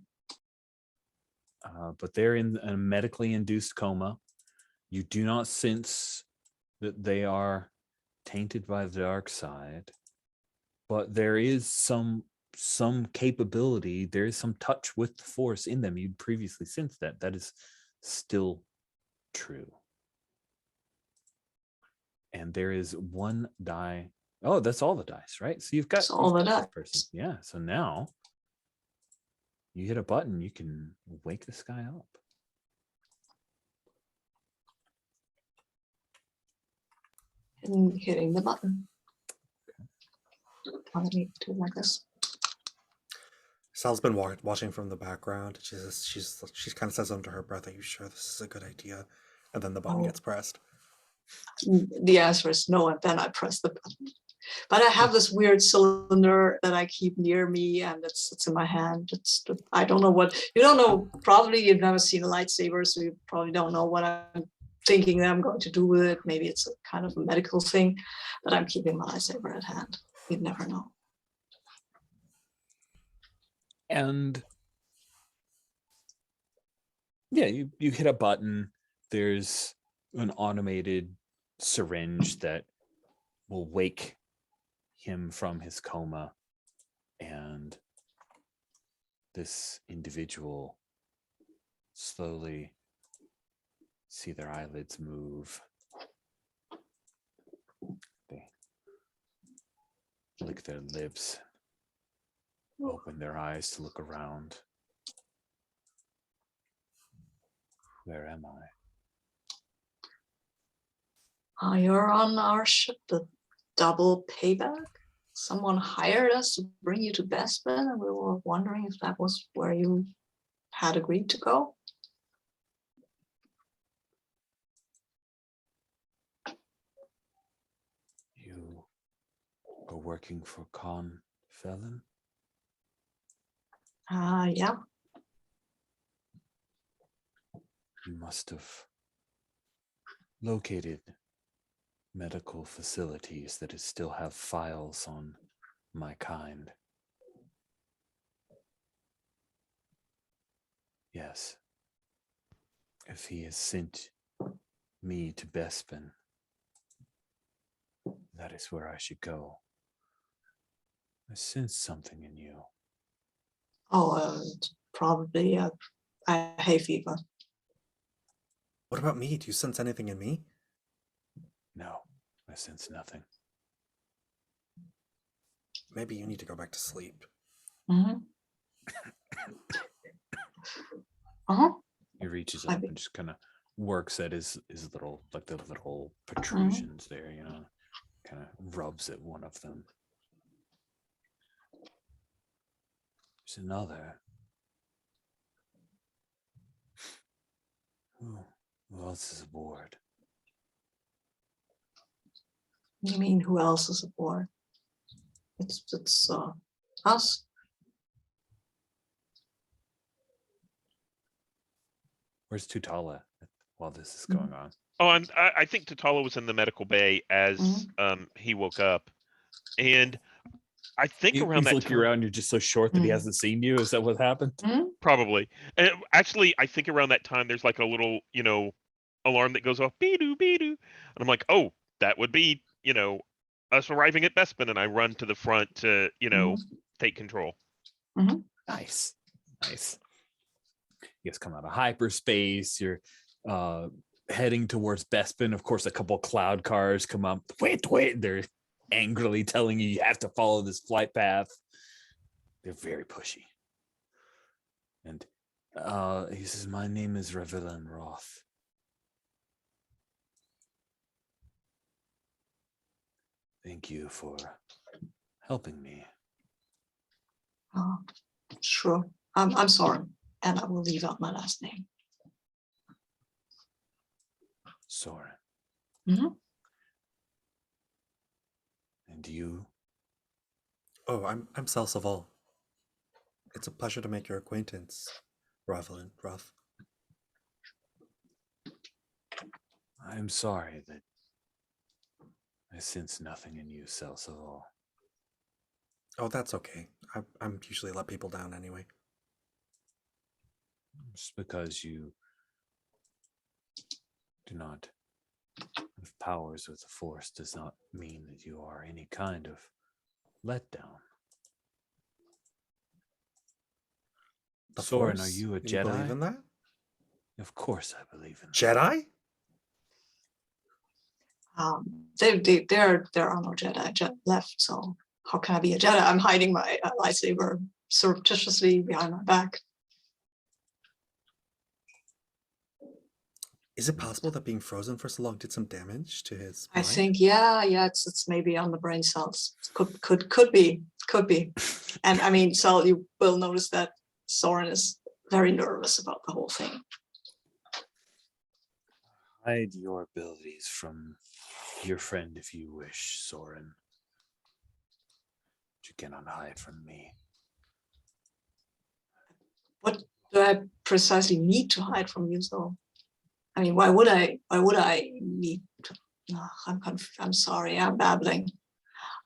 A: But they're in a medically induced coma. You do not sense that they are tainted by the dark side, but there is some capability, there is some touch with the force in them. You'd previously sensed that is still true. And there is one die. Oh, that's all the dice, right? So you've got
B: all the
A: this
B: dice.
A: person. Yeah. So now you hit a button, you can wake this guy up.
B: And hitting the button. Let me do it like this.
E: Sal's been watching from the background. She kind of says under her breath, "Are you sure this is a good idea?" And then the button gets pressed.
B: The answer is no, and then I press the button. But I have this weird cylinder that I keep near me, and it's in my hand. I don't know what you don't know. Probably you've never seen a lightsaber, so you probably don't know what I'm thinking that I'm going to do with it. Maybe it's a kind of a medical thing, but I'm keeping my lightsaber at hand. You'd never know.
A: And yeah, you hit a button. There's an automated syringe that will wake him from his coma. this individual slowly see their eyelids move. They lick their lips, open their eyes to look around. Where am I?
B: You're on our ship, the Double Payback. Someone hired us to bring you to Bespin, and we were wondering if that was where you had agreed to go.
A: You are working for Con Felon?
B: Yeah.
A: You must have located medical facilities that still have files on my kind. Yes. If he has sent me to Bespin, that is where I should go. I sense something in you.
B: Oh, it's probably a hay fever.
E: What about me? Do you sense anything in me?
A: No, I sense nothing.
E: Maybe you need to go back to sleep.
B: Mm-hmm. Uh-huh.
A: He reaches up
B: Maybe.
A: and just kind of works at his little, like the little protrusions there, you know, kind of rubs at one of them. There's another. Who else is aboard?
B: You mean who else is aboard? It's us.
A: Where's Tutala while this is going on?
C: Oh, I think Tatala was in the medical bay as he woke up, and I think around
A: He's
C: that
A: looking
C: time,
A: around. You're just so short that he hasn't seen you. Is that what happened?
C: probably. And actually, I think around that time there's like a little, alarm that goes off, be-doo, be-doo. And I'm like, oh, that would be, us arriving at Bespin, and I run to the front to, take control.
A: Nice. You guys come out of hyperspace. You're heading towards Bespin. Of course, a couple cloud cars come up. Wait. They're angrily telling you have to follow this flight path. They're very pushy. And he says, my name is Revelin Roth. Thank you for helping me.
B: Sure. I'm sorry, and I will leave out my last name.
A: Soren.
B: Mm-hmm.
A: And you?
D: Oh, I'm Salsaval. It's a pleasure to make your acquaintance, Revelin Roth.
A: I'm sorry that I sense nothing in you, Salsaval.
D: Oh, that's okay. I'm usually let people down anyway.
A: Just because you do not have powers with the Force does not mean that you are any kind of letdown.
D: The
A: Soren,
D: Force?
A: are you a
D: You
A: Jedi?
D: believe in that?
A: Of course I believe in that.
D: Jedi?
B: There are no Jedi left, so how can I be a Jedi? I'm hiding my lightsaber surreptitiously behind my back.
D: Is it possible that being frozen for so long did some damage to his
B: I
D: mind?
B: think, yeah, it's maybe on the brain cells. Could be. And I mean, so you will notice that Soren is very nervous about the whole thing.
A: Hide your abilities from your friend if you wish, Soren. But you cannot hide from me.
B: What do I precisely need to hide from you, though? I mean, why would I need to? I'm sorry, I'm babbling.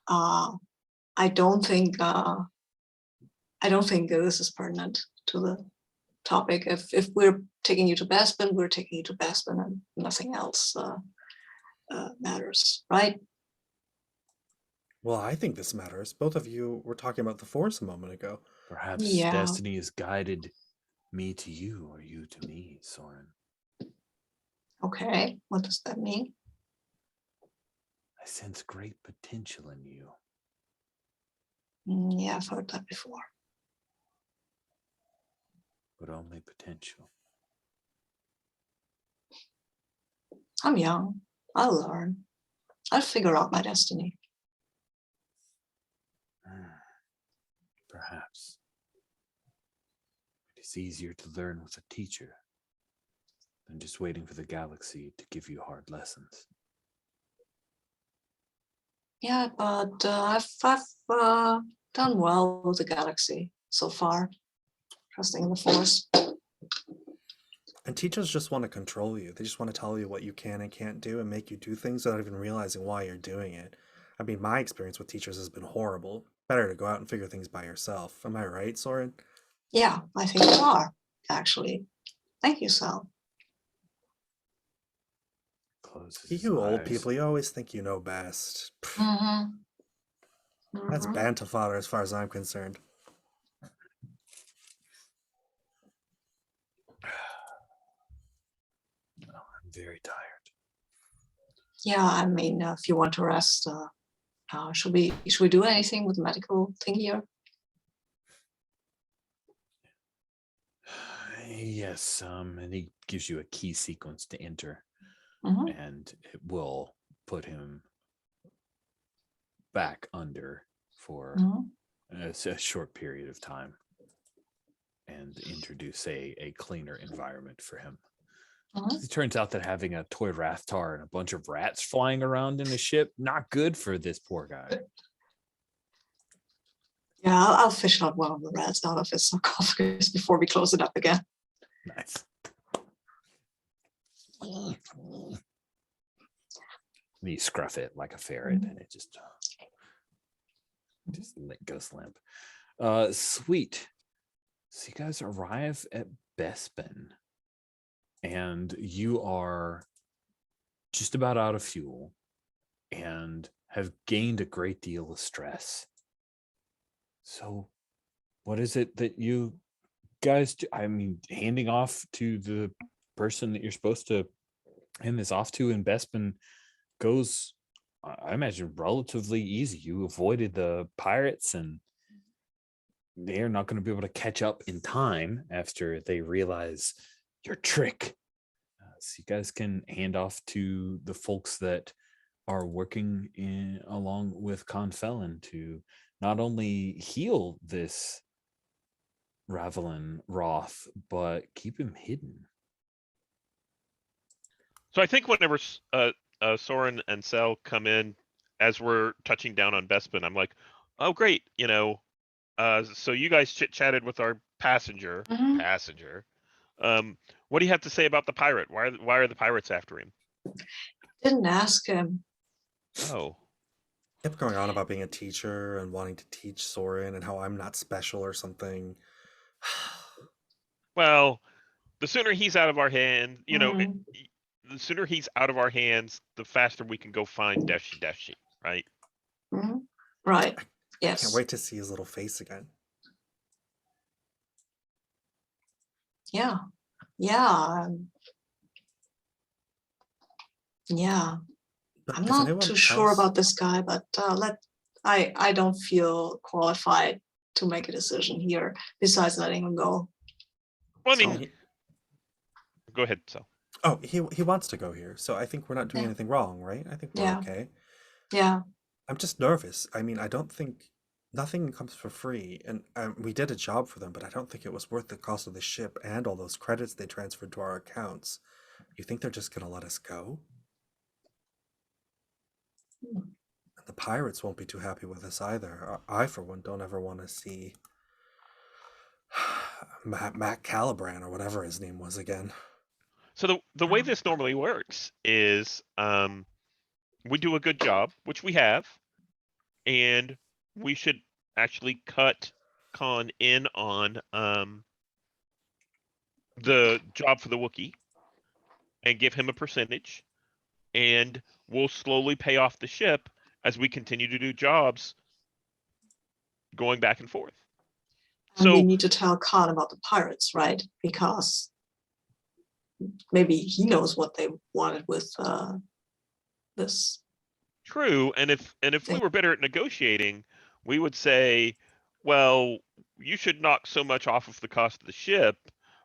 B: I don't think this is pertinent to the topic. If we're taking you to Bespin, we're taking you to Bespin, and nothing else matters, right?
D: Well, I think this matters. Both of you were talking about the Force a moment ago.
A: Perhaps
B: Yeah.
A: destiny has guided me to you or you to me, Soren.
B: Okay, what does that mean?
A: I sense great potential in you.
B: Yeah, I've heard that before.
A: But only potential.
B: I'm young. I'll learn. I'll figure out my destiny.
A: Perhaps. It is easier to learn with a teacher than just waiting for the galaxy to give you hard lessons.
B: Yeah, but I've done well with the galaxy so far. Trusting in the Force.
E: And teachers just want to control you. They just want to tell you what you can and can't do and make you do things without even realizing why you're doing it. I mean, my experience with teachers has been horrible. Better to go out and figure things by yourself. Am I right, Soren?
B: Yeah, I think you are, actually. Thank you, Sal.
A: Closes his
E: You old
A: eyes.
E: people, you always think you know best. Pff,
B: Mm-hmm.
E: That's banta fodder as far as I'm concerned.
A: I'm very tired.
B: Yeah, I mean, if you want to rest, should we do anything with the medical thing here?
A: Yes, and he gives you a key sequence to enter,
B: Mm-hmm.
A: and it will put him back under for
B: Mm-hmm.
A: a short period of time and introduce a cleaner environment for him.
B: Mm-hmm.
A: It turns out that having a toy Rathtar and a bunch of rats flying around in the ship, not good for this poor guy.
B: Yeah, I'll fish out one of the rats out of his sarcophagus before we close it up again.
A: Nice. And you scruff it like a ferret, and it just goes limp. Sweet. So you guys arrive at Bespin, and you are just about out of fuel and have gained a great deal of stress. So what is it that you guys do? I mean, handing off to the person that you're supposed to hand this off to in Bespin goes, I imagine, relatively easy. You avoided the pirates, and they're not going to be able to catch up in time after they realize your trick. So you guys can hand off to the folks that are working along with Confelon to not only heal this Ravelin Roth, but keep him hidden.
C: So I think whenever Soren and Sel come in as we're touching down on Bespin, I'm like, oh great, so you guys chit-chatted with our passenger.
B: Mhm.
C: What do you have to say about the pirate? Why are the pirates after him?
B: Didn't ask him.
C: Oh,
E: Kept going on about being a teacher and wanting to teach Soren and how I'm not special or something.
C: well, the sooner he's out of our hands,
B: Mhm.
C: the sooner he's out of our hands, the faster we can go find Deshi, right?
B: Mhm. Right.
E: I
B: Yes.
E: can't wait to see his little face again.
B: Yeah. Yeah. Yeah.
E: But
B: I'm
E: is
B: not
E: anyone
B: too sure
E: else-
B: about this guy, but I don't feel qualified to make a decision here besides letting him go.
C: Well, I
B: So-
C: mean, go ahead, Sel.
E: Oh, he wants to go here, so I think we're not doing
B: Yeah.
E: anything wrong, right? I think we're
B: Yeah.
E: okay.
B: Yeah.
E: I'm just nervous. I mean, I don't think nothing comes for free, and we did a job for them, but I don't think it was worth the cost of the ship and all those credits they transferred to our accounts. You think they're just gonna let us go?
B: Hmm.
E: And the pirates won't be too happy with us either. I for one, don't ever want to see Matt Calibran or whatever his name was again.
C: So the way this normally works is we do a good job, which we have, and we should actually cut Khan in on the job for the Wookiee and give him a percentage, and we'll slowly pay off the ship as we continue to do jobs going back and forth.
B: And we
C: So
B: need to tell Khan about the pirates, right? Because maybe he knows what they wanted with this.
C: true, and if we were better at negotiating, we would say, well, you should knock so much off of the cost of the ship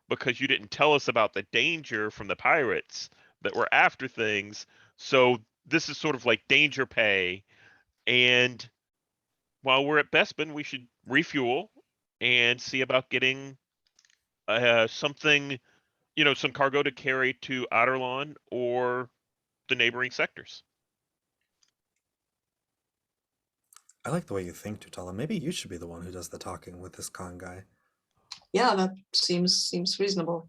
C: because you didn't tell us about the danger from the pirates that were after things. So this is sort of like danger pay. And while we're at Bespin, we should refuel and see about getting something, some cargo to carry to Outerlawn or the neighboring sectors.
E: I like the way you think, Tutala. Maybe you should be the one who does the talking with this con guy.
B: Yeah, that seems reasonable.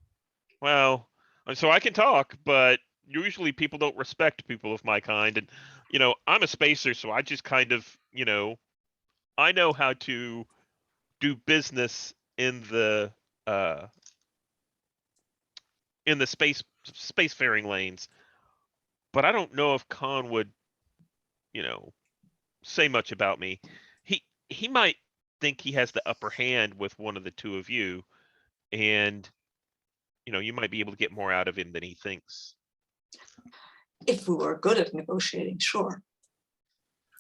C: Well, so I can talk, but usually people don't respect people of my kind. And, I'm a spacer, so I just kind of, I know how to do business in the spacefaring lanes. But I don't know if Khan would, say much about me. He might think he has the upper hand with one of the two of you, and you might be able to get more out of him than he thinks.
B: If we were good at negotiating, sure.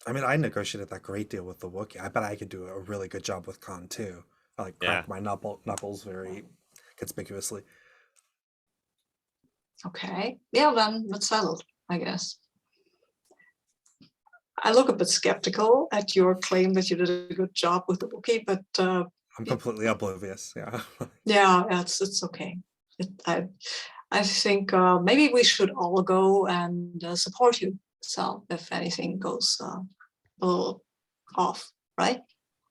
E: I mean, I negotiated that great deal with the Wookiee. I bet I could do a really good job with Khan too. I like crack my knuckles very conspicuously.
B: Okay. Yeah, then that's settled, I guess. I look a bit skeptical at your claim that you did a good job with the Wookiee, but
E: I'm completely oblivious. Yeah.
B: yeah, it's okay. I think maybe we should all go and support you, so if anything goes a little off, right?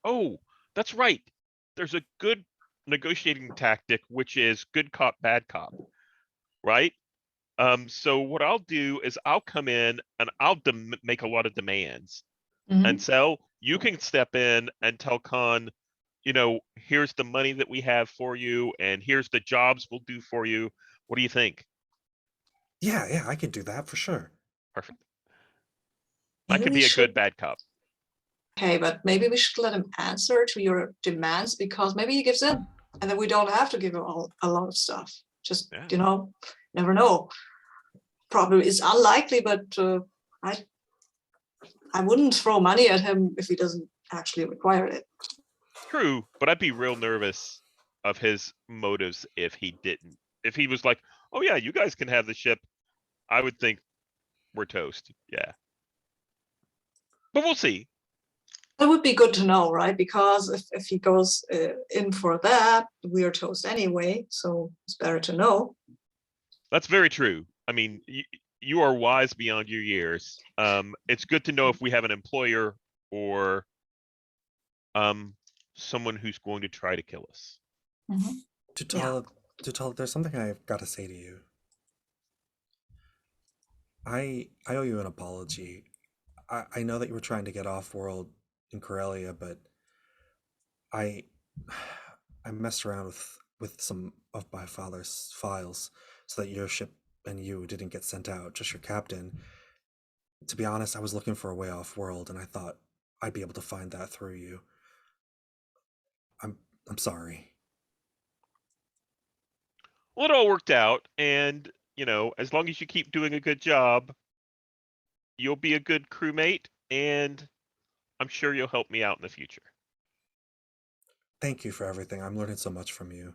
C: Oh, that's right. There's a good negotiating tactic, which is good cop, bad cop, right? So what I'll do is I'll come in and I'll make a lot of demands. And so you can step in and tell Khan, here's the money that we have for you, and here's the jobs we'll do for you. What do you think?
E: Yeah, I could do that for sure.
C: Perfect. I
B: Maybe
C: can
B: we
C: be a
B: should.
C: good bad cop.
B: Okay, but maybe we should let him answer to your demands, because maybe he gives in, and then we don't have to give him a lot of stuff. Just,
C: Yeah.
B: Never know. Probably it's unlikely, but I wouldn't throw money at him if he doesn't actually require it.
C: True, but I'd be real nervous of his motives if he didn't. If he was like, "Oh yeah, you guys can have the ship," I would think we're toast. Yeah. But we'll see.
B: That would be good to know, right? Because if he goes in for that, we are toast anyway. So it's better to know.
C: That's very true. I mean, you are wise beyond your years. It's good to know if we have an employer or someone who's going to try to kill us.
E: Tutala, there's something I've got to say to you. I owe you an apology. I know that you were trying to get off world in Corellia, but I messed around with some of my father's files so that your ship and you didn't get sent out, just your captain. To be honest, I was looking for a way off world, and I thought I'd be able to find that through you. I'm sorry.
C: Well, it all worked out, and as long as you keep doing a good job, you'll be a good crewmate, and I'm sure you'll help me out in the future.
E: Thank you for everything. I'm learning so much from you.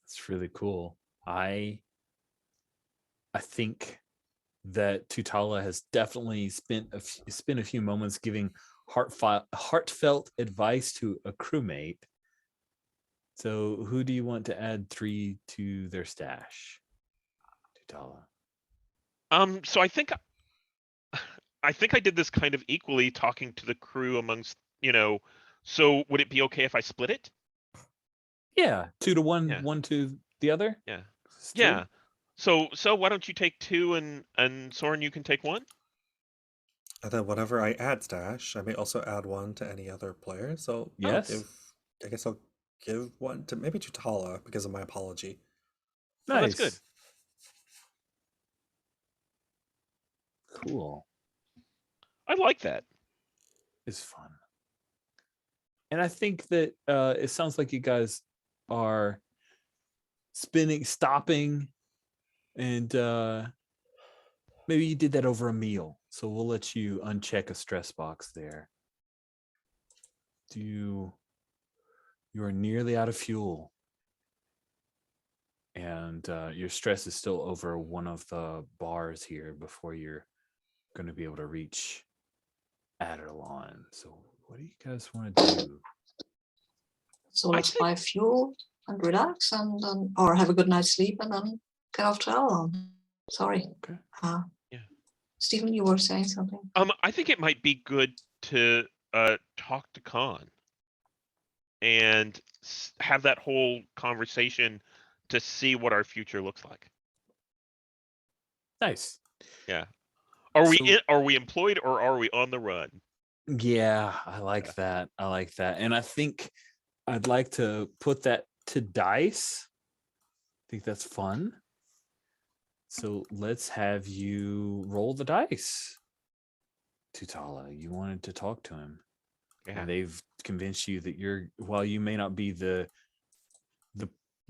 A: It's really cool. I think that Tutala has definitely spent a few moments giving heartfelt advice to a crewmate. So who do you want to add 3 to their stash? Tutala.
C: So I think I did this kind of equally, talking to the crew amongst, so would it be okay if I split it?
A: Yeah, 2 to 1,
C: Yeah.
A: 1 to the other.
C: Yeah.
A: Still?
C: Yeah. So why don't you take 2 and Soren, you can take 1?
E: And then whenever I add stash, I may also add 1 to any other player. So
A: Yes.
E: I guess I'll give 1 to maybe Tutala because of my apology.
C: Oh, that's good.
A: Cool.
C: I like that.
A: is fun. And I think that it sounds like you guys are stopping, and maybe you did that over a meal. So we'll let you uncheck a stress box there. You are nearly out of fuel, and your stress is still over one of the bars here before you're going to be able to reach Adelon. So what do you guys want to do?
B: So let's buy fuel and relax, and then, or have a good night's sleep, and then get off to Elon. Sorry.
A: Okay.
C: Yeah.
B: Stephen, you were saying something.
C: I think it might be good to talk to Khan and have that whole conversation to see what our future looks like.
A: Nice.
C: Yeah. Are
A: So-
C: we employed or are we on the run?
A: Yeah, I like that. I like that. And I think I'd like to put that to dice. I think that's fun. So let's have you roll the dice. Tutala, you wanted to talk to him.
C: Yeah.
A: And they've convinced you that while you may not be the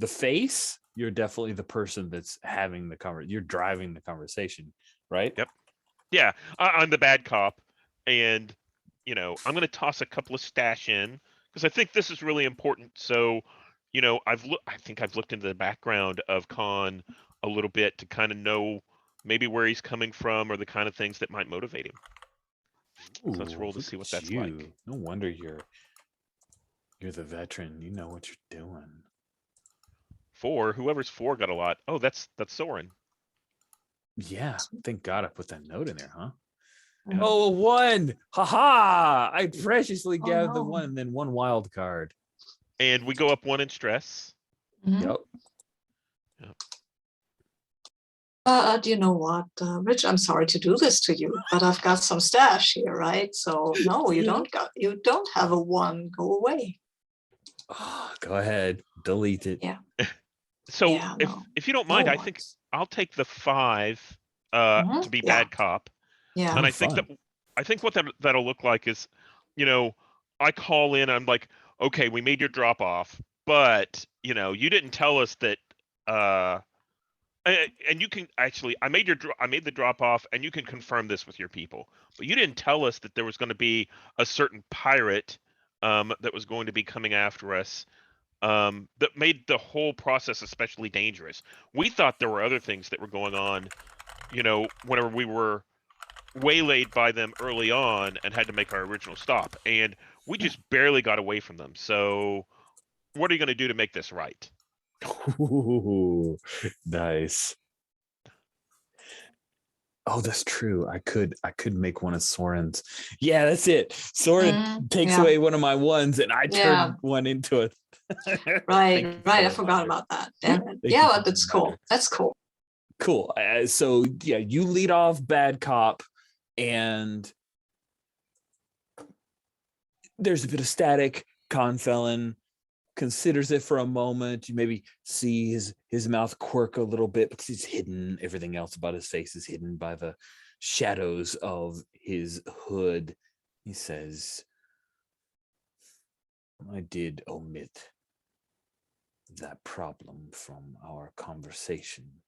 A: face, you're definitely the person that's having the conversation. You're driving the conversation, right?
C: Yep. Yeah, I'm the bad cop, and I'm going to toss a couple of stash in because I think this is really important. So, I think I've looked into the background of Khan a little bit to kind of know maybe where he's coming from or the kind of things that might motivate him. So let's roll to
A: Look
C: see what
A: at
C: that's like.
A: you. No wonder you're the veteran. You know what you're doing.
C: 4, whoever's 4 got a lot. Oh, that's Soren.
A: Yeah, thank God I put that note in there, huh?
B: Yeah.
A: Oh, 1. Ha! I preciously
B: Oh,
A: gathered the
B: no.
A: 1 and then 1 wild card.
C: And we go up 1 in stress.
B: Mhm.
A: Yep.
B: Do you know what, Rich? I'm sorry to do this to you, but I've got some stash here, right? So no, you don't have a 1. Go away.
A: Oh, go ahead. Delete it.
B: Yeah.
C: So
B: Yeah, no.
C: if you don't
B: No
C: mind, I think
B: ones.
C: I'll take the 5
B: Mhm.
C: to be
B: Yeah.
C: bad cop.
B: Yeah.
C: And
A: Oh,
C: I think
A: fun.
C: what that'll look like is, I call in, I'm like, okay, we made your drop off, but you didn't tell us that and you can actually I made the drop off, and you can confirm this with your people, but you didn't tell us that there was going to be a certain pirate that was going to be coming after us, that made the whole process especially dangerous. We thought there were other things that were going on, whenever we were waylaid by them early on and had to make our original stop, and we just barely got away from them. So what are you going to do to make this right?
A: Ooh, nice. Oh, that's true. I could make one of Soren's. Yeah, that's it. Soren takes
B: yeah.
A: away one of my 1s, and I turn
B: Yeah.
A: 1 into a.
B: Right.
A: Thank you for
B: Right.
A: the
B: I forgot
A: reminder.
B: about that. Damn it.
A: Thank you
B: Yeah,
A: for
B: but
A: the
B: that's cool.
A: reminder.
B: That's cool.
A: Cool. So yeah, you lead off bad cop, and there's a bit of static. Confelon considers it for a moment. You maybe see his mouth quirk a little bit because he's hidden. Everything else about his face is hidden by the shadows of his hood. He says, I did omit that problem from our conversation.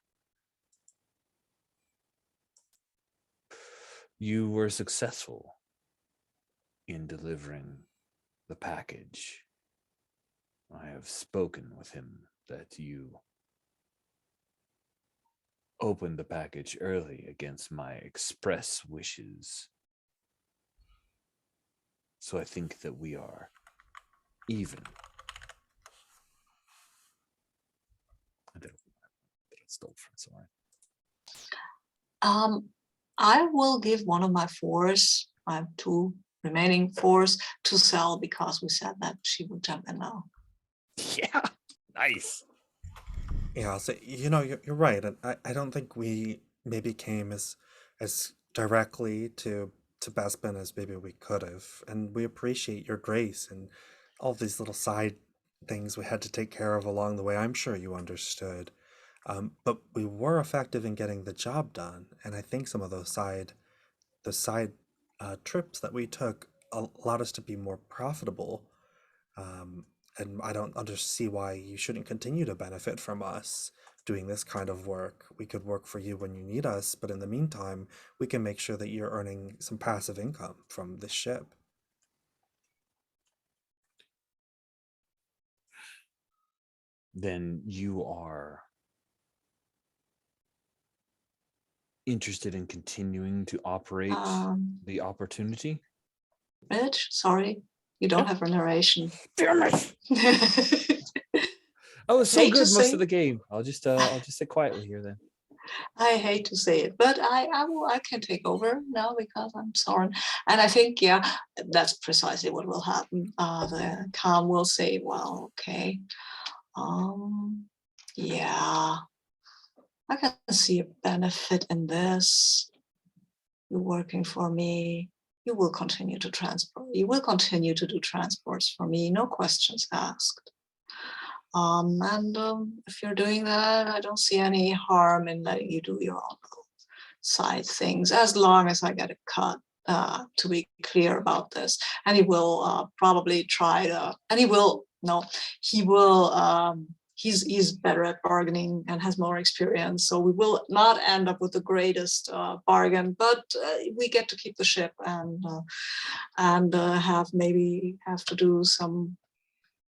A: You were successful in delivering the package. I have spoken with him that you opened the package early against my express wishes. So I think that we are even. I stole from somewhere.
B: I will give one of my 4s, my 2 remaining 4s, to Sel because we said that she would jump in now.
A: Yeah, nice.
E: Yeah, so you're right, and I don't think we maybe came as directly to Bespin as maybe we could have, and we appreciate your grace and all these little side things we had to take care of along the way. I'm sure you understood, but we were effective in getting the job done, and I think some of those side trips that we took allowed us to be more profitable. And I don't see why you shouldn't continue to benefit from us doing this kind of work. We could work for you when you need us, but in the meantime, we can make sure that you're earning some passive income from this ship.
A: Then you are interested in continuing to operate the opportunity?
B: Rich, sorry, you don't have a narration.
A: Damn it! I was so
B: Hate to
A: good most
B: say-
A: of the game. I'll just sit quietly here then.
B: I hate to say it, but I can take over now because I'm Soren. And I think, yeah, that's precisely what will happen. The Calm will say, well, okay, yeah, I can see a benefit in this. You're working for me. You will continue to transport. You will continue to do transports for me, no questions asked. If you're doing that, I don't see any harm in letting you do your own little side things, as long as I get a cut, to be clear about this. And he will probably try to, and he will, no, he will, he's better at bargaining and has more experience. So we will not end up with the greatest bargain, but we get to keep the ship and have to do some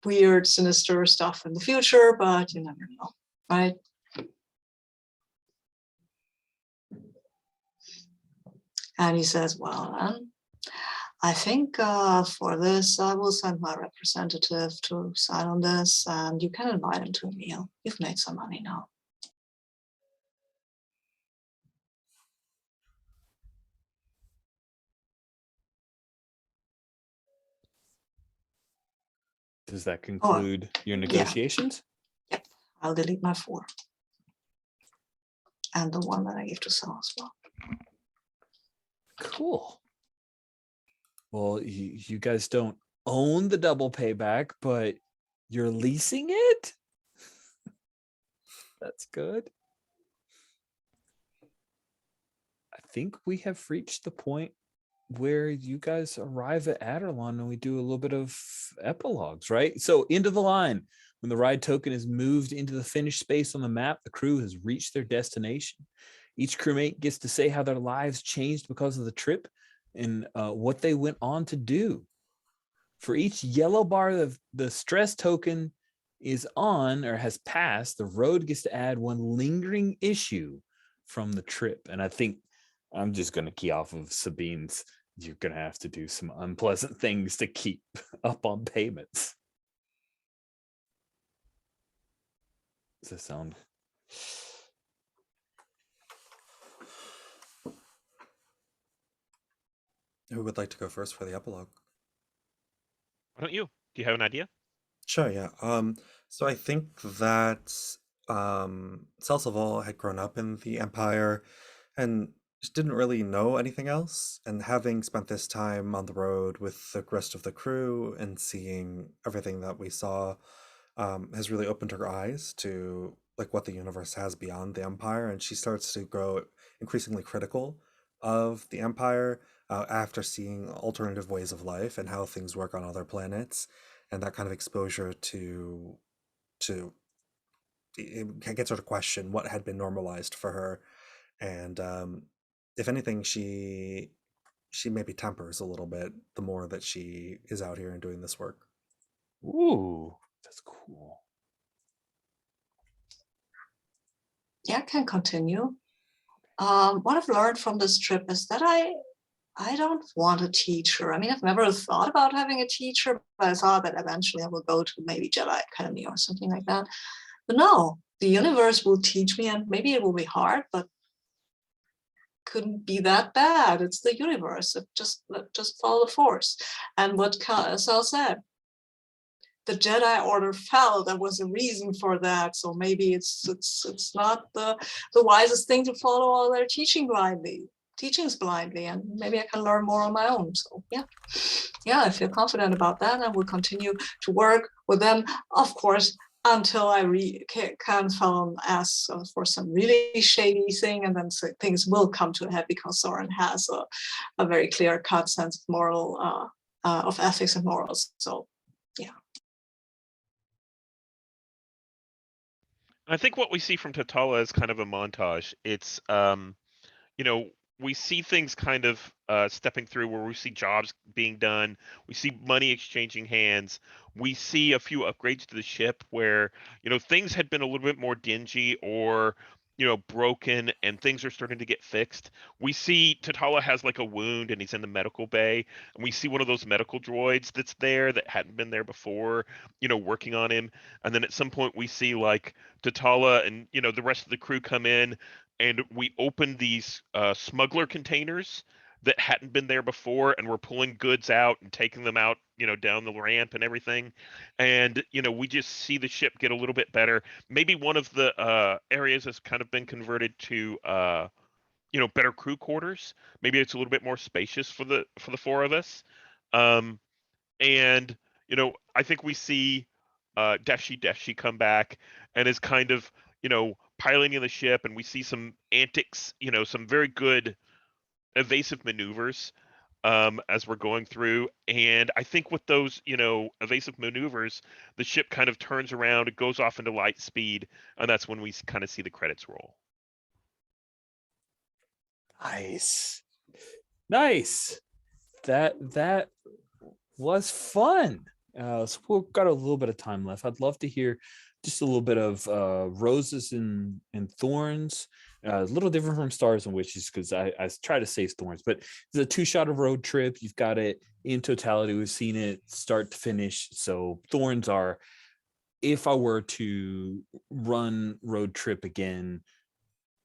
B: weird, sinister stuff in the future, but you never know, right? And he says, well, I think for this, I will send my representative to sign on this, and you can invite him to a meal. You've made some money now.
A: Does that conclude your negotiations?
B: Yep, I'll delete my 4. And the one that I gave to Sal as well.
A: Cool. Well, you guys don't own the double payback, but you're leasing it? That's good. I think we have reached the point where you guys arrive at Aderlon and we do a little bit of epilogues, right? So into the line. When the ride token is moved into the finished space on the map, the crew has reached their destination. Each crewmate gets to say how their lives changed because of the trip and what they went on to do. For each yellow bar that the stress token is on or has passed, the road gets to add one lingering issue from the trip. And I think I'm just going to key off of Sabine's. You're going to have to do some unpleasant things to keep up on payments. Does that sound?
E: Who would like to go first for the epilogue?
C: Why don't you? Do you have an idea?
E: Sure, yeah. So I think that Celsival had grown up in the Empire and just didn't really know anything else. And having spent this time on the road with the rest of the crew and seeing everything that we saw, has really opened her eyes to like what the universe has beyond the Empire, and she starts to grow increasingly critical of the Empire after seeing alternative ways of life and how things work on other planets, and that kind of exposure to it gets her to question what had been normalized for her, and if anything, she maybe tempers a little bit the more that she is out here and doing this work.
A: Ooh, that's cool.
B: Yeah, I can continue. What I've learned from this trip is that I don't want a teacher. I mean, I've never thought about having a teacher, but I thought that eventually I will go to maybe Jedi Academy or something like that. But no, the universe will teach me, and maybe it will be hard, but couldn't be that bad. It's the universe. Just follow the force. And what Sal said, the Jedi Order fell. There was a reason for that. So maybe it's not the wisest thing to follow all their teachings blindly, and maybe I can learn more on my own. So yeah, I feel confident about that, and will continue to work with them, of course, until I can fall and ask for some really shady thing, and then things will come to a head because Soren has a very clear-cut sense of moral of ethics and morals. So yeah.
C: I think what we see from Tatala is kind of a montage. It's you know, we see things kind of stepping through where we see jobs being done, we see money exchanging hands, we see a few upgrades to the ship where, things had been a little bit more dingy or, broken and things are starting to get fixed. We see Tatala has like a wound and he's in the medical bay, and we see one of those medical droids that's there that hadn't been there before, working on him. And then at some point we see like Tatala and, the rest of the crew come in and we open these smuggler containers that hadn't been there before, and we're pulling goods out and taking them out, down the ramp and everything. And we just see the ship get a little bit better. Maybe one of the areas has kind of been converted to better crew quarters. Maybe it's a little bit more spacious for the four of us. Um, and I think we see Deshi come back and is kind of piloting the ship, and we see some antics, some very good evasive maneuvers as we're going through. And I think with those evasive maneuvers, the ship kind of turns around, it goes off into light speed, and that's when we kind of see the credits roll.
A: Nice. That was fun. So we've got a little bit of time left. I'd love to hear just a little bit of roses and thorns. A little different from stars and witches because I try to say thorns, but it's a 2-shot of road trip. You've got it in totality. We've seen it start to finish. So thorns are, if I were to run road trip again,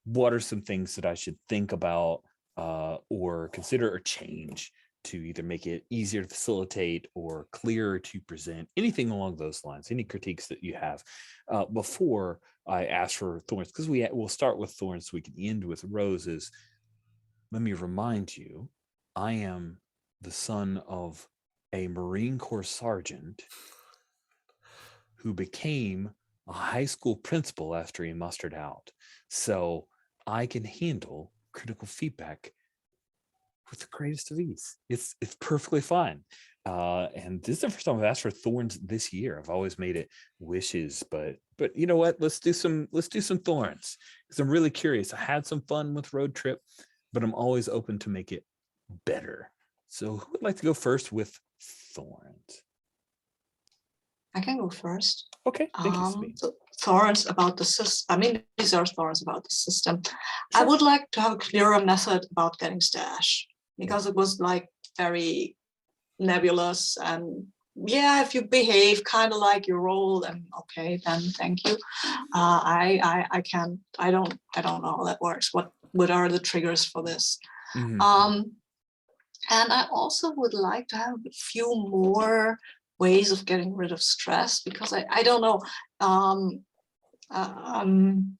A: what are some things that I should think about or consider or change to either make it easier to facilitate or clearer to present? Anything along those lines, any critiques that you have before I ask for thorns, because we'll start with thorns so we can end with roses. Let me remind you, I am the son of a Marine Corps sergeant who became a high school principal after he mustered out. So I can handle critical feedback with the greatest of ease. It's perfectly fine. And this is the first time I've asked for thorns this year. I've always made it wishes, but you know what? Let's do some thorns because I'm really curious. I had some fun with road trip, but I'm always open to make it better. So who would like to go first with thorns?
B: I can go first.
A: Okay, thank you, Sabine.
B: So thorns about the system. I mean, these are thorns about the system. I
A: Sure.
B: would like to have a clearer method about getting stash because it was like very nebulous, and yeah, if you behave kind of like your role, then okay, then thank you. I can't. I don't know how that works. What are the triggers for this?
A: Mhm.
B: And I also would like to have a few more ways of getting rid of stress because I don't know.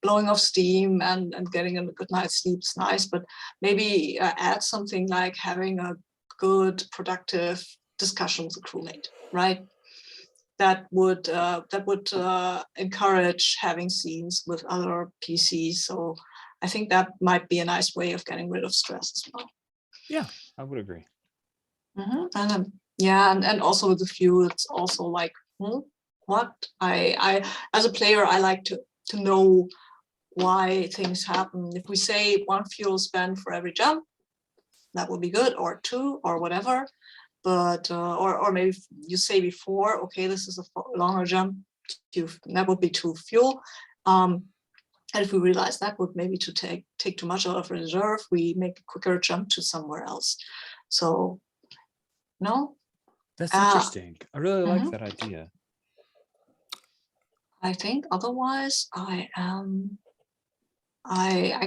B: Blowing off steam and getting a good night's sleep is nice, but maybe add something like having a good, productive discussion with a crewmate, right? That would encourage having scenes with other PCs. So I think that might be a nice way of getting rid of stress as well.
A: Yeah, I would agree.
B: And yeah, and also with the fuel, it's also like, what I as a player, I like to know why things happen. If we say 1 fuel spend for every jump, that would be good, or 2, or whatever. But or maybe you say before, okay, this is a longer jump, that would be 2 fuel. And if we realize that would maybe to take too much out of reserve, we make a quicker jump to somewhere else. So no.
A: That's interesting. I really like that idea.
B: I think otherwise I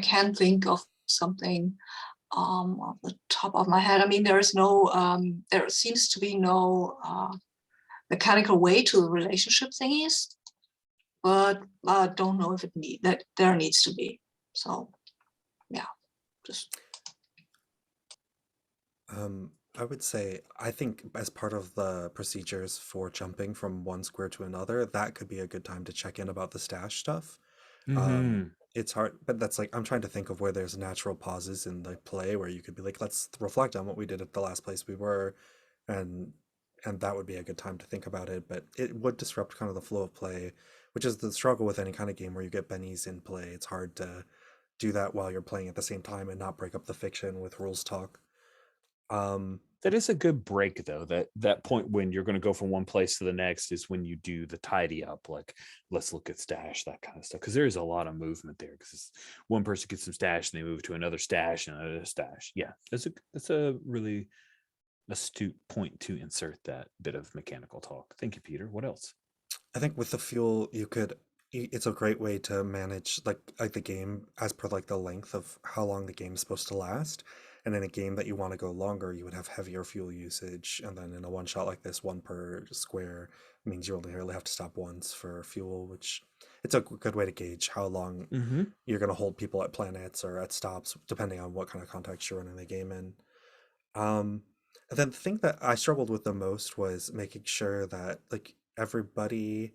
B: can't think of something off the top of my head. I mean, there seems to be no mechanical way to the relationship thingies, but I don't know if there needs to be. So yeah, just
D: I would say, I think as part of the procedures for jumping from one square to another, that could be a good time to check in about the stash stuff. It's hard, but that's like, I'm trying to think of where there's natural pauses in the play where you could be like, let's reflect on what we did at the last place we were,
E: and that would be a good time to think about it. But it would disrupt kind of the flow of play, which is the struggle with any kind of game where you get bennies in play. It's hard to do that while you're playing at the same time and not break up the fiction with rules talk.
A: That is a good break, though. That point when you're going to go from one place to the next is when you do the tidy up, like let's look at stash, that kind of stuff. Because there is a lot of movement there. Because one person gets some stash and they move to another stash and another stash. Yeah, that's a really astute point to insert that bit of mechanical talk. Thank you, Peter. What else?
E: I think with the fuel, it's a great way to manage like the game as per like the length of how long the game is supposed to last. And in a game that you want to go longer, you would have heavier fuel usage. And then in a one shot like this, one per square means you only really have to stop once for fuel, which it's a good way to gauge how long you're going to hold people at planets or at stops, depending on what kind of context you're running the game in. And then the thing that I struggled with the most was making sure that like everybody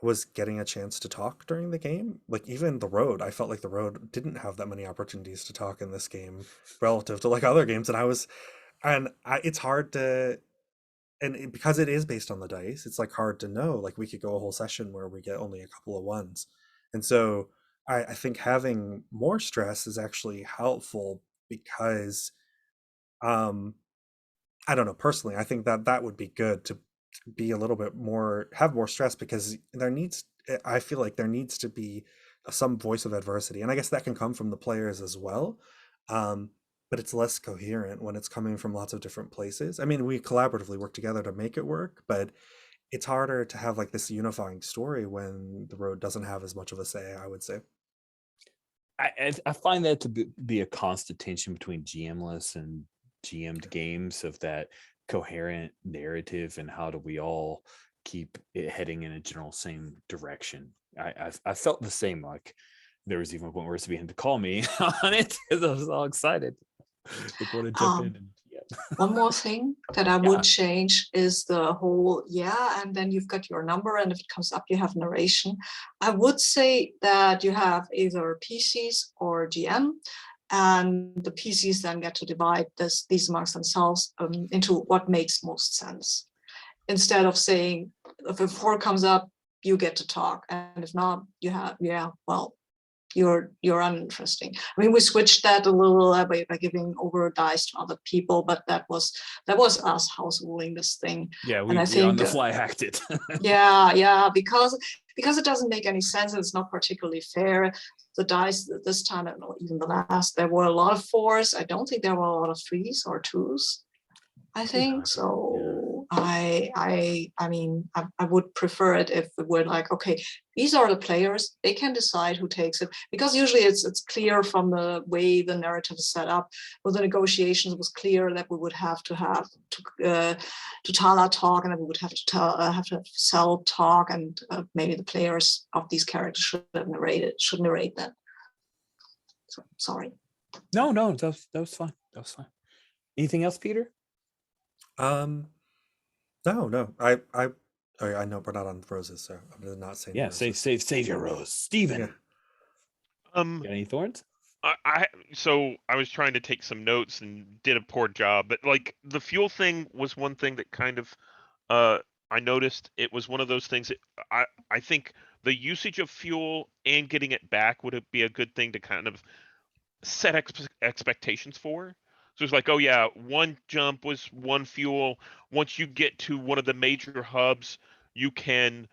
E: was getting a chance to talk during the game. Like even the road, I felt like the road didn't have that many opportunities to talk in this game relative to like other games. It's hard to, because it is based on the dice, it's like hard to know. Like we could go a whole session where we get only a couple of ones. And so I think having more stress is actually helpful because I don't know, personally, I think that would be good to be a little bit more, have more stress, because I feel like there needs to be some voice of adversity. And I guess that can come from the players as well. But it's less coherent when it's coming from lots of different places. I mean, we collaboratively work together to make it work, but it's harder to have like this unifying story when the road doesn't have as much of a say, I would say.
A: I find that to be a constant tension between GMless and GM'd games, of that coherent narrative and how do we all keep it heading in a general same direction. I felt the same. Like there was even a point where Sabine had to call me on it because I was all excited. Like, want to jump in and
B: One more thing that I
A: Yeah.
B: would change is the whole, and then you've got your number, and if it comes up, you have narration. I would say that you have either PCs or GM, and the PCs then get to divide these amongst themselves into what makes most sense. Instead of saying, if a 4 comes up, you get to talk, and if not, you have, you're uninteresting. I mean, we switched that a little by giving over dice to other people, but that was us house ruling this thing.
A: Yeah,
B: and I think
A: on the fly hacked it.
B: because it doesn't make any sense, and it's not particularly fair. The dice this time, I don't know, even the last, there were a lot of 4s. I don't think there were a lot of 3s or 2s. I think so. I mean, I would prefer it if it were like, okay, these are the players, they can decide who takes it, because usually it's clear from the way the narrative is set up. With the negotiations, it was clear that we would have to Tala talk, and then we would have to Cell talk, and maybe the players of these characters should narrate that. So, sorry.
A: No, that was fine. That was fine. Anything else, Peter?
E: No. I know we're not on roses, so I'm gonna not say.
A: Yeah, save your rose, Steven.
E: Yeah.
A: Got any thorns?
C: So I was trying to take some notes and did a poor job, but like the fuel thing was one thing that kind of I noticed. It was one of those things that I think the usage of fuel and getting it back would be a good thing to kind of set expectations for. So it's like, oh yeah, one jump was one fuel. Once you get to one of the major hubs, you can,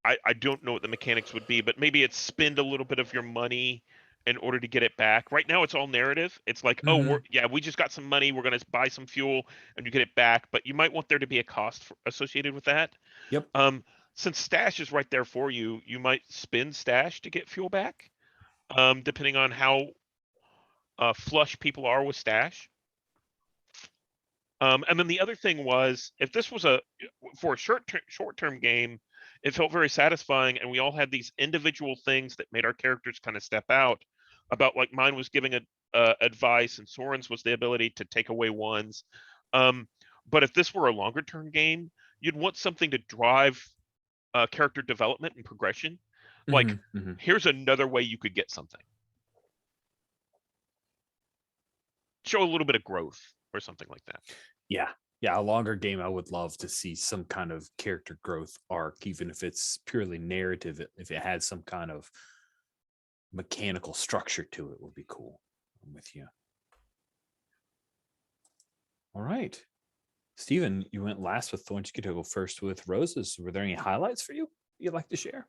C: I don't know what the mechanics would be, but maybe it's spend a little bit of your money in order to get it back. Right now it's all narrative. It's like, oh, we just got some money, we're going to buy some fuel and you get it back, but you might want there to be a cost associated with that.
A: Yep.
C: Since stash is right there for you, you might spend stash to get fuel back, depending on how flush people are with stash. And then the other thing was, if this was for a short-term game, it felt very satisfying, and we all had these individual things that made our characters kind of step out. About, like, mine was giving advice, and Soren's was the ability to take away ones. But if this were a longer-term game, you'd want something to drive character development and progression. Like, here's another way you could get something. Show a little bit of growth or something like that.
A: Yeah, Yeah, a longer game. I would love to see some kind of character growth arc, even if it's purely narrative. If it had some kind of mechanical structure to it, would be cool. I'm with you. All right, Steven, you went last with thorns. You get to go first with roses. Were there any highlights for you you'd like to share?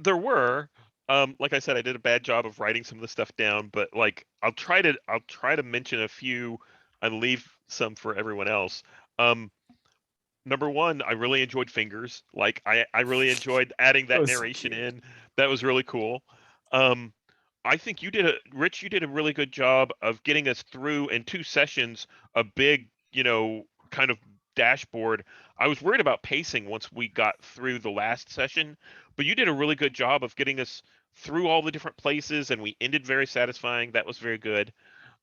C: There were. Like I said, I did a bad job of writing some of the stuff down, but like I'll try to mention a few and leave some for everyone else. Number one, I really enjoyed Fingers. Like I really enjoyed adding that
A: was so
C: narration
A: cute.
C: in. That was really cool. I think Rich, you did a really good job of getting us through in 2 sessions a big, kind of dashboard. I was worried about pacing once we got through the last session, but you did a really good job of getting us through all the different places, and we ended very satisfying. That was very good.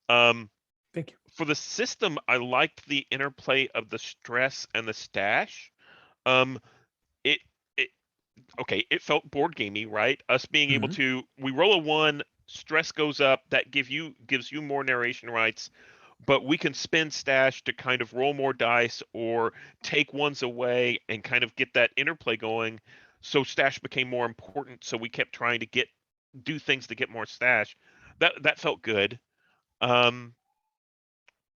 A: Thank you.
C: For the system, I liked the interplay of the stress and the stash. Um, it it okay, it felt board gamey, right? Us being able
A: Mhm.
C: to we roll a 1, stress goes up, that gives you more narration rights, but we can spend stash to kind of roll more dice or take ones away and kind of get that interplay going. So stash became more important, so we kept trying to do things to get more stash. That felt good. Um,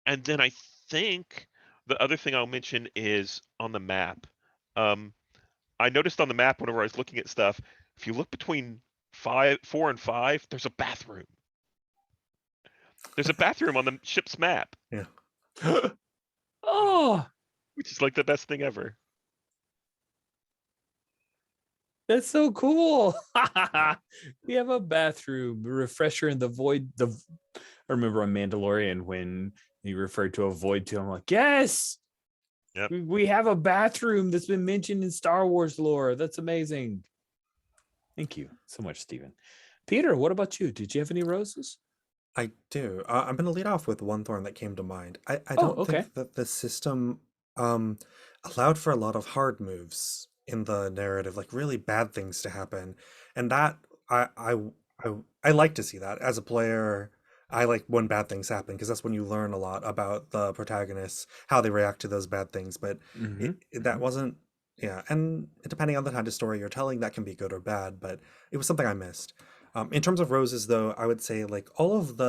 C: and then I think the other thing I'll mention is on the map. Um, I noticed on the map whenever I was looking at stuff, if you look between 4 and 5, there's a bathroom. There's a bathroom on the ship's map,
E: Yeah.
A: Oh,
C: which is like the best thing ever.
A: that's so cool. We have a bathroom, a refresher in the void. I remember on Mandalorian when he referred to a void to him, like, yes,
C: Yep.
A: we have a bathroom that's been mentioned in Star Wars lore. That's amazing. Thank you so much, Stephen. Peter, what about you? Did you have any roses?
E: I do. I'm going to lead off with one thorn that came to mind. I
A: Oh,
E: don't
A: okay.
E: think that the system um, allowed for a lot of hard moves in the narrative, like really bad things to happen, and that I like to see that as a player. I like when bad things happen because that's when you learn a lot about the protagonists, how they react to those bad things. But that wasn't, yeah. And depending on the kind of story you're telling, that can be good or bad. But it was something I missed. In terms of roses, though, I would say like all of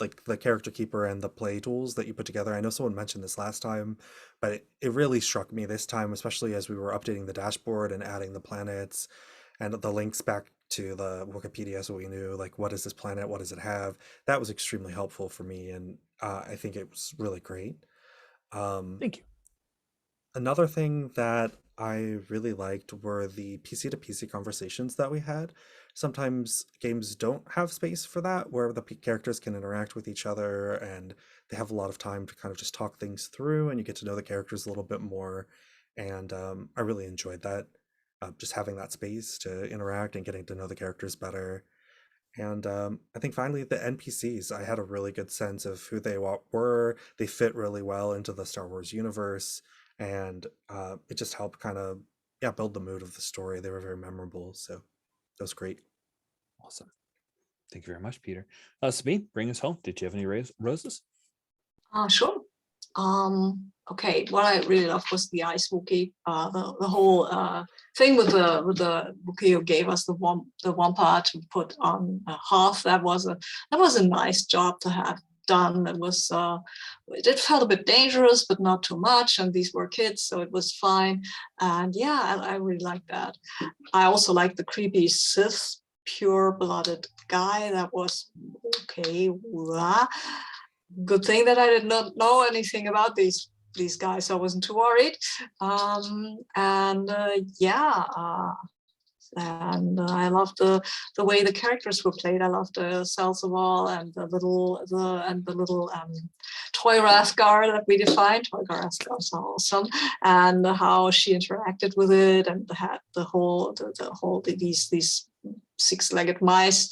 E: like the character keeper and the play tools that you put together. I know someone mentioned this last time, but it really struck me this time, especially as we were updating the dashboard and adding the planets and the links back to the Wikipedia, so we knew like what is this planet, what does it have. That was extremely helpful for me, and I think it was really great. Um,
A: Thank you.
E: Another thing that I really liked were the PC to PC conversations that we had. Sometimes games don't have space for that, where the characters can interact with each other and they have a lot of time to kind of just talk things through and you get to know the characters a little bit more. And I really enjoyed that, just having that space to interact and getting to know the characters better. And I think finally the NPCs, I had a really good sense of who they were. They fit really well into the Star Wars universe, and it just helped kind of build the mood of the story. They were very memorable, so that was great.
A: Awesome. Thank you very much, Peter. Sabine, bring us home. Did you have any roses?
B: Sure. Okay, what I really loved was the ice Wookiee. The whole thing with the Wookiee who gave us the one part to put on Hoth. That was a nice job to have done. It felt a bit dangerous, but not too much. And these were kids, so it was fine. And yeah, I really liked that. I also liked the creepy Sith pure-blooded guy. That was okay. Blah. Good thing that I did not know anything about these guys, so I wasn't too worried. And I loved the way the characters were played. I loved Salsaval and the little toy Rathgar that we defined. Toy Rathgar are awesome, and how she interacted with it, and had these six-legged mice.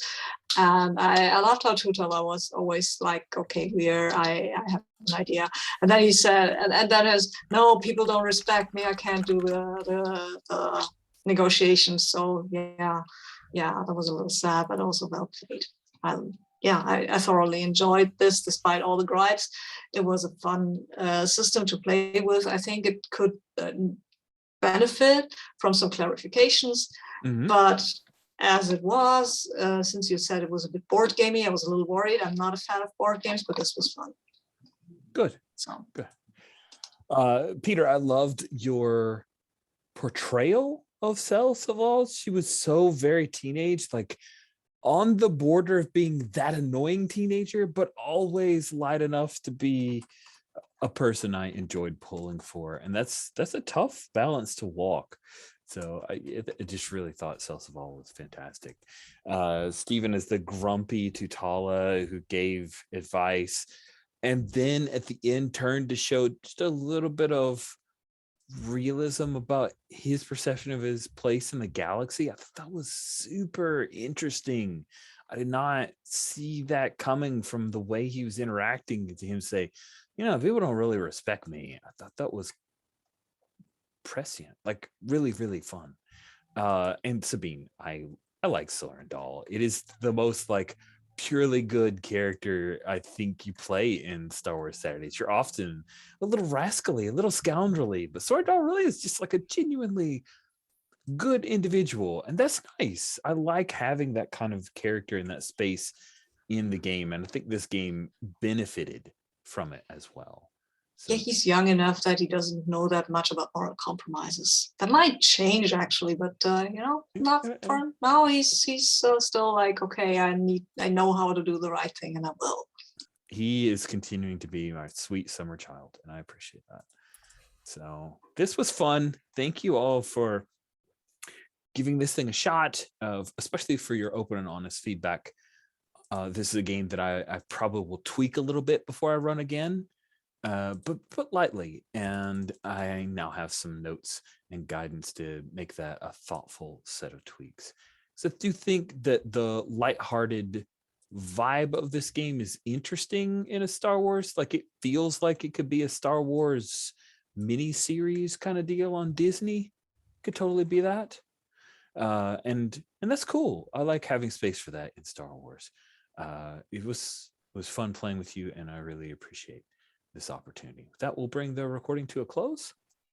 B: And I loved how Tutala was always like, okay, I have an idea. And then he said, and then his, no, people don't respect me. I can't do the negotiations. So yeah, that was a little sad, but also well played. yeah, I thoroughly enjoyed this despite all the gripes. It was a fun system to play with. I think it could benefit from some clarifications,
A: Mhm.
B: but as it was, since you said it was a bit board gamey, I was a little worried. I'm not a fan of board games, but this was fun.
A: Good.
B: So
A: Peter, I loved your portrayal of Cell Saval. She was so very teenage, like on the border of being that annoying teenager, but always light enough to be a person I enjoyed pulling for. And that's a tough balance to walk. So I just really thought Cell Saval was fantastic. Stephen is the grumpy Tutala who gave advice, and then at the end turned to show just a little bit of realism about his perception of his place in the galaxy. I thought that was super interesting. I did not see that coming from the way he was interacting to him say, people don't really respect me. I thought that was prescient, like really, really fun. And Sabine, I like Sorendal. It is the most like purely good character I think you play in Star Wars Saturdays. You're often a little rascally, a little scoundrelly, but Sorendal really is just like a genuinely good individual, and that's nice. I like having that kind of character in that space in the game, and I think this game benefited from it as well. So
B: yeah, he's young enough that he doesn't know that much about moral compromises. That might change actually, but not for now. He's still like, okay, I know how to do the right thing, and I will.
A: he is continuing to be my sweet summer child, and I appreciate that. So this was fun. Thank you all for giving this thing a shot, especially for your open and honest feedback. This is a game that I probably will tweak a little bit before I run again, but lightly. And I now have some notes and guidance to make that a thoughtful set of tweaks. So do you think that the lighthearted vibe of this game is interesting in a Star Wars? Like it feels like it could be a Star Wars mini series kind of deal on Disney. Could totally be that. And that's cool. I like having space for that in Star Wars. It was fun playing with you, and I really appreciate this opportunity. That will bring the recording to a close.